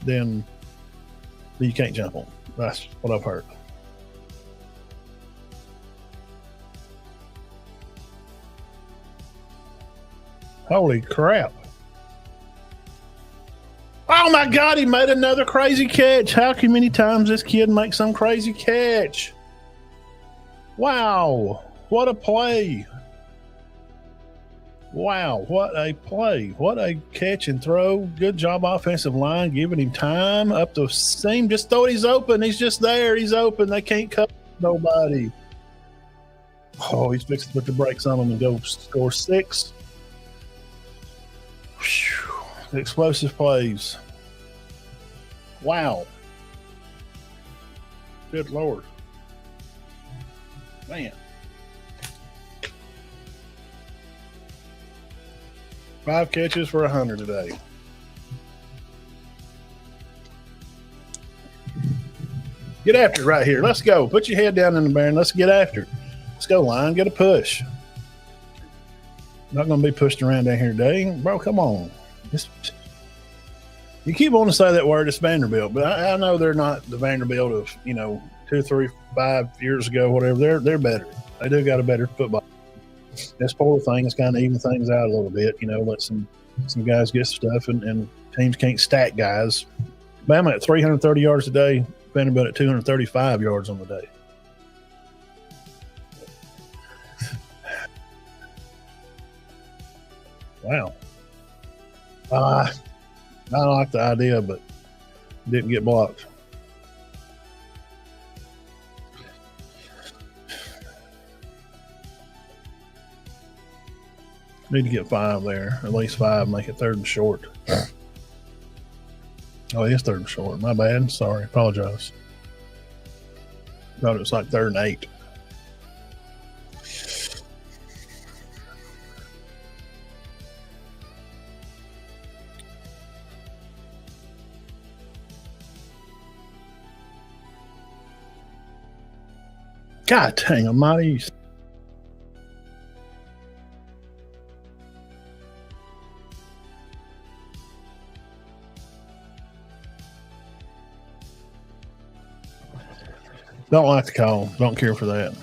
then you can't jump on. That's what I've heard. Holy crap. Oh my God, he made another crazy catch. How many times this kid makes some crazy catch? Wow. What a play. Wow, what a play. What a catch and throw. Good job, offensive line, giving him time up the seam. Just throw it. He's open. He's just there. He's open. They can't cover nobody. Oh, he's fixing to put the brakes on him and go score 6. Whew. Explosive plays. Wow. Good Lord. Man. 5 catches for 100 today. Get after it right here. Let's go. Put your head down in the bear and let's get after it. Let's go, Lion. Get a push. Not going to be pushed around down here today. Bro, come on. You keep wanting to say that word, it's Vanderbilt, but I know they're not the Vanderbilt of, 2, 3, 5 years ago, whatever. They're better. They do got a better football. This poor thing is kind of even things out a little bit, let some guys get stuff and teams can't stack guys. Bama at 330 yards a day, Vanderbilt at 235 yards on the day. Wow. I don't like the idea, but didn't get blocked. Need to get 5 there, at least 5, make it 3rd and short. Oh, it is 3rd and short. My bad. Sorry. Apologize. Thought it was like 3rd and 8. God dang almighty. Don't like the call. Don't care for that.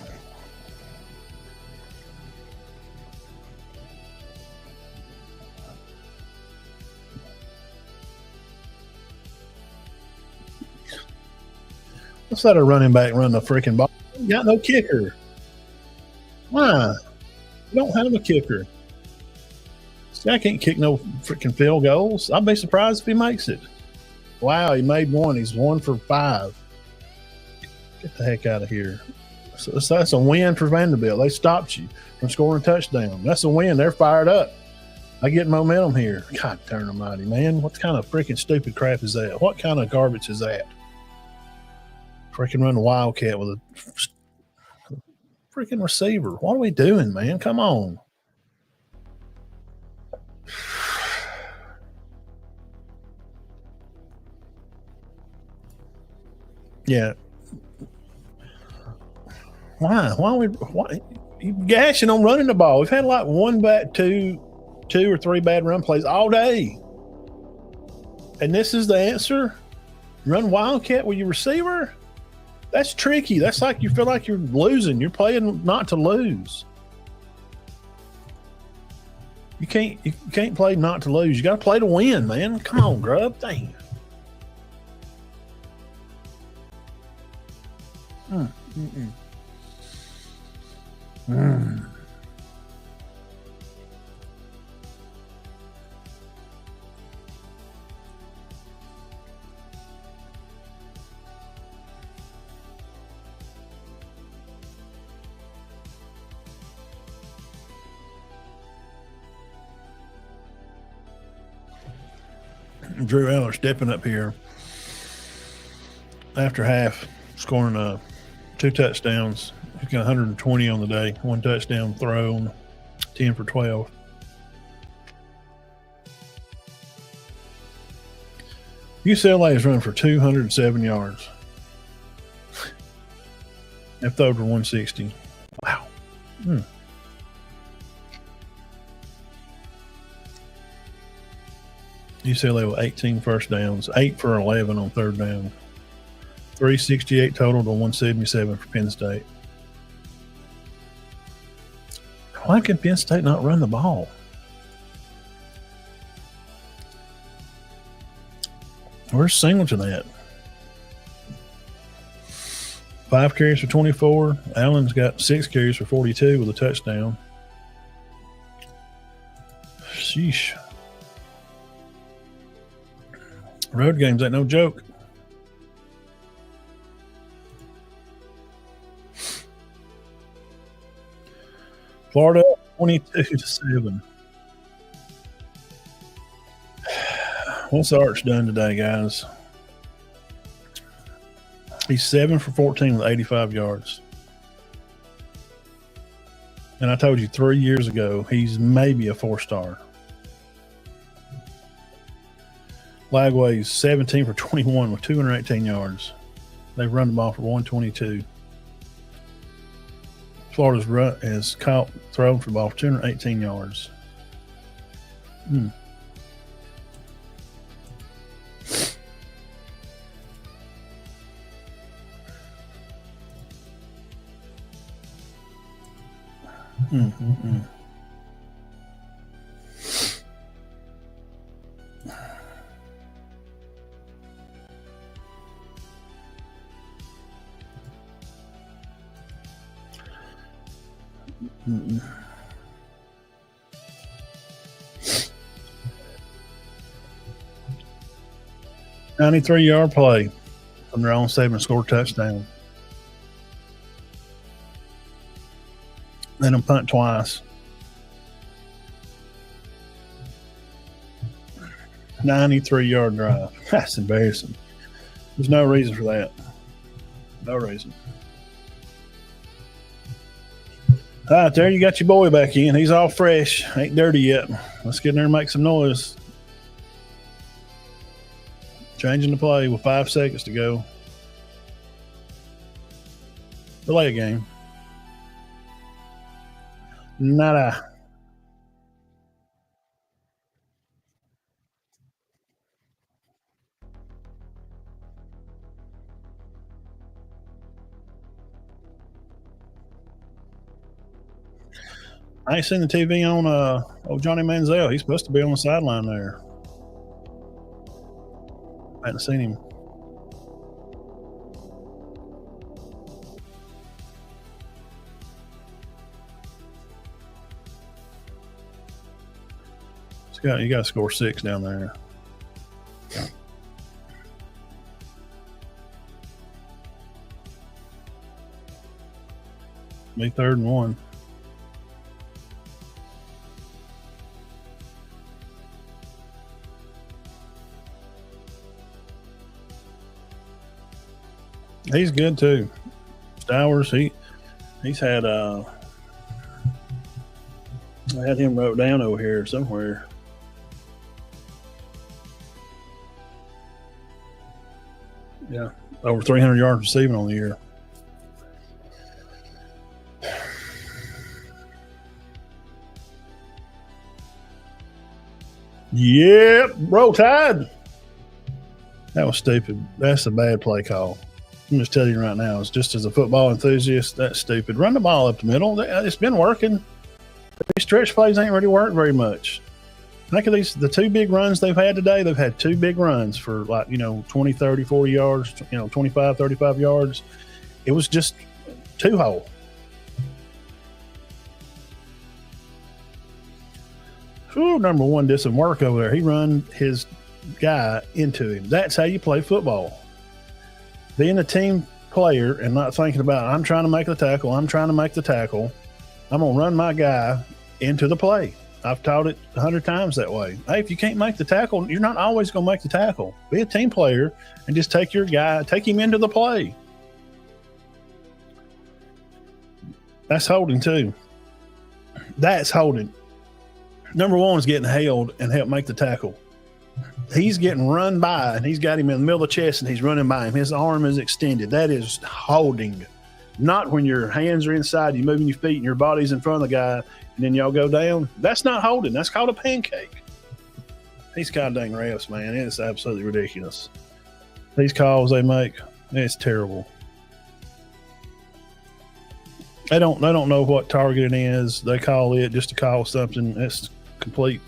Let's let a running back run the freaking ball. You got no kicker. Why? You don't have a kicker. This guy can't kick no freaking field goals. I'd be surprised if he makes it. Wow, he made one. He's 1 for 5. Get the heck out of here. So that's a win for Vanderbilt. They stopped you from scoring a touchdown. That's a win. They're fired up. I get momentum here. God darn almighty, man. What kind of freaking stupid crap is that? What kind of garbage is that? Freaking run a Wildcat with a freaking receiver. What are we doing, man? Come on. Yeah. Why you gashing on running the ball? We've had like two or three bad run plays all day. And this is the answer? Run Wildcat with your receiver? That's tricky. That's like you feel like you're losing. You're playing not to lose. You can't play not to lose. You got to play to win, man. Come on, Grub. Dang. Drew Eller stepping up here after half, scoring 2 touchdowns. He's got 120 on the day, 1 touchdown thrown, 10 for 12. UCLA is running for 207 yards. They've thrown for 160. Wow. UCLA with 18 first downs, 8 for 11 on 3rd down. 368 total to 177 for Penn State. Why can Penn State not run the ball? Where's Singleton at? 5 carries for 24. Allen's got 6 carries for 42 with a touchdown. Sheesh. Road games ain't no joke. Florida 22-7. What's Arch done today, guys? He's 7 for 14 with 85 yards. And I told you 3 years ago, he's maybe a 4-star. Lagway's 17 for 21 with 218 yards. They've run the ball for 122. Florida's run has thrown for the ball for 218 yards. Mm-hmm. 93-yard play from their own 7-score touchdown. Let them punt twice. 93-yard drive. That's embarrassing. There's no reason for that. No reason. All right, there you got your boy back in. He's all fresh. Ain't dirty yet. Let's get in there and make some noise. Changing the play with 5 seconds to go. Delay a game. Nada. I ain't seen the TV on old Johnny Manziel. He's supposed to be on the sideline there. I hadn't seen him. You got to score 6 down there. Be 3rd and 1. He's good too. Stowers, he's had I had him wrote down over here somewhere. Yeah, over 300 yards receiving on the year. Yep, roll tide. That was stupid. That's a bad play call. I'm just telling you right now, it's just as a football enthusiast, that's stupid. Run the ball up the middle. It's been working. These stretch plays ain't really worked very much. Think of the 2 big runs they've had today. They've had 2 big runs for 20, 30, 40 yards, 25, 35 yards. It was just 2-hole. Number 1 did some work over there. He run his guy into him. That's how you play football. Being a team player and not thinking about, I'm trying to make the tackle. I'm going to run my guy into the play. I've taught it 100 times that way. Hey, if you can't make the tackle, you're not always going to make the tackle. Be a team player and just take your guy, take him into the play. That's holding too. That's holding. Number 1 is getting held and help make the tackle. He's getting run by, and he's got him in the middle of the chest, and he's running by him. His arm is extended. That is holding. Not when your hands are inside, you're moving your feet, and your body's in front of the guy, and then y'all go down. That's not holding. That's called a pancake. These goddamn refs, man, it's absolutely ridiculous. These calls they make, it's terrible. They don't know what targeting is. They call it just to call something. It's complete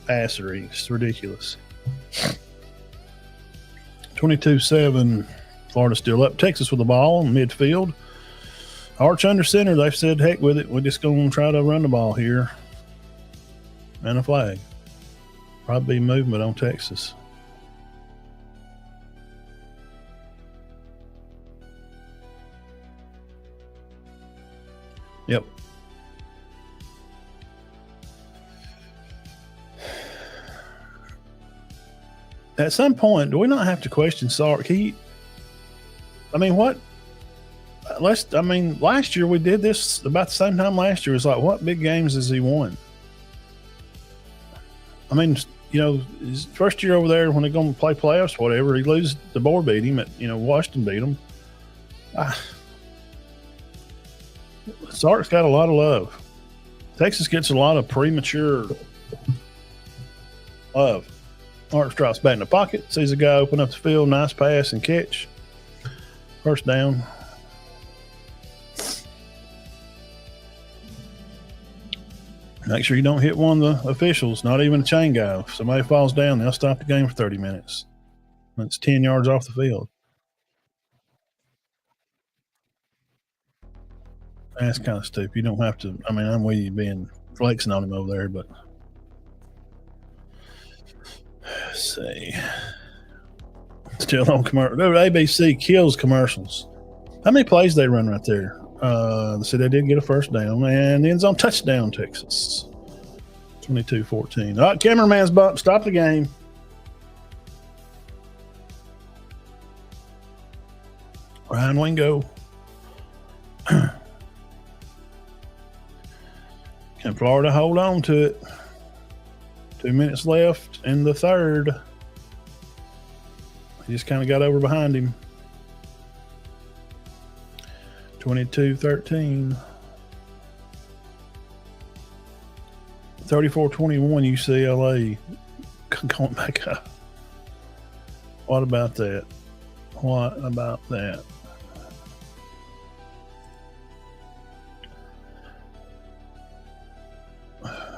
assery. It's ridiculous. 22-7. Florida still up. Texas with the ball in midfield. Arch under center. They've said, heck with it. We're just going to try to run the ball here. And a flag. Probably movement on Texas. Yep. At some point, do we not have to question Sark? What? last year we did this about the same time last year. It's like, what big games has he won? I mean, his first year over there when they're going to play playoffs, whatever, he loses. The board beat him. Washington beat him. Sark's got a lot of love. Texas gets a lot of premature love. Arch drops back in the pocket, sees a guy open up the field, nice pass and catch. First down. Make sure you don't hit one of the officials, not even a chain guy. If somebody falls down, they'll stop the game for 30 minutes. It's 10 yards off the field. That's kind of stupid. You don't have to. I mean, I'm with you being flexing on him over there, but let's see. Still on commercial. ABC kills commercials. How many plays they run right there? So they did get a first down and ends on touchdown, Texas. 22-14. All right, cameraman's bump. Stop the game. Ryan Wingo. Can Florida hold on to it? 2 minutes left in the third. He just kind of got over behind him. 22-13. 34-21 UCLA going back up. What about that? What about that?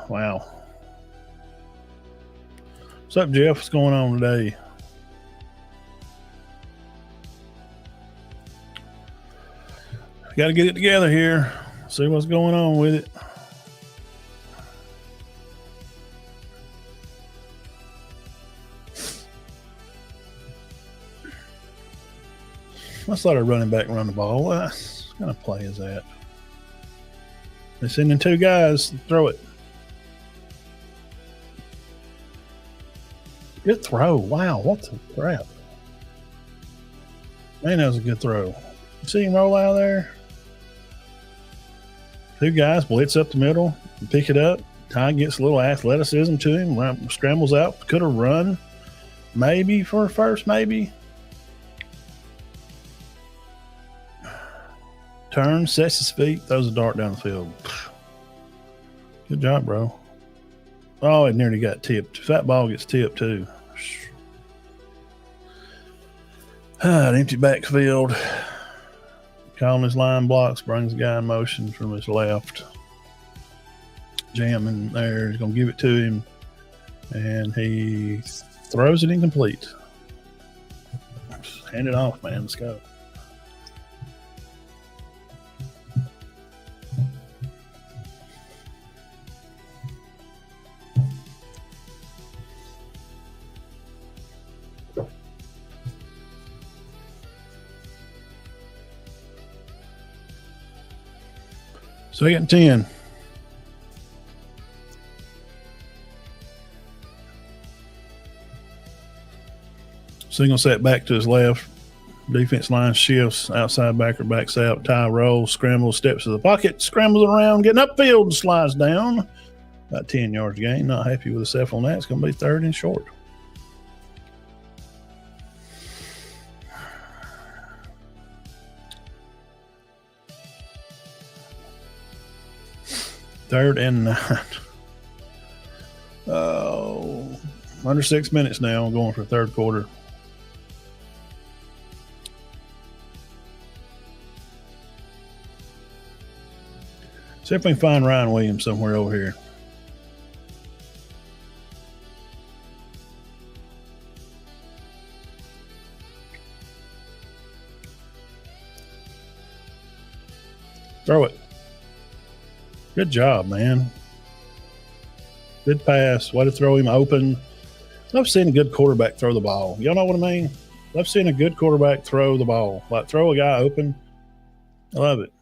Wow. What's up, Jeff? What's going on today? Got to get it together here. See what's going on with it. Let's let our running back run the ball. What kind of play is that? They're sending two guys to throw it. Good throw. Wow, what the crap. Man, that was a good throw. You see him roll out there? Two guys blitz up the middle and pick it up. Ty gets a little athleticism to him, scrambles out, could have run maybe for first, maybe. Turns, sets his feet, throws a dart down the field. Good job, bro. Oh, it nearly got tipped. If that ball gets tipped, too. An empty backfield. Calling his line blocks, brings the guy in motion from his left. Jamming there. He's going to give it to him. And he throws it incomplete. Just hand it off, man. Let's go. Second and 10. Single set back to his left. Defense line shifts. Outside backer backs out. Ty rolls, scrambles, steps to the pocket, scrambles around, getting upfield, slides down. About 10 yards gain. Not happy with himself on that. It's going to be third and short. Third and 9. Oh, under 6 minutes now. Going for third quarter. See if we can find Ryan Williams somewhere over here. Throw it. Good job, man. Good pass. Way to throw him open. I've seen a good quarterback throw the ball. Y'all know what I mean? I've seen a good quarterback throw the ball. Like throw a guy open. I love it.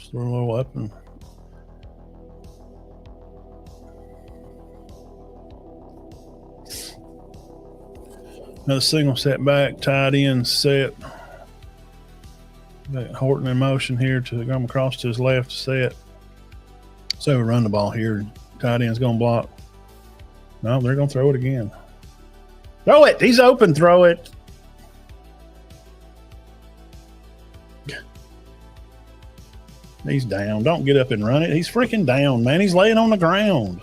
Just a little up and another single set back, tied in set. Got Horton in motion here to come across to his left set. So we run the ball here. Tight end's going to block. No, they're going to throw it again. Throw it. He's open. Throw it. He's down. Don't get up and run it. He's freaking down, man. He's laying on the ground.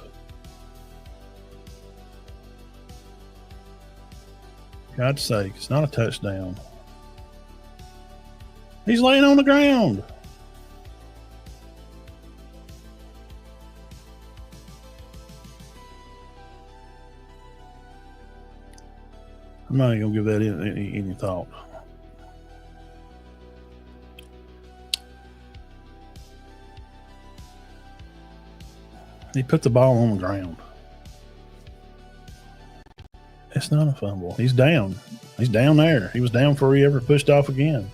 God's sake, it's not a touchdown. He's laying on the ground. I'm not even going to give that any thought. He put the ball on the ground. It's not a fumble. He's down. He's down there. He was down before he ever pushed off again.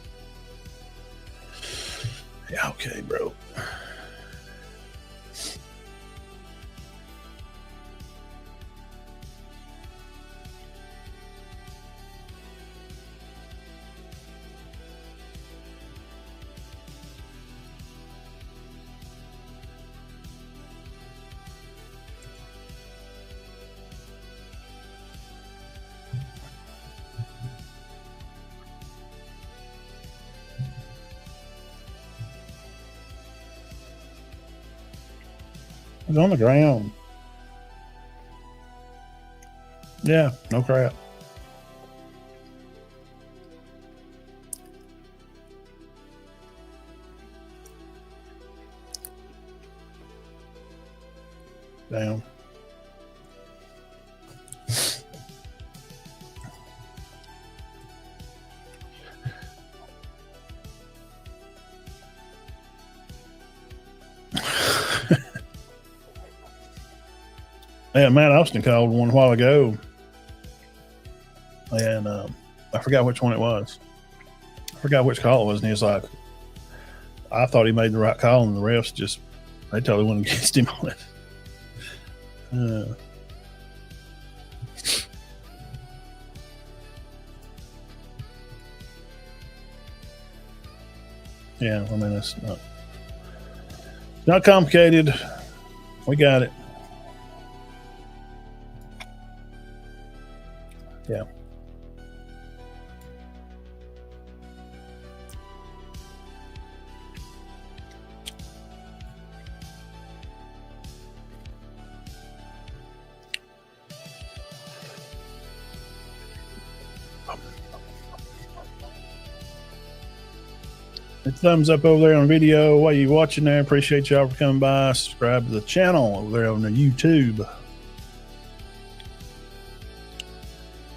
Yeah, okay, bro. He's on the ground. Yeah, no crap. Down. Yeah, Matt Austin called one a while ago, and I forgot which one it was. I forgot which call it was, and he was like, I thought he made the right call, and the refs just, they totally went against him on it. Yeah, I mean, it's not complicated. We got it. Yeah. Thumbs up over there on video while you're watching there. Appreciate y'all for coming by. Subscribe to the channel over there on the YouTube.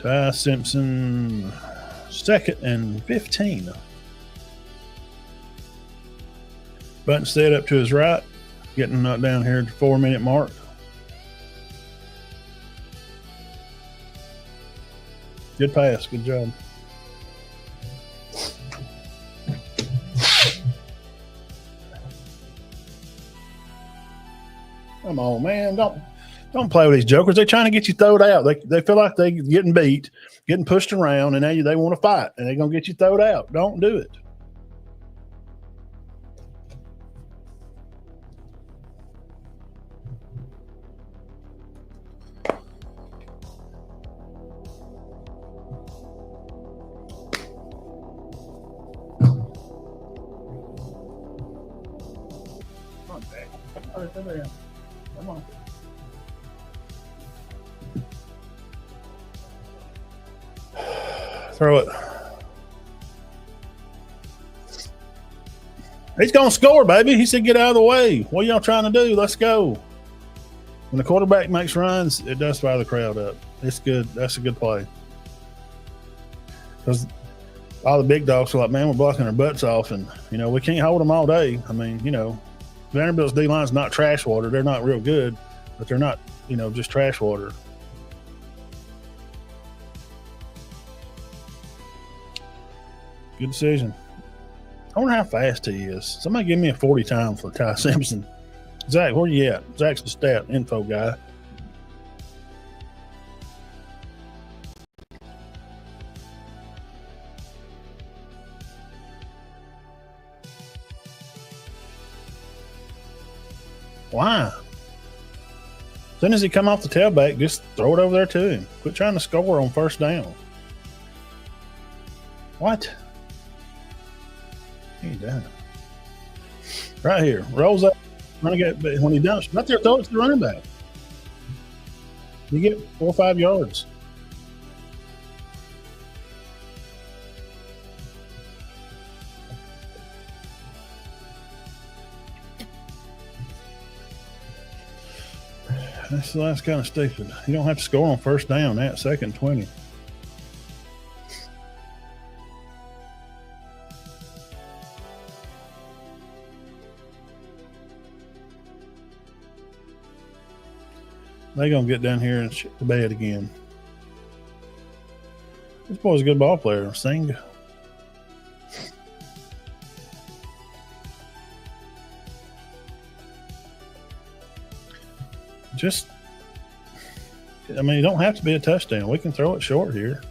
Ty Simpson, 2nd and 15. Button set up to his right. Getting down here at the 4-minute mark. Good pass. Good job. Come on, man. Don't play with these jokers. They're trying to get you thrown out. They feel like they're getting beat, getting pushed around, and now they want to fight, and they're going to get you thrown out. Don't do it. Come on, Dad. Come on. Throw it. He's going to score, baby. He said, get out of the way. What are y'all trying to do? Let's go. When the quarterback makes runs, it does fire the crowd up. It's good. That's a good play. Because all the big dogs are like, man, we're blocking our butts off, and, we can't hold them all day. I mean, Vanderbilt's D-line's not trash water. They're not real good, but they're not, just trash water. Good decision. I wonder how fast he is. Somebody give me a 40 time for Ty Simpson. Zach, where you at? Zach's the stat info guy. Why? As soon as he come off the tailback, just throw it over there to him. Quit trying to score on first down. What? He done. Right here. Rolls up. When he dumps, right there, throw it to the running back. You get 4 or 5 yards. That's kind of stupid. You don't have to score on first down at 2nd and 20. They're going to get down here and shit the bed again. This boy's a good ball player. Sing. Just, I mean, you don't have to be a touchdown. We can throw it short here.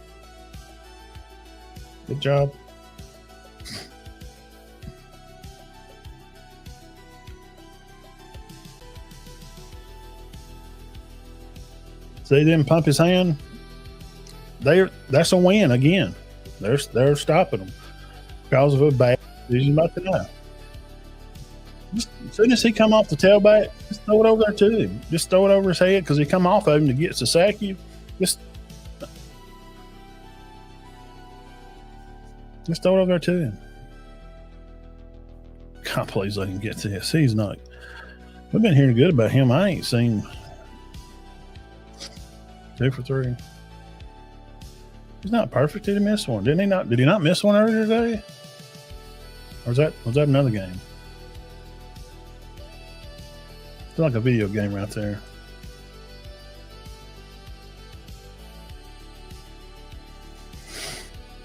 Good job. See, he didn't pump his hand. That's a win again. They're stopping them because of a bad decision about the die. As soon as he come off the tailback, just throw it over there to him. Just throw it over his head because he come off of him to get to sack you. Just throw it over there to him. God, please let him get this. He's not. We've been hearing good about him. I ain't seen 2 for 3. He's not perfect. Did he miss one? Did he not miss one earlier today? Or was that another game? It's like a video game right there.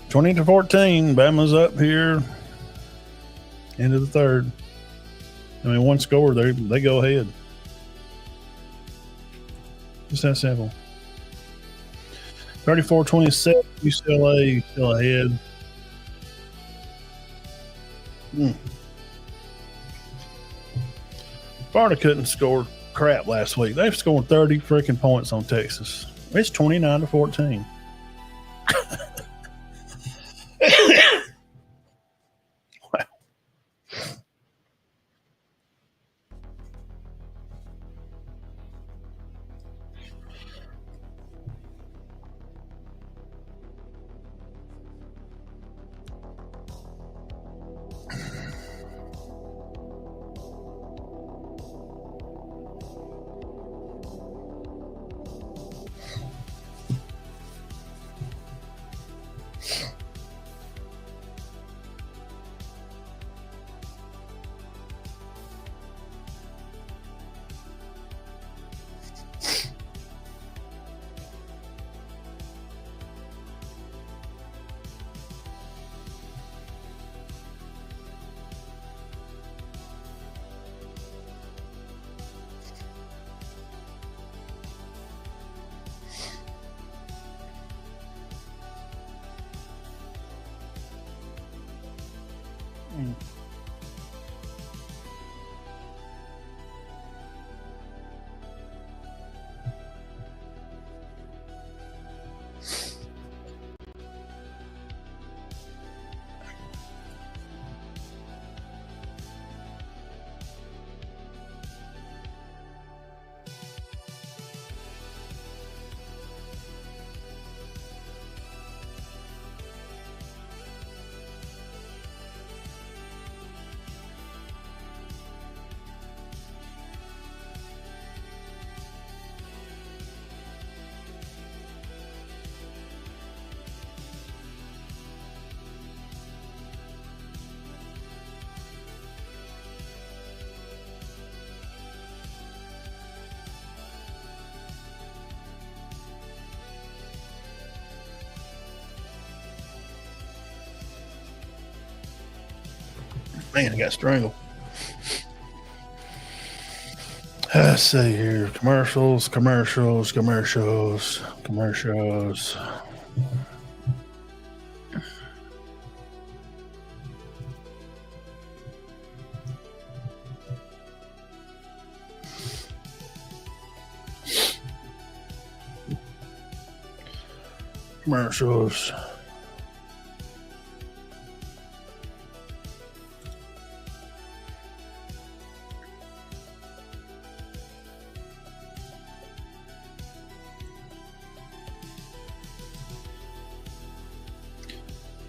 (20-14). Bama's up here. End of the third. I mean, one score, they go ahead. Just that simple. 34-27. UCLA still ahead. Florida couldn't score crap last week. They've scored 30 freaking points on Texas. It's 29-14. Wow. Man, I got strangled. Let's see here. Commercials. Commercials.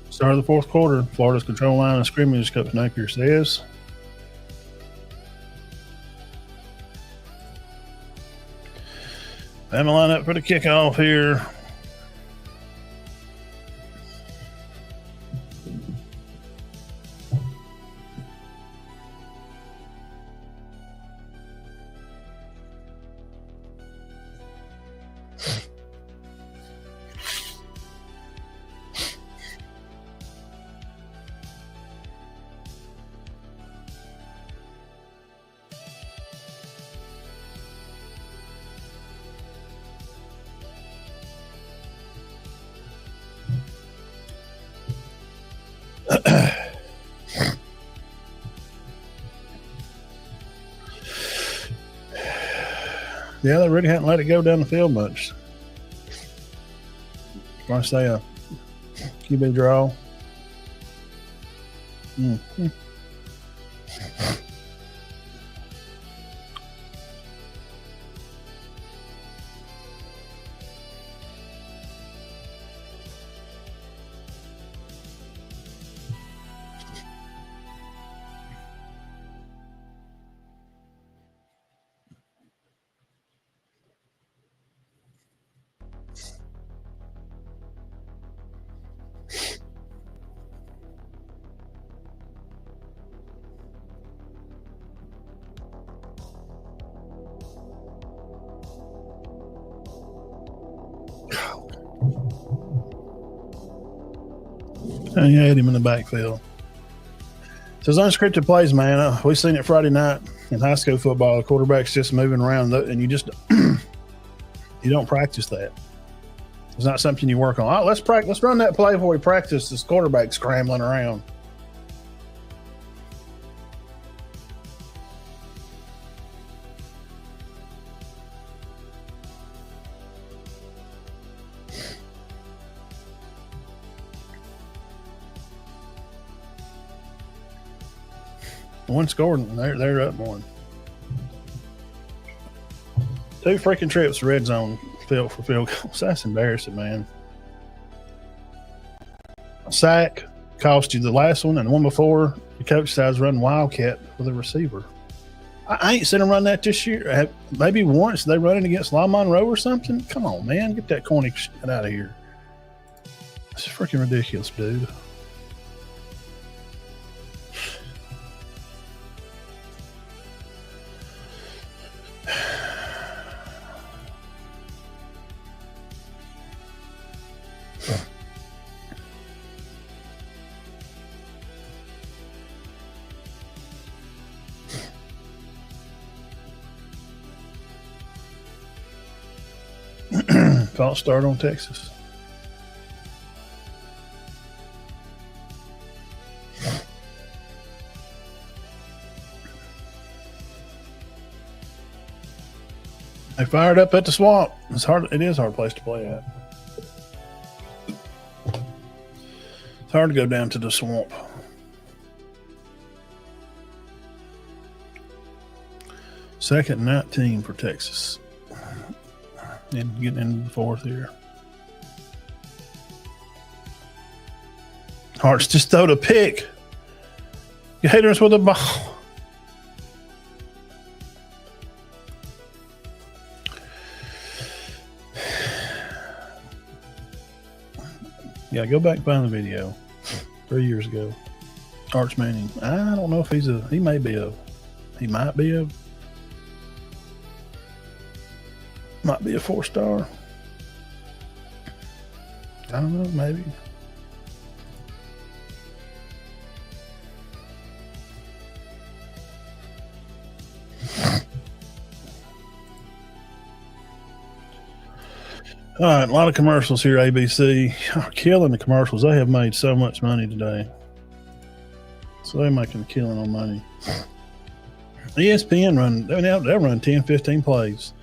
Start of the fourth quarter. Florida's control line of scrimmage, Coach Napier says. Bama line up for the kickoff here. Yeah, they really hadn't let it go down the field much. I say a QB draw. Mm-hmm. And you had him in the backfield. So it's unscripted plays, man. We've seen it Friday night in high school football. The quarterback's just moving around, and you just you don't practice that. It's not something you work on. All right, let's practice. Let's run that play before we practice this quarterback scrambling around. One scored, and they're up one. 2 freaking trips red zone field for field goals. That's embarrassing, man. A sack cost you the last one, and the one before the coach says run wildcat with a receiver. I ain't seen them run that this year. Maybe once they run it against La Monroe or something. Come on, man, get that corny shit out of here. It's freaking ridiculous, dude. False start on Texas. They fired up at the swamp. It's hard. It is a hard place to play at. It's hard to go down to the swamp. Second and 19 for Texas. And getting into the fourth here. Hart's just throwed a pick. You hit us with a ball. Yeah, go back and find the video. 3 years ago. Arch Manning. I don't know if he might be a 4-star. I don't know, maybe. All right, a lot of commercials here. ABC killing the commercials. They have made so much money today. So they're making a killing on money. ESPN they'll run 10, 15 plays.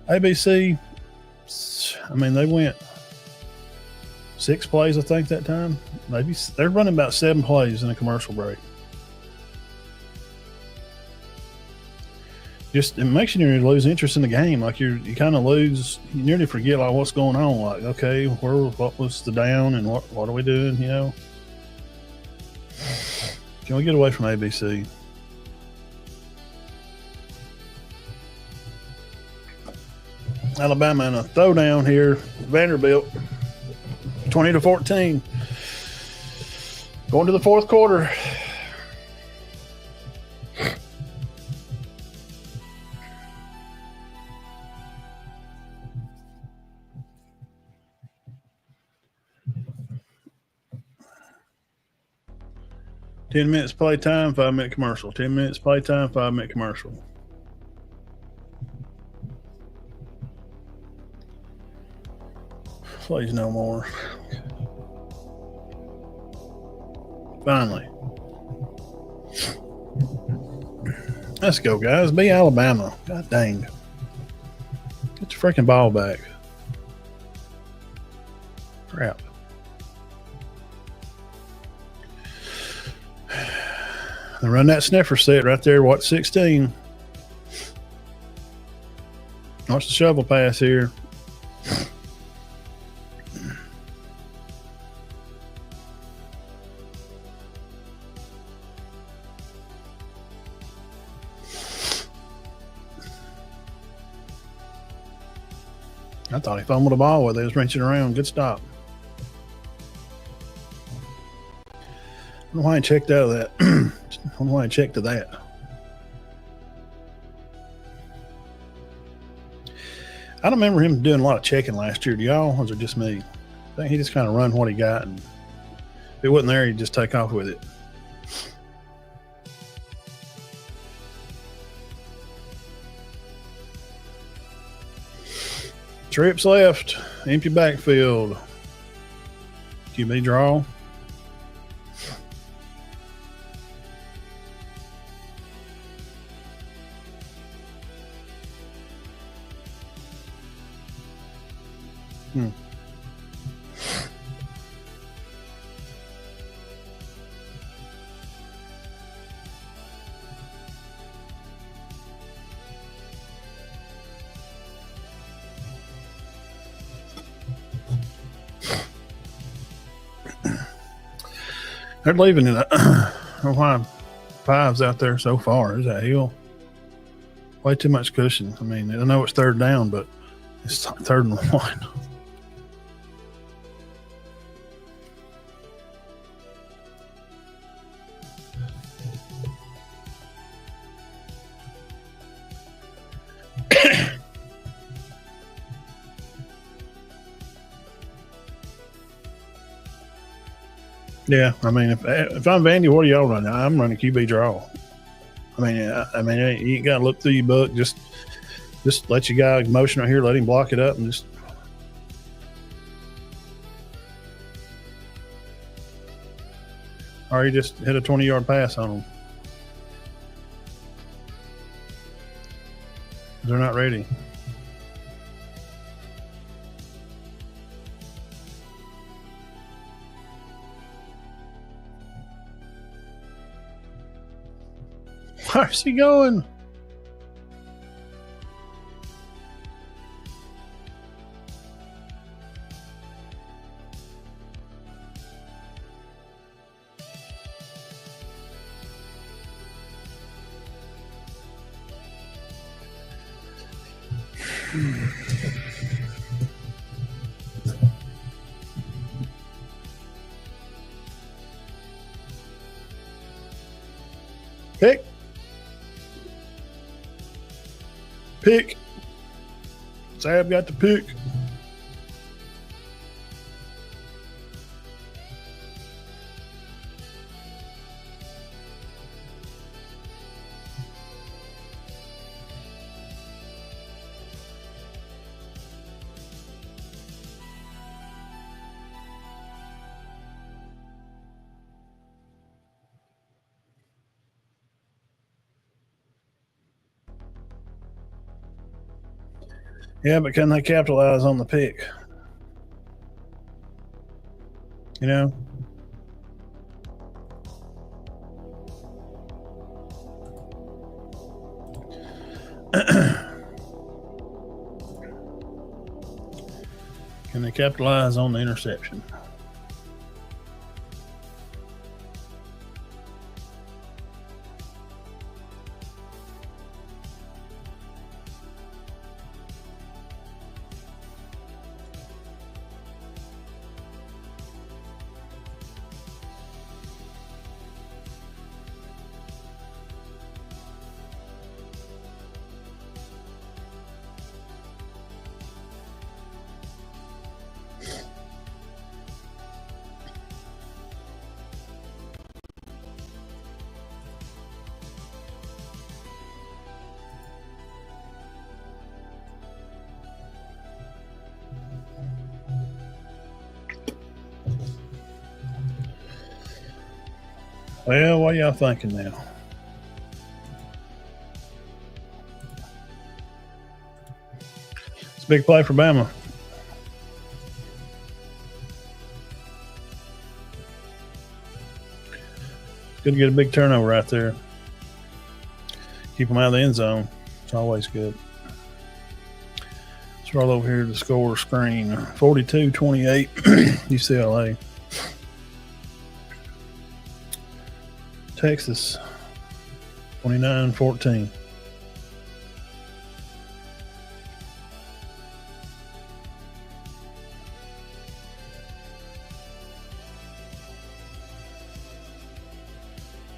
ABC, I mean, they went 6 plays, I think, that time. Maybe they're running about 7 plays in a commercial break. Just it makes you nearly lose interest in the game. Like you kind of lose, you nearly forget like what's going on. Like, okay, what was the down and what are we doing? You know, can we get away from ABC? Alabama in a throwdown here. Vanderbilt, 20-14, going to the fourth quarter. Ten minutes play time, 5-minute commercial. 10 minutes play time, 5-minute commercial. Please no more. Finally. Let's go, guys. Be Alabama. God dang. Get your freaking ball back. Crap. They run that sniffer set right there. Watch 16. Watch the shovel pass here. I thought he fumbled the ball while they was wrenching around. Good stop. I don't know why I checked out of that. I don't know why I checked to that. I don't remember him doing a lot of checking last year. Do y'all? Or was it just me? I think he just kind of run what he got, and if it wasn't there, he'd just take off with it. Trips left, empty backfield. QB draw. They're leaving it. I don't know why 5's out there so far. Is that hill? Way too much cushion. I mean, I know it's third down, but it's 3rd and 1. Yeah, I mean, if I'm Vandy, what are y'all running? I'm running QB draw. I mean, you ain't got to look through your book. Just let your guy motion right here, let him block it up, and just. Or you just hit a 20-yard pass on them. They're not ready. Where's he going? Pick. Zab got the pick. Yeah, but can they capitalize on the pick? You know? Can they capitalize on the interception? Well, what y'all thinking now? It's a big play for Bama. It's good to get a big turnover right there. Keep them out of the end zone. It's always good. Let's roll over here to the score screen. 42-28 UCLA. Texas 29-14.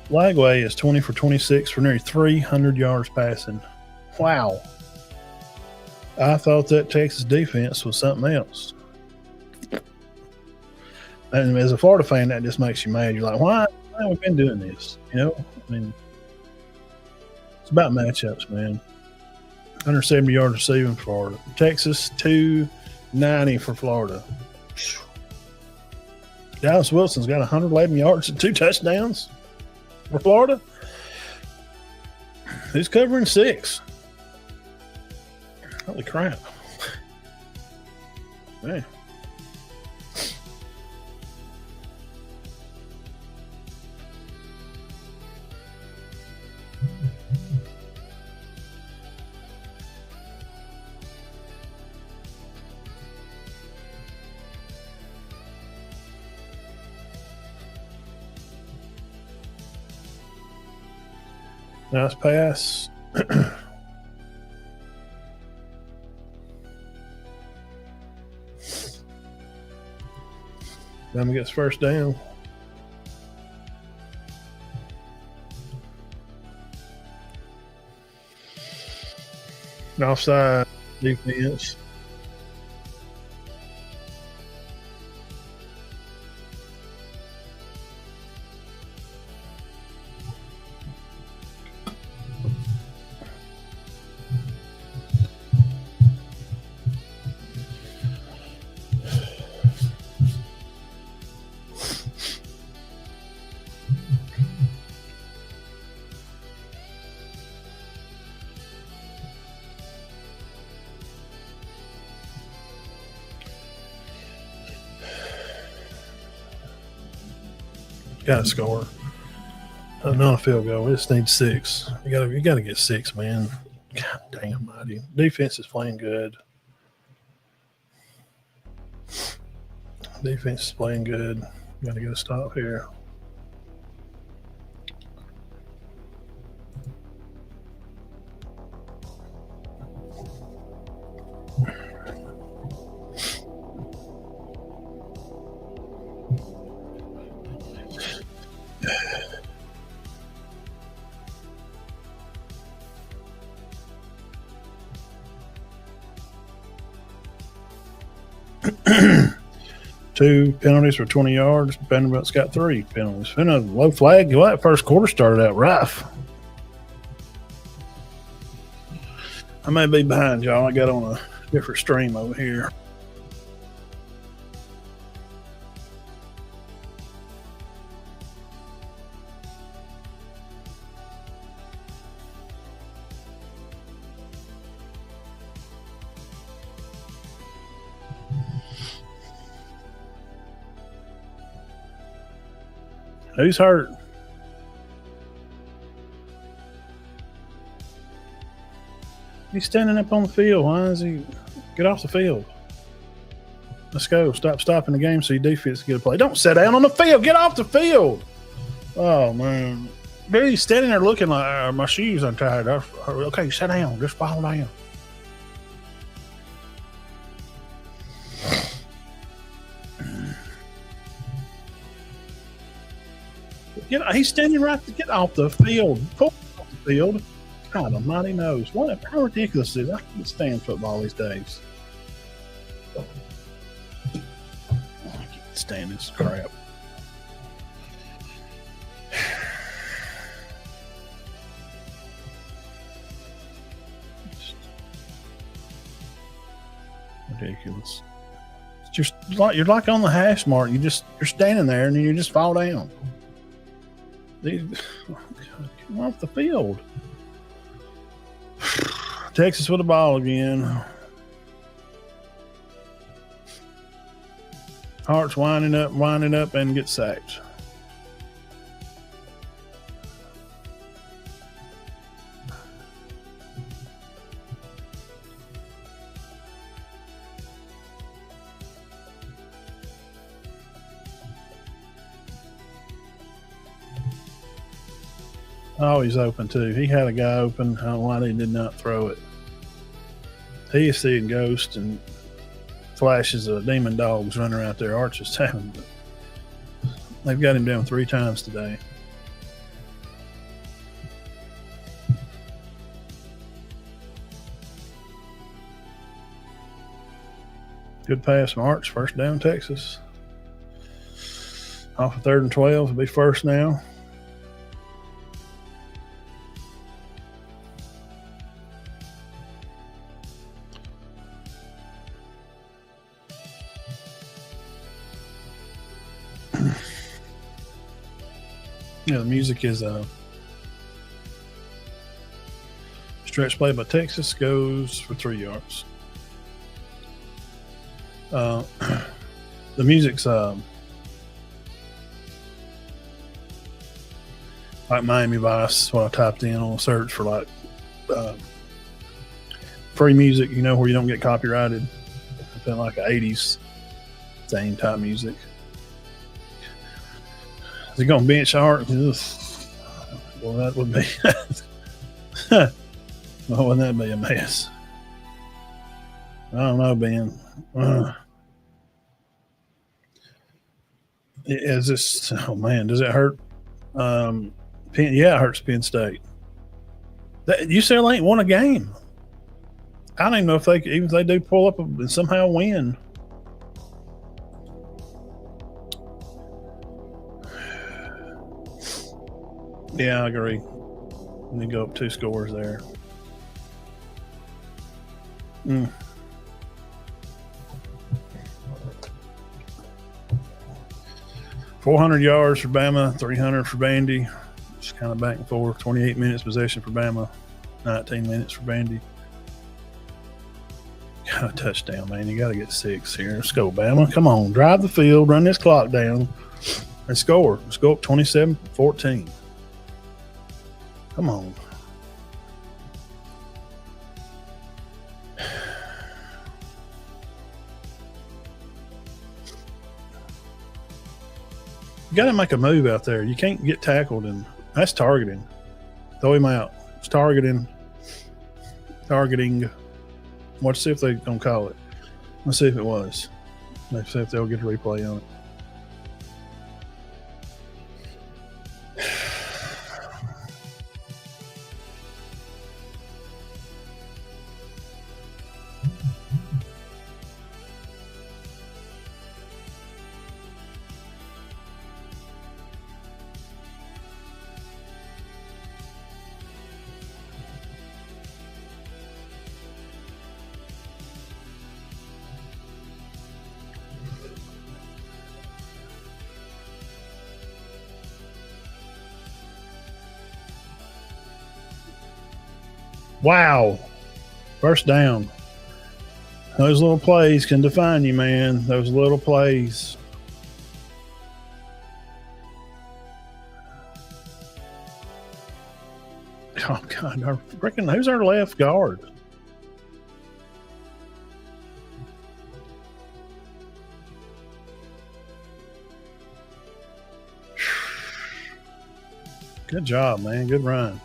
Lagway is 20 for 26 for nearly 300 yards passing. Wow. I thought that Texas defense was something else. And as a Florida fan, that just makes you mad. You're like, why have we been doing this? You know, I mean, it's about matchups, man. 170 yards receiving for Florida. Texas, 290 for Florida. Dallas Wilson's got 111 yards and 2 touchdowns for Florida. Who's covering 6? Holy crap. Man. Nice pass. Bama gets first down. Offside defense. Got to score. Not a field goal. We just need 6. You got to get 6, man. God damn, mighty. Defense is playing good. Defense is playing good. Got to get a stop here. Two penalties for 20 yards. Vanderbilt's got 3 penalties. And a low flag. Well, that first quarter started out rough. I may be behind y'all. I got on a different stream over here. Who's hurt? He's standing up on the field. Why is he? Get off the field. Let's go. Stop stopping the game so your defense can get a play. Don't sit down on the field. Get off the field. Oh, man. Dude, he's standing there looking like my shoes untied. Okay, sit down. Just fall down. He's standing right to get off the field. Pull off the field. God almighty knows. How ridiculous is it? I can't stand football these days. I can't stand this crap. Ridiculous. It's just like you're like on the hash mark. You're standing there and then you just fall down. Come off the field. Texas with the ball again. Hart's winding up, and gets sacked. Oh, he's open too. He had a guy open. I don't know why he did not throw it. He is seeing ghosts and flashes of demon dogs running around there. Arch is having. They've got him down 3 times today. Good pass from Arch. First down, Texas. Off of 3rd and 12. It'll be first now. Yeah, the music is stretch play by Texas goes for 3 yards. The music's like Miami Vice. What I typed in on a search for like free music, where you don't get copyrighted. I feel like an 80s thing type music. Is he going to bench Hart? Well, that would be. Well, wouldn't that be a mess? I don't know, Ben. Is this? Oh man, does it hurt? Yeah, it hurts Penn State. UCLA ain't won a game. I don't even know if even if they do pull up and somehow win. Yeah, I agree. Let me go up 2 scores there. 400 yards for Bama, 300 for Vandy. Just kind of back and forth. 28 minutes possession for Bama, 19 minutes for Vandy. Got a touchdown, man. You got to get 6 here. Let's go, Bama. Come on. Drive the field. Run this clock down. And score. Let's go up 27-14. Come on. You got to make a move out there. You can't get tackled, and that's targeting. Throw him out. It's targeting. Let's see if they're going to call it. Let's see if it was. Let's see if they'll get a replay on it. Wow. First down. Those little plays can define you, man. Those little plays. Oh, God. Who's our left guard? Good job, man. Good run.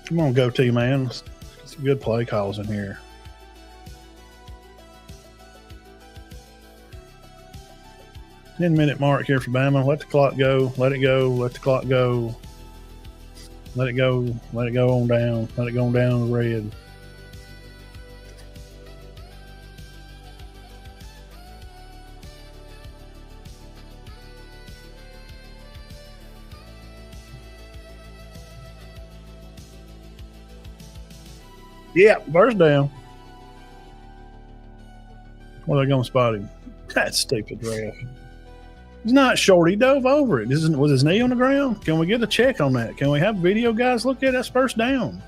Come on, go-to, man. Let's get some good play calls in here. Ten-minute mark here for Bama. Let the clock go. Let it go. Let the clock go. Let it go. Let it go on down. Let it go on down to the red. Yeah, first down. Where are they going to spot him? That's stupid ref. He's not short. He dove over it. Was his knee on the ground? Can we get a check on that? Can we have video guys look at it? That's first down.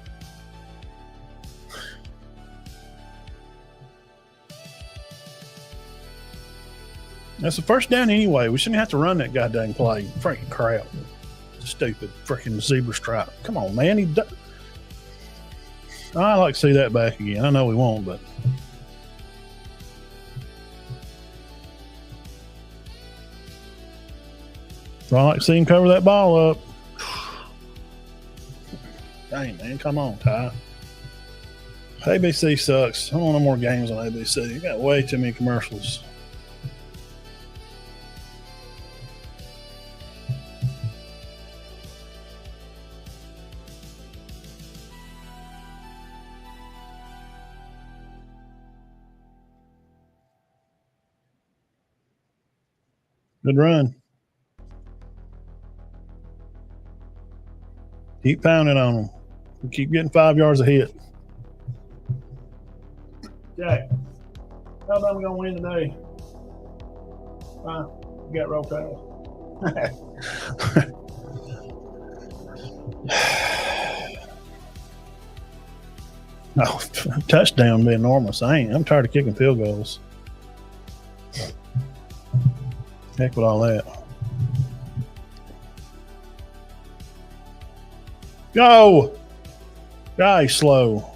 That's the first down anyway. We shouldn't have to run that goddamn play. Freaking crap. Stupid freaking zebra stripe. Come on, man. I'd like to see that back again. I know we won't, but I like to see him cover that ball up. Dang, man. Come on, Ty. ABC sucks. I don't want no more games on ABC. You got way too many commercials. Good run. Keep pounding on them. Keep getting 5 yards a hit. Jack, how about we going to win today? You got roll tide. No, touchdown be enormous. I'm tired of kicking field goals. Heck with all that. Go! Guy's slow.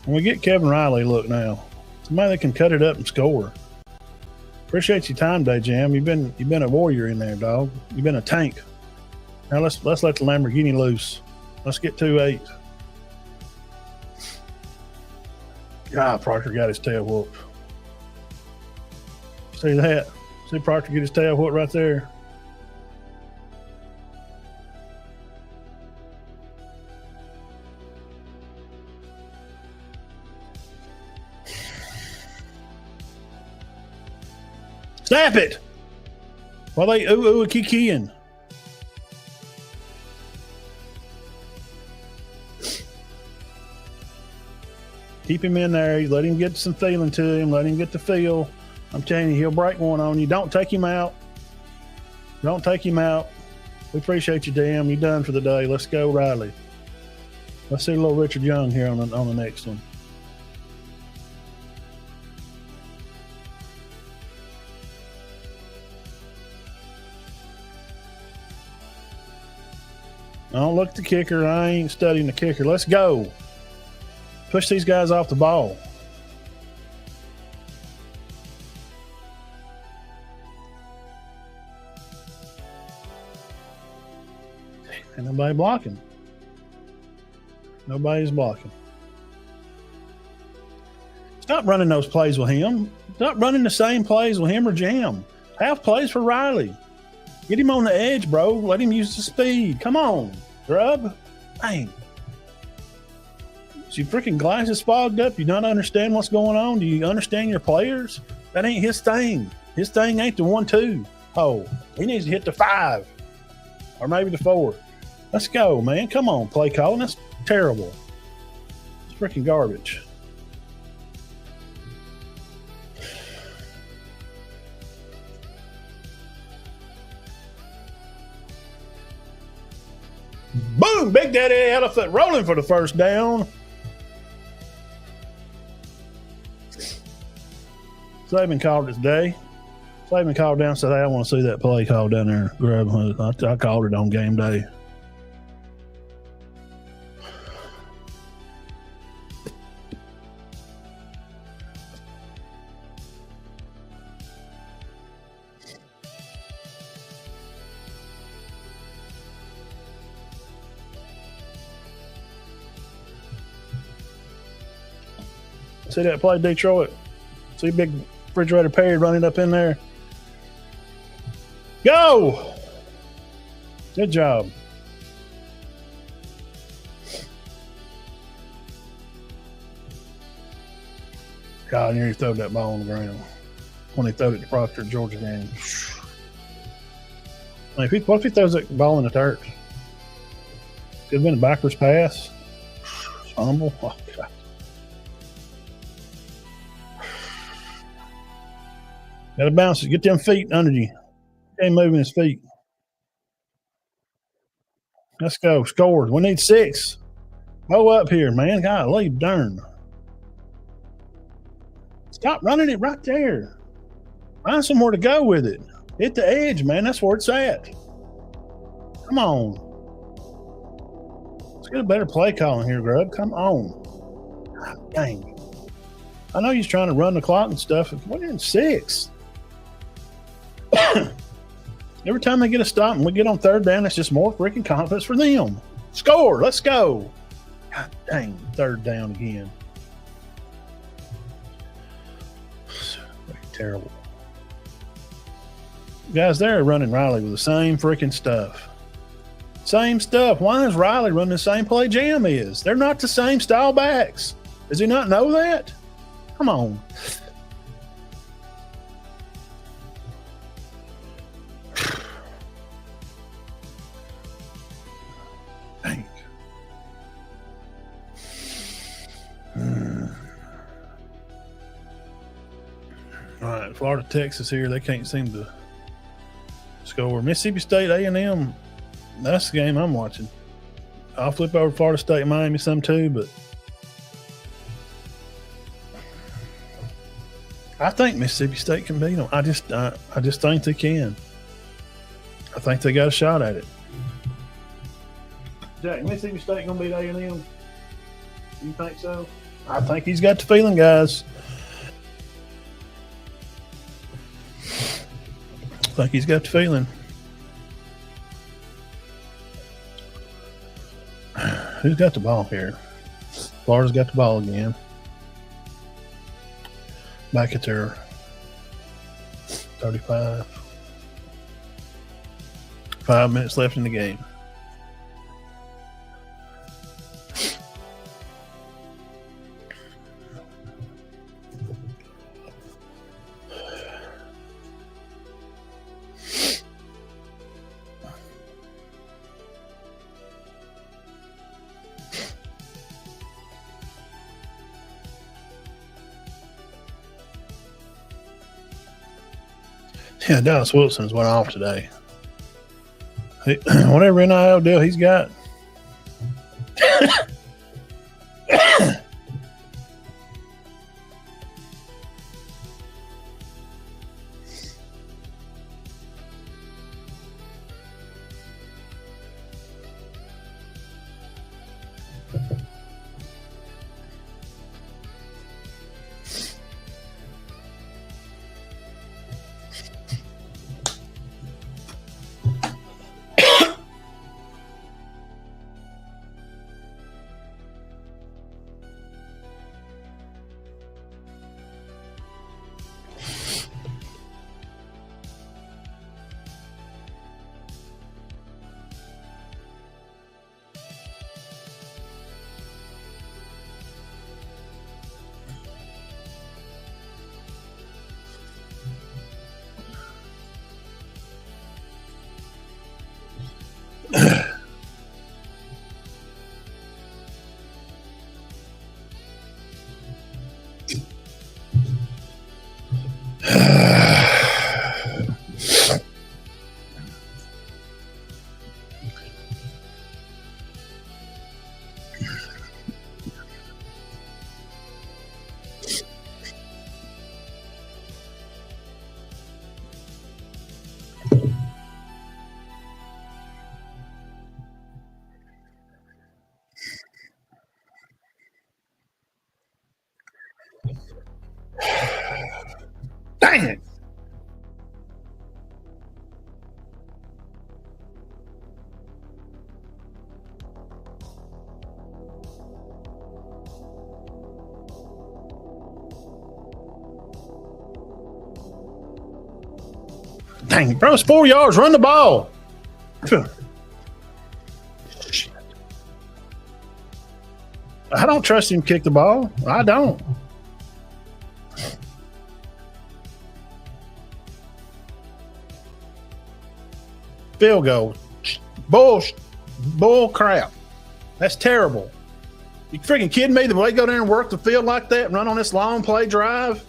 And we get Kevin Riley, look now. Somebody that can cut it up and score. Appreciate your time today, Jam. You've been a warrior in there, dog. You've been a tank. Now let's let the Lamborghini loose. Let's get 2-8. God, Proctor got his tail whooped. See that? See Proctor get his tail whooped right there. Snap it! While they kikiing. Keep him in there. Let him get some feeling to him. Let him get the feel. I'm telling you, he'll break one on you. Don't take him out. Don't take him out. We appreciate you, Dan. You're done for the day. Let's go, Riley. Let's see a little Richard Young here on the next one. I don't look at the kicker. I ain't studying the kicker. Let's go. Push these guys off the ball. And nobody blocking. Nobody's blocking. Stop running those plays with him. Stop running the same plays with him or Jam. Have plays for Riley. Get him on the edge, bro. Let him use the speed. Come on, Grub. Dang. Is your freaking glasses fogged up? You don't understand what's going on? Do you understand your players? That ain't his thing. His thing ain't the 1-2. Oh, he needs to hit the 5 or maybe the 4. Let's go, man. Come on, play calling. That's terrible. It's freaking garbage. Boom! Big Daddy Elephant rolling for the first down. Saban called his day. Flavin called down and said, hey, I want to see that play called down there. Grub. I called it on game day. See that play, Detroit? See big refrigerator Perry running up in there? Go! Good job. God, I nearly threw that ball on the ground when they threw it to Proctor Georgia game. I mean, what if he throws that ball in the dirt? Could have been a backwards pass. Fumble. Oh, God. Got to bounce it. Get them feet under you. He ain't moving his feet. Let's go. Score. We need 6. Go up here, man. Golly, darn. Stop running it right there. Find somewhere to go with it. Hit the edge, man. That's where it's at. Come on. Let's get a better play calling here, Grub. Come on. God, dang. I know he's trying to run the clock and stuff. We're in 6. Every time they get a stop and we get on third down, it's just more freaking confidence for them. Score. Let's go. God dang. Third down again. Terrible. Guys, they're running Riley with the same freaking stuff. Same stuff. Why is Riley running the same play Jam is? They're not the same style backs. Does he not know that? Come on. Dang. All right, Florida, Texas here. They can't seem to score. Mississippi State, A&M. That's the game I'm watching. I'll flip over Florida State and Miami some too, but I think Mississippi State can beat them. I just think they can. I think they got a shot at it. Jack, Mississippi State gonna beat A&M? You think so? I think he's got the feeling, guys. I think he's got the feeling. Who's got the ball here? Florida's got the ball again. Back at their 35. 5 minutes left in the game. Yeah, Dallas Wilson's went off today. Whatever NIL deal he's got. Dang it. Dang it, bro. It's 4 yards. Run the ball. Shit. I don't trust him to kick the ball. I don't. Field goal. Bull crap. That's terrible. You freaking kidding me? The way they go there and work the field like that and run on this long play drive?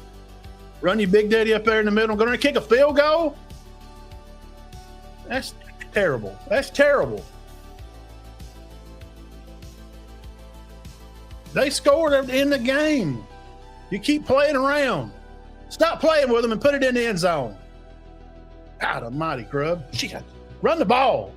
Run your big daddy up there in the middle and go there and kick a field goal? That's terrible. That's terrible. They scored in the game. You keep playing around. Stop playing with them and put it in the end zone. God almighty, Grub. Shit. Run the ball.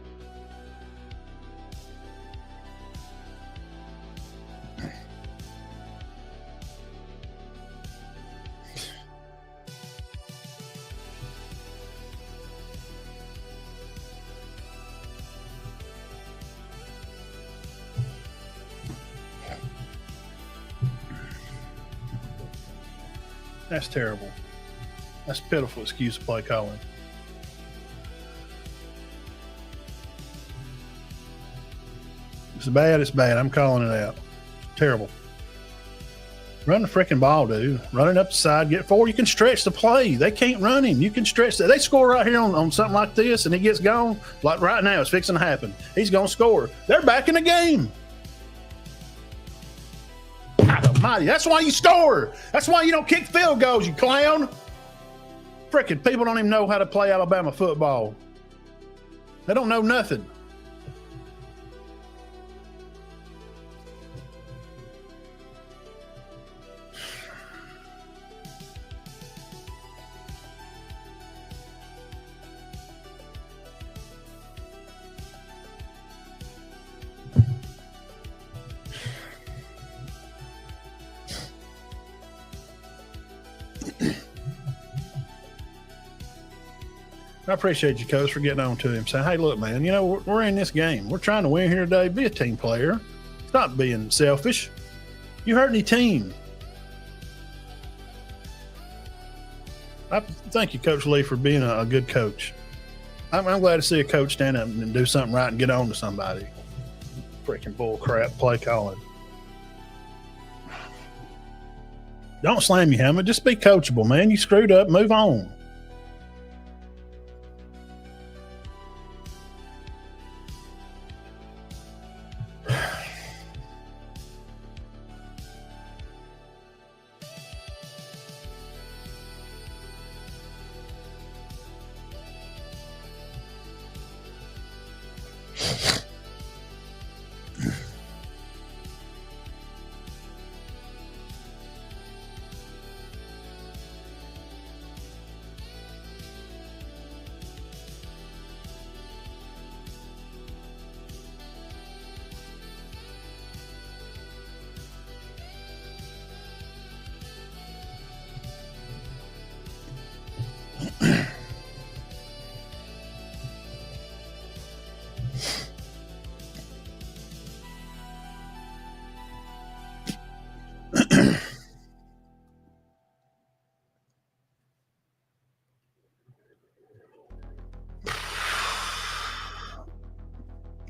That's terrible. That's pitiful excuse to play calling. It's bad. It's bad. I'm calling it out. Terrible. Run the freaking ball, dude. Run it up the side. Get forward. You can stretch the play. They can't run him. You can stretch that. They score right here on something like this, and he gets gone. Like right now, it's fixing to happen. He's going to score. They're back in the game. Almighty. That's why you score. That's why you don't kick field goals, you clown. Frickin' people don't even know how to play Alabama football. They don't know nothing. I appreciate you, Coach, for getting on to him, saying, hey, look, man, you know, we're in this game. We're trying to win here today. Be a team player. Stop being selfish. You hurting your team. I thank you, Coach Lee, for being a good coach. I'm glad to see a coach stand up and do something right and get on to somebody. Freaking bull crap play calling. Don't slam your helmet. Just be coachable, man. You screwed up. Move on.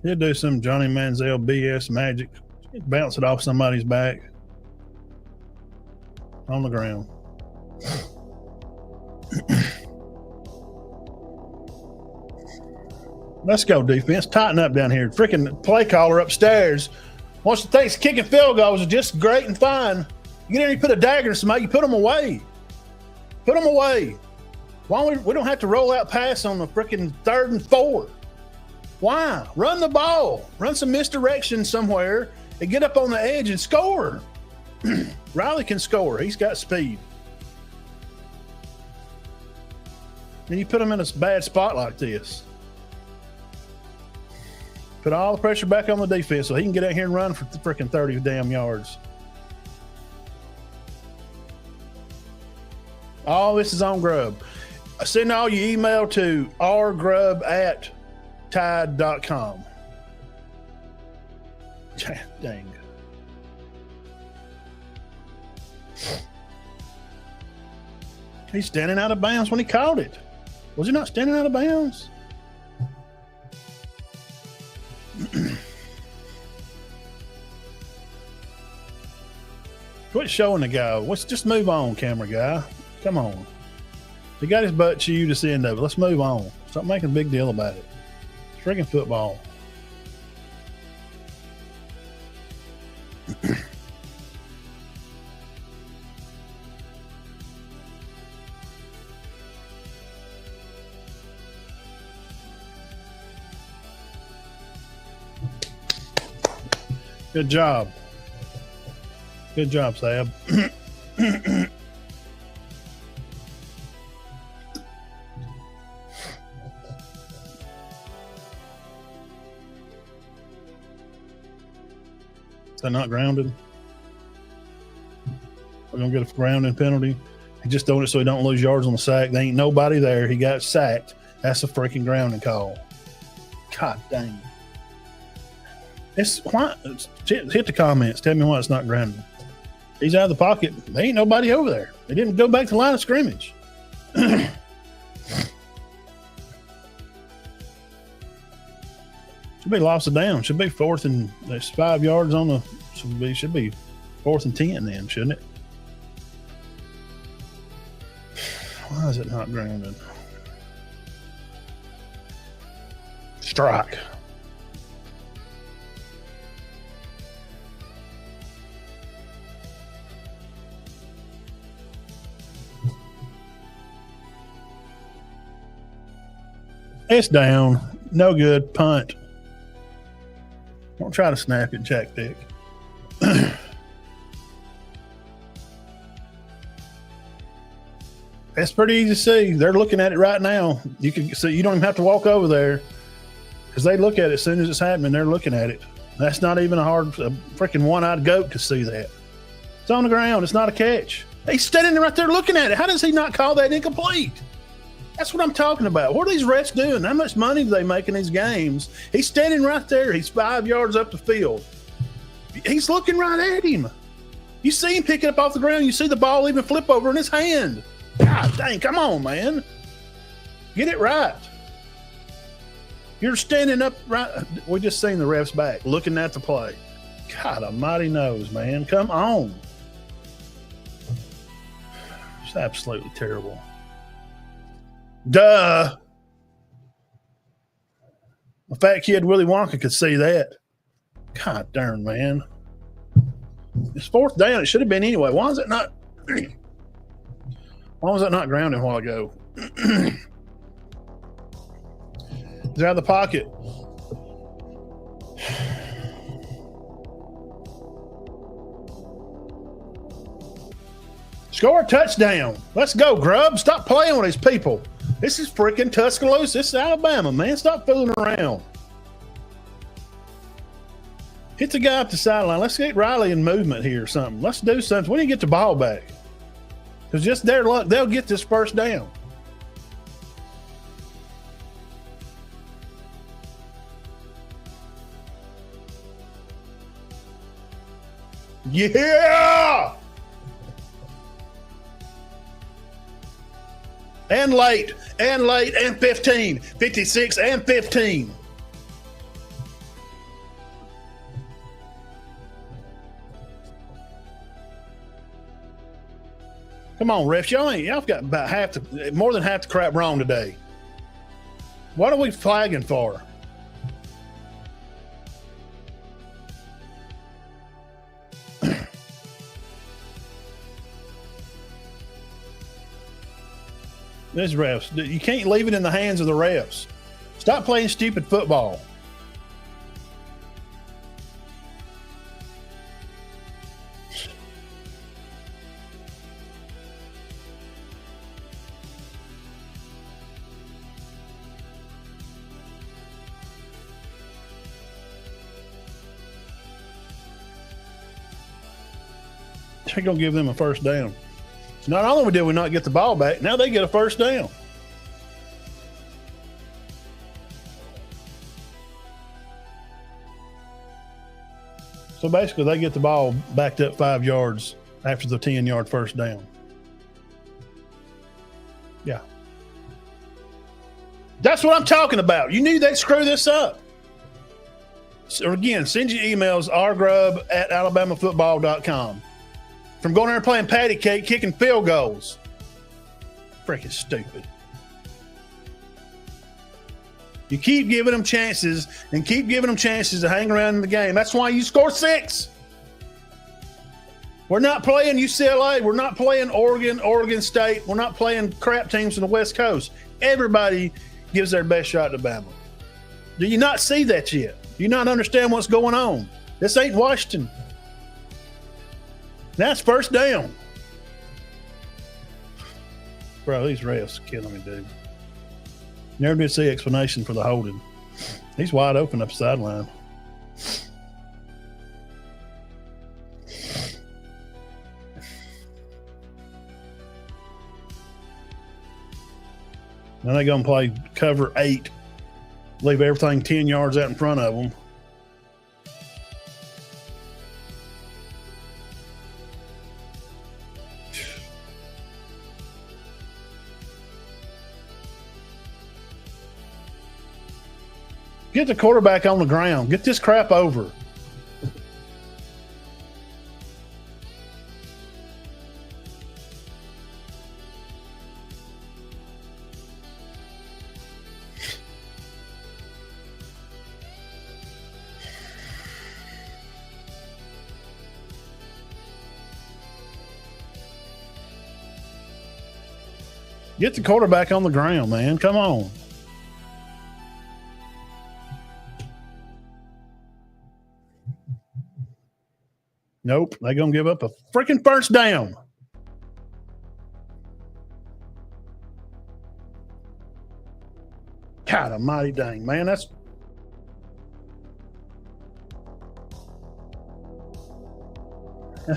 He'll do some Johnny Manziel BS magic. Bounce it off somebody's back on the ground. Let's go, defense. Tighten up down here. Freaking play caller upstairs wants to think kicking field goals is just great and fine. You get in, you put a dagger in somebody, you put them away. Put them away. Why we don't have to roll out pass on the freaking 3rd and 4? Why? Run the ball. Run some misdirection somewhere and get up on the edge and score. Riley can score. He's got speed. Then you put him in a bad spot like this. Put all the pressure back on the defense so he can get out here and run for freaking 30 damn yards. All this is on Grub. Send all your email to rgrub@tide.com. Dang. He's standing out of bounds when he called it. Was he not standing out of bounds? Quit showing the guy. Let's just move on, camera guy. Come on. He got his butt chewed to the end of it. Let's move on. Stop making a big deal about it. It's freaking football. Good job. Good job, Sab. Is that not grounded? We're going to get a grounding penalty. He just doing it so he don't lose yards on the sack. There ain't nobody there. He got sacked. That's a freaking grounding call. God dang. Hit the comments. Tell me why it's not grounded. He's out of the pocket. There ain't nobody over there. They didn't go back to the line of scrimmage. Should be loss of down. Should be fourth and there's 5 yards on the. Should be 4th and 10 then, shouldn't it? Why is it not grounded? Strike. It's down. No good. Punt. Don't try to snap it, Jack Dick. That's pretty easy to see. They're looking at it right now. You can see. You don't even have to walk over there because they look at it as soon as it's happening. They're looking at it. That's not even a freaking one-eyed goat to see that. It's on the ground. It's not a catch. He's standing right there looking at it. How does he not call that incomplete? That's what I'm talking about. What are these refs doing? How much money do they make in these games? He's standing right there. He's 5 yards up the field. He's looking right at him. You see him pick it up off the ground. You see the ball even flip over in his hand. God dang, come on, man. Get it right. You're standing up right. We just seen the refs back looking at the play. God almighty knows, man. Come on. It's absolutely terrible. Duh. The fat kid Willy Wonka could see that. God darn, man. It's 4th down. It should have been anyway. Why is it not? Why was that not grounded a while ago? He's out of the pocket. Score a touchdown. Let's go, Grub. Stop playing with these people. This is freaking Tuscaloosa. This is Alabama, man. Stop fooling around. Hit the guy up the sideline. Let's get Riley in movement here or something. Let's do something. We need to get the ball back. Because just their luck, they'll get this first down. Yeah! And late, and 15, 56 and 15. Come on, refs. Y'all got about more than half the crap wrong today. What are we flagging for? These refs, you can't leave it in the hands of the refs. Stop playing stupid football. They're going to give them a first down. Not only did we not get the ball back, now they get a first down. So basically, they get the ball backed up 5 yards after the 10-yard first down. Yeah. That's what I'm talking about. You knew they'd screw this up. So again, send your emails, rgrub@alabamafootball.com. From going there and playing patty cake, kicking field goals. Freaking stupid. You keep giving them chances and keep giving them chances to hang around in the game. That's why you score 6. We're not playing UCLA. We're not playing Oregon State. We're not playing crap teams from the West Coast. Everybody gives their best shot to Bama. Do you not see that yet? Do you not understand what's going on? This ain't Washington. That's first down. Bro, these refs are killing me, dude. Never did see explanation for the holding. He's wide open up the sideline. Now they're going to play cover 8. Leave everything 10 yards out in front of them. Get the quarterback on the ground. Get this crap over. Get the quarterback on the ground, man. Come on. Nope, they're going to give up a freaking first down. God almighty dang, man. That's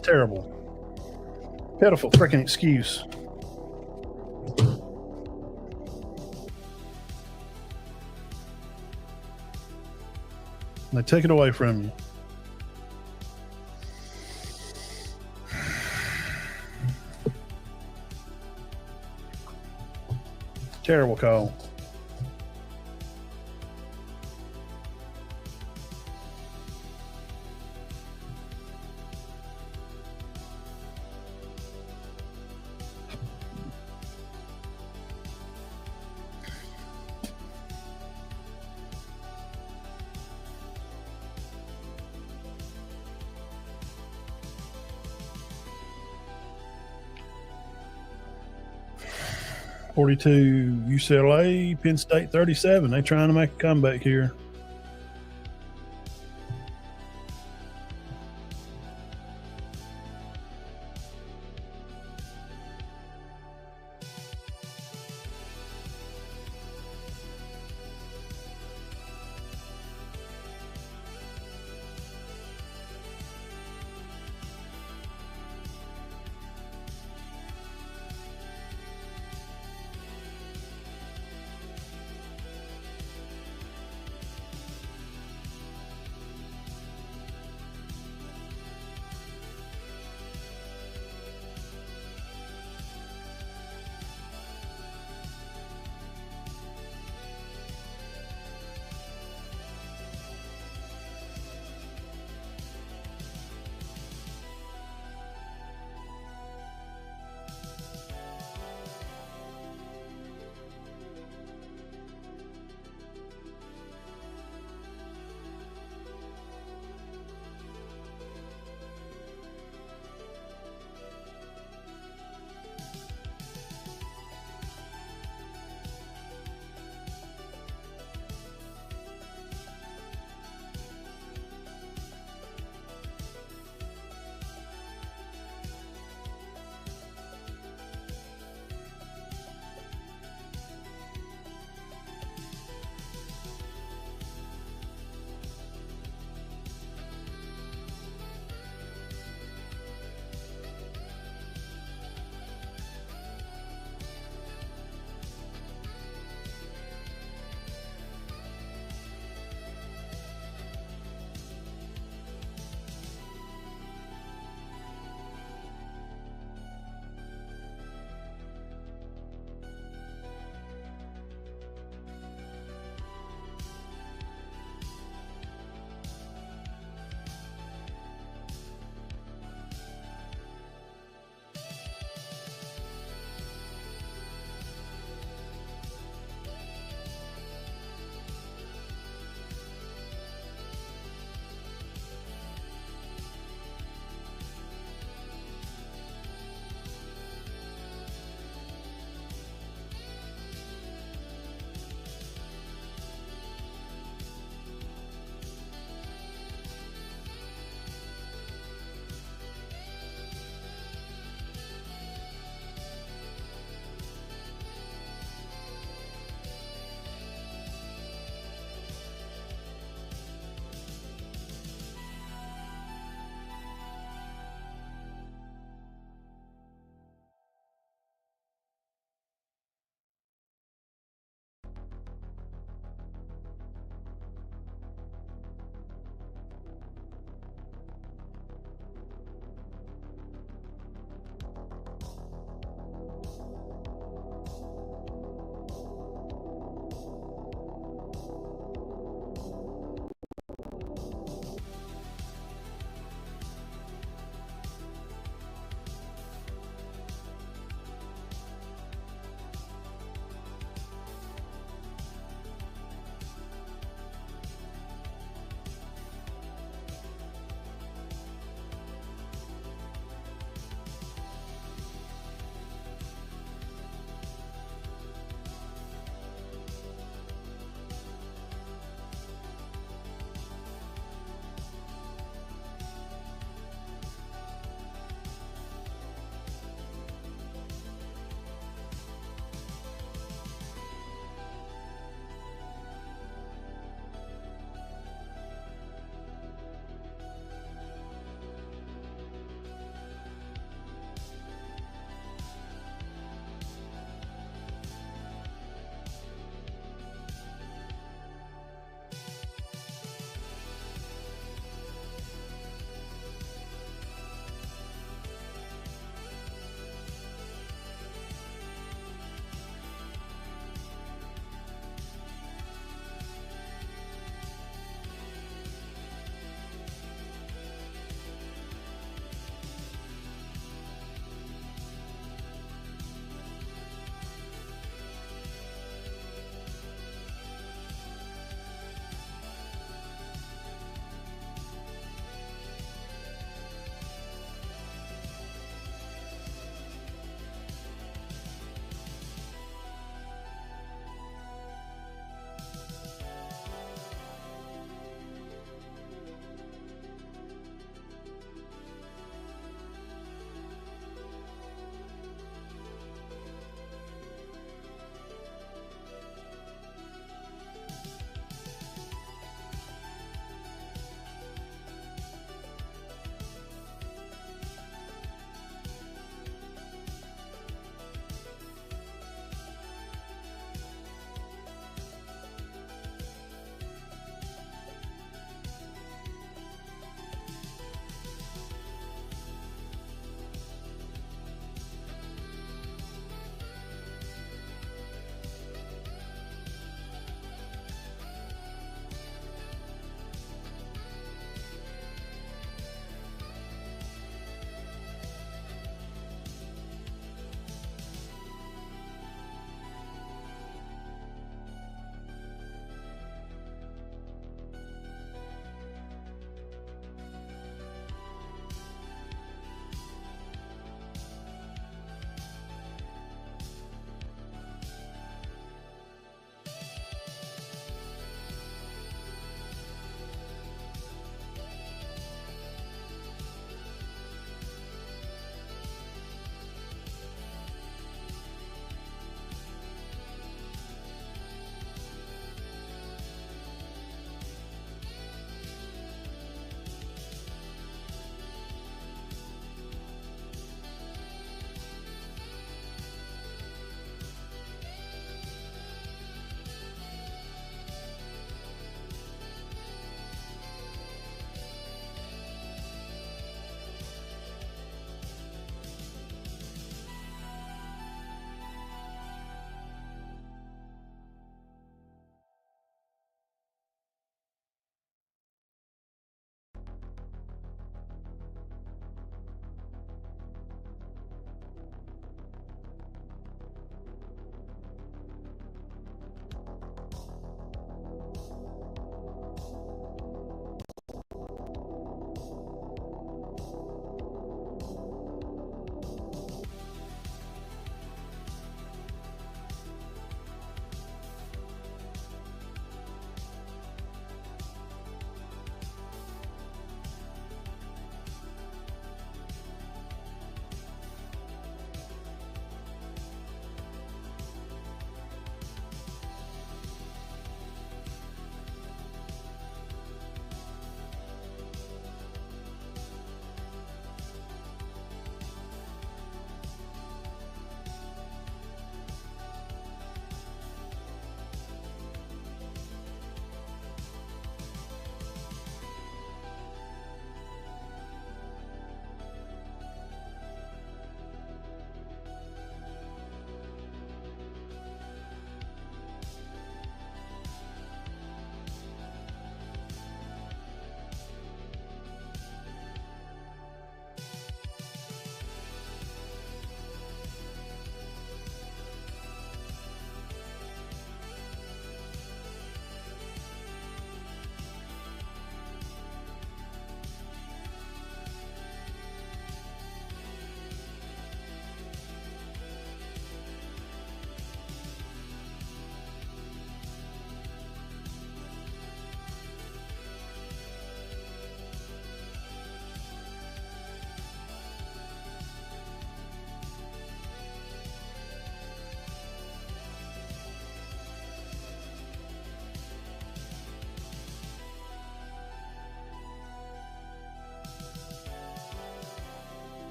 terrible. Pitiful freaking excuse. They take it away from you. Terrible call. .42 UCLA, Penn State 37. They're trying to make a comeback here.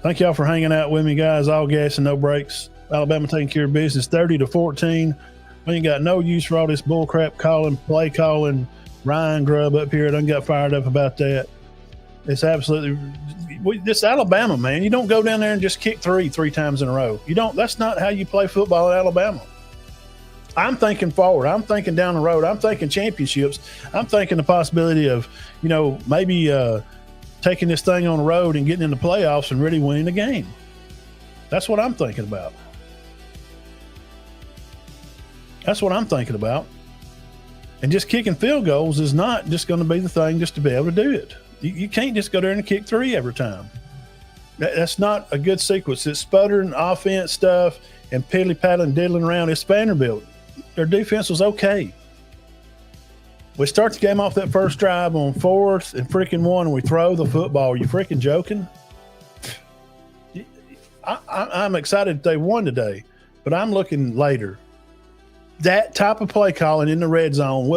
Thank y'all for hanging out with me, guys. All gas and no brakes. Alabama taking care of business 30-14. We ain't got no use for all this bullcrap calling, play calling. Ryan Grubb up here done got fired up about that. It's absolutely this Alabama, man. You don't go down there and just kick three times in a row. You don't. That's not how you play football in Alabama. I'm thinking forward. I'm thinking down the road. I'm thinking championships. I'm thinking the possibility of, maybe taking this thing on the road and getting in the playoffs and really winning the game. That's what I'm thinking about. That's what I'm thinking about. And just kicking field goals is not just going to be the thing just to be able to do it. You can't just go there and kick three every time. That's not a good sequence. It's sputtering offense stuff and piddly-paddling, diddling around. It's Vanderbilt. Their defense was okay. We start the game off that first drive on 4th and freaking 1, and we throw the football. Are you freaking joking? I'm excited that they won today, but I'm looking later. That type of play calling in the red zone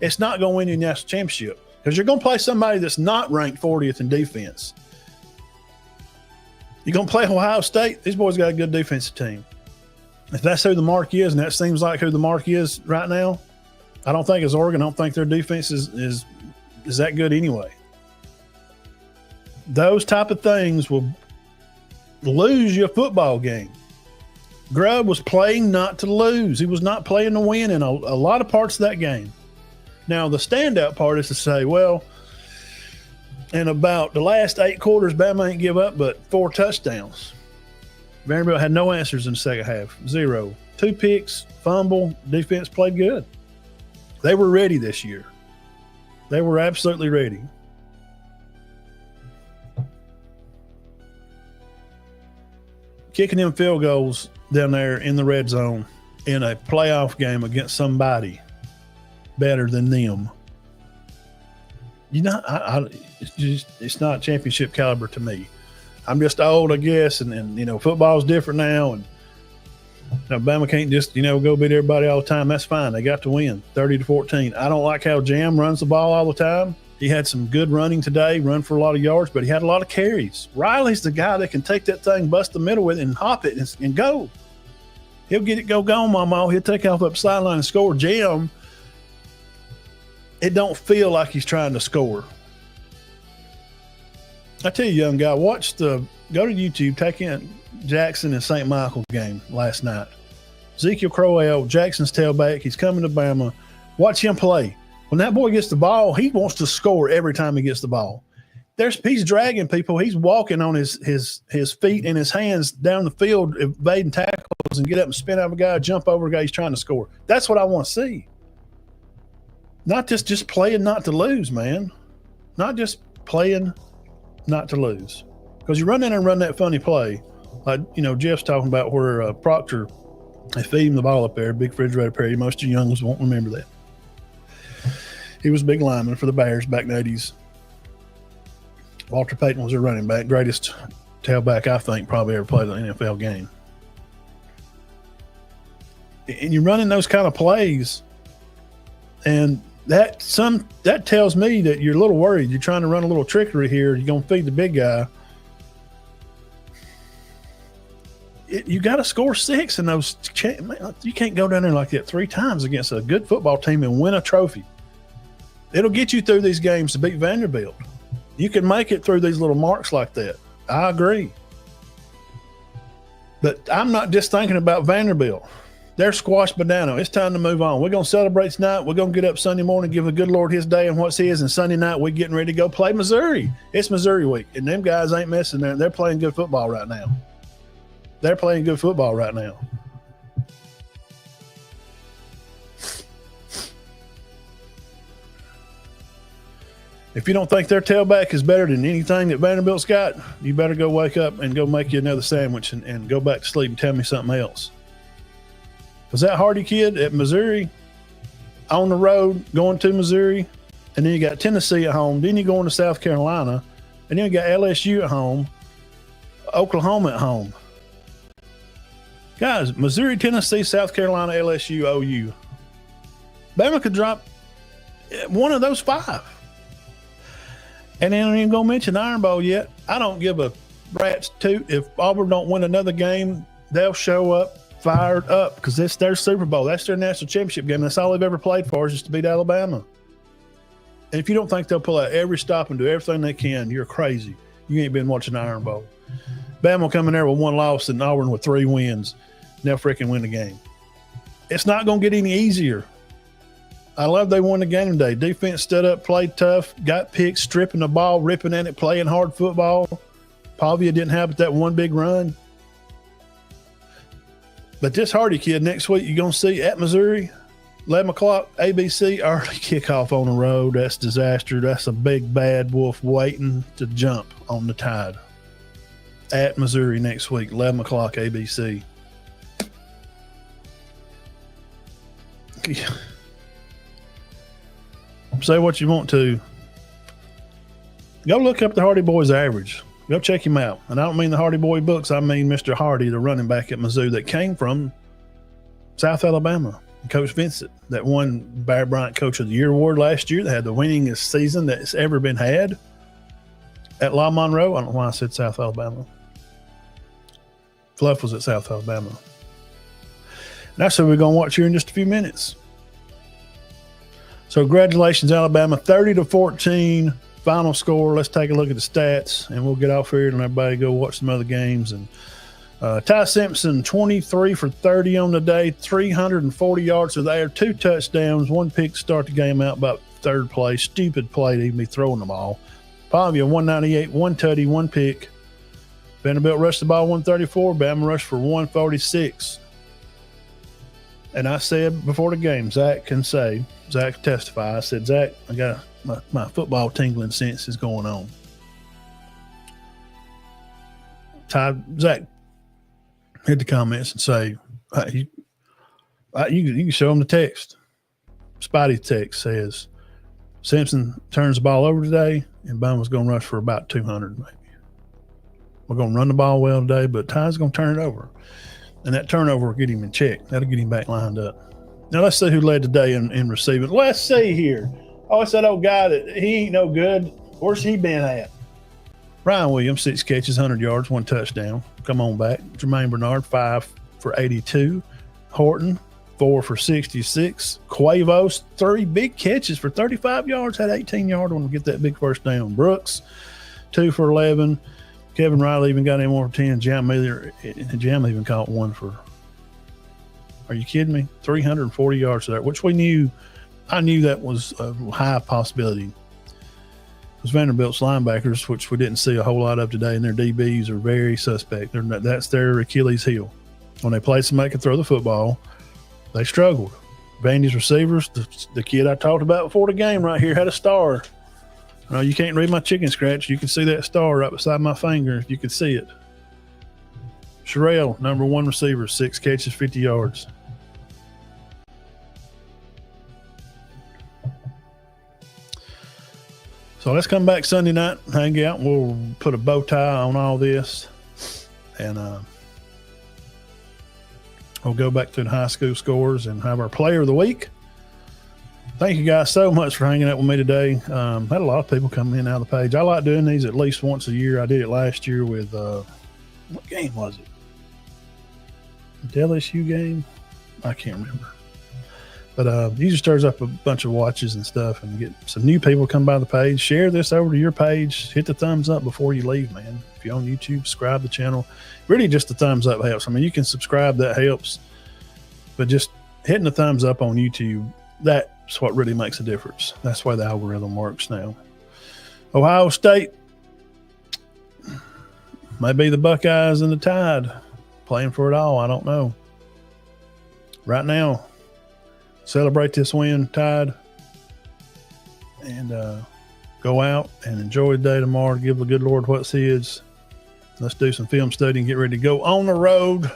it's not going to win you a national championship because you're going to play somebody that's not ranked 40th in defense. You're going to play Ohio State. These boys got a good defensive team. If that's who the mark is, and that seems like who the mark is right now, I don't think it's Oregon. I don't think their defense is that good anyway. Those type of things will lose you a football game. Grubb was playing not to lose. He was not playing to win in a lot of parts of that game. Now, the standout part is to say, well, in about the last 8 quarters, Bama ain't give up but 4 touchdowns. Vanderbilt had no answers in the second half. 0. 2 picks, fumble, defense played good. They were ready this year. They were absolutely ready. Kicking them field goals down there in the red zone in a playoff game against somebody better than them. It's not championship caliber to me. I'm just old, I guess, and football's different now, and Alabama can't just go beat everybody all the time. That's fine. They got to win 30-14. I don't like how Jam runs the ball all the time. He had some good running today, run for a lot of yards, but he had a lot of carries. Riley's the guy that can take that thing, bust the middle with it, and hop it and go. He'll get it, go, Mama. He'll take off up the sideline and score. Jam, it don't feel like he's trying to score. I tell you, young guy, go to YouTube, take in Jackson and St. Michael game last night. Ezekiel Crowell, Jackson's tailback. He's coming to Bama. Watch him play. When that boy gets the ball, he wants to score every time he gets the ball. He's dragging people. He's walking on his feet and his hands down the field, evading tackles and get up and spin out of a guy, jump over a guy he's trying to score. That's what I want to see. Not just playing not to lose, man. Not just playing not to lose. Because you run in and run that funny play. Like, Jeff's talking about where Proctor, they feed him the ball up there, big refrigerator Perry. Most of you young ones won't remember that. He was a big lineman for the Bears back in the 80s. Walter Payton was their running back, greatest tailback I think probably ever played an NFL game. And you're running those kind of plays, and that tells me that you're a little worried. You're trying to run a little trickery here. You're going to feed the big guy. You got to score 6 in those. You can't go down there like that 3 times against a good football team and win a trophy. It'll get you through these games to beat Vanderbilt. You can make it through these little marks like that. I agree. But I'm not just thinking about Vanderbilt. They're squashed banana. It's time to move on. We're going to celebrate tonight. We're going to get up Sunday morning, give the good Lord his day and what's his, and Sunday night we're getting ready to go play Missouri. It's Missouri week, and them guys ain't messing there. They're playing good football right now. They're playing good football right now. If you don't think their tailback is better than anything that Vanderbilt's got, you better go wake up and go make you another sandwich and go back to sleep and tell me something else. Because that Hardy kid at Missouri, on the road, going to Missouri, and then you got Tennessee at home, then you're going to South Carolina, and then you got LSU at home, Oklahoma at home. Guys, Missouri, Tennessee, South Carolina, LSU, OU. Bama could drop one of those 5. And then I ain't even going to mention Iron Bowl yet. I don't give a brats too. If Auburn don't win another game, they'll show up fired up because it's their Super Bowl. That's their national championship game. That's all they've ever played for, is just to beat Alabama. And if you don't think they'll pull out every stop and do everything they can, you're crazy. You ain't been watching the Iron Bowl. Bama will come in there with 1 loss and Auburn with 3 wins. And they'll freaking win the game. It's not going to get any easier. I love they won the game today. Defense stood up, played tough, got picked, stripping the ball, ripping at it, playing hard football. Pavia didn't have but that one big run. But this Hardy kid next week you're going to see at Missouri, 11 o'clock, ABC, early kickoff on the road. That's disaster. That's a big bad wolf waiting to jump on the Tide. At Missouri next week, 11 o'clock, ABC. Say what you want to. Go look up the Hardy Boys average. Go check him out. And I don't mean the Hardy Boy books. I mean Mr. Hardy, the running back at Mizzou that came from South Alabama. Coach Vincent, that won Bear Bryant Coach of the Year award last year. They had the winningest season that's ever been had at La Monroe. I don't know why I said South Alabama. Fluff was at South Alabama. And that's what we're going to watch here in just a few minutes. So congratulations, Alabama. 30-14 final score. Let's take a look at the stats, and we'll get off here and everybody go watch some other games. And Ty Simpson, 23 for 30 on the day, 340 yards of the air, 2 touchdowns, 1 pick to start the game out about third play. Stupid play to even be throwing the ball. Pavia, 198, 1 tutty, 1 pick. Vanderbilt rushed the ball 134. Bama rushed for 146. And I said before the game, Zach can testify. I said, Zach, I got my football tingling sense is going on. Zach, hit the comments and say, you can show them the text. Spidey text says, Simpson turns the ball over today, and Bama's going to rush for about 200 maybe. We're going to run the ball well today, but Ty's going to turn it over. And that turnover will get him in check. That'll get him back lined up. Now, let's see who led today in receiving. Let's see here. Oh, it's that old guy that he ain't no good. Where's he been at? Ryan Williams, 6 catches, 100 yards, 1 touchdown. Come on back. Jermaine Bernard, 5 for 82. Horton, 4 for 66. Cuevos, 3 big catches for 35 yards. Had 18-yard one to get that big first down. Brooks, 2 for 11. Kevin Riley even got in 1 for 10. Jam even caught 1 for, are you kidding me? 340 yards there, which I knew that was a high possibility. It was Vanderbilt's linebackers, which we didn't see a whole lot of today, and their DBs are very suspect. That's their Achilles heel. When they play somebody can throw the football, they struggled. Vandy's receivers, the kid I talked about before the game right here, had a star. You can't read my chicken scratch. You can see that star right beside my finger if you can see it. Sherrill, number 1 receiver, 6 catches, 50 yards. So let's come back Sunday night, hang out. We'll put a bow tie on all this. And we'll go back to the high school scores and have our player of the week. Thank you guys so much for hanging out with me today. Had a lot of people come in and out of the page. I like doing these at least once a year. I did it last year with, what game was it? The LSU game? I can't remember. But usually stirs up a bunch of watches and stuff and get some new people come by the page. Share this over to your page. Hit the thumbs up before you leave, man. If you're on YouTube, subscribe to the channel. Really just the thumbs up helps. I mean, you can subscribe, that helps. But just hitting the thumbs up on YouTube, that's what really makes a difference. That's why the algorithm works now. Ohio State, maybe the Buckeyes and the Tide playing for it all. I don't know. Right now, celebrate this win, Tide, and go out and enjoy the day tomorrow. Give the good Lord what's his. Let's do some film study and get ready to go on the road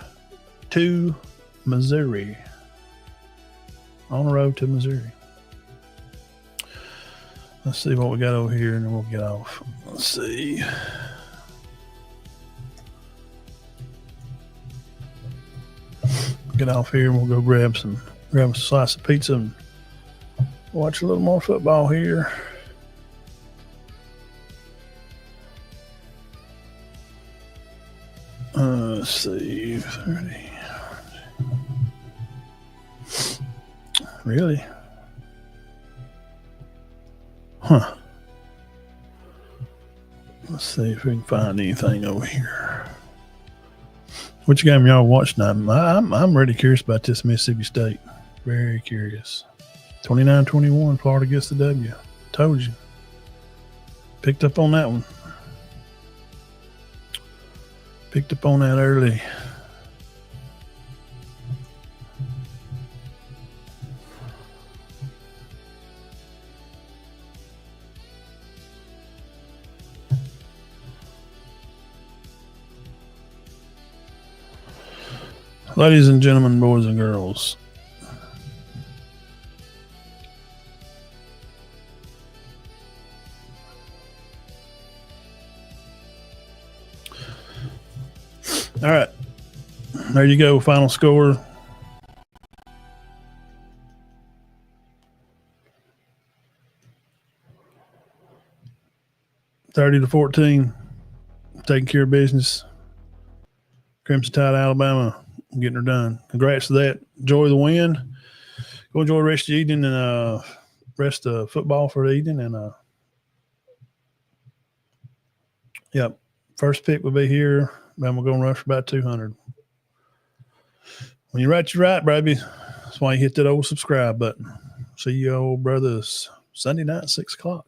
to Missouri. On the road to Missouri. Let's see what we got over here, and then we'll get off. Let's see. Get off here, and we'll go grab a slice of pizza and watch a little more football here. Let's see. 30. Really? Huh. Let's see if we can find anything over here. Which game y'all watching? I'm really curious about this Mississippi State. Very curious. 29-21, Florida gets the W. Told you. Picked up on that one. Picked up on that early. Ladies and gentlemen, boys and girls. All right. There you go. Final score. (30-14). Taking care of business. Crimson Tide, Alabama, getting her done. Congrats to that. Enjoy the win. Go enjoy the rest of the evening and rest of football for the evening. And yep, first pick will be here. Then we're going to rush for about 200. When you're right, baby. That's why you hit that old subscribe button. See you old brothers Sunday night, 6 o'clock.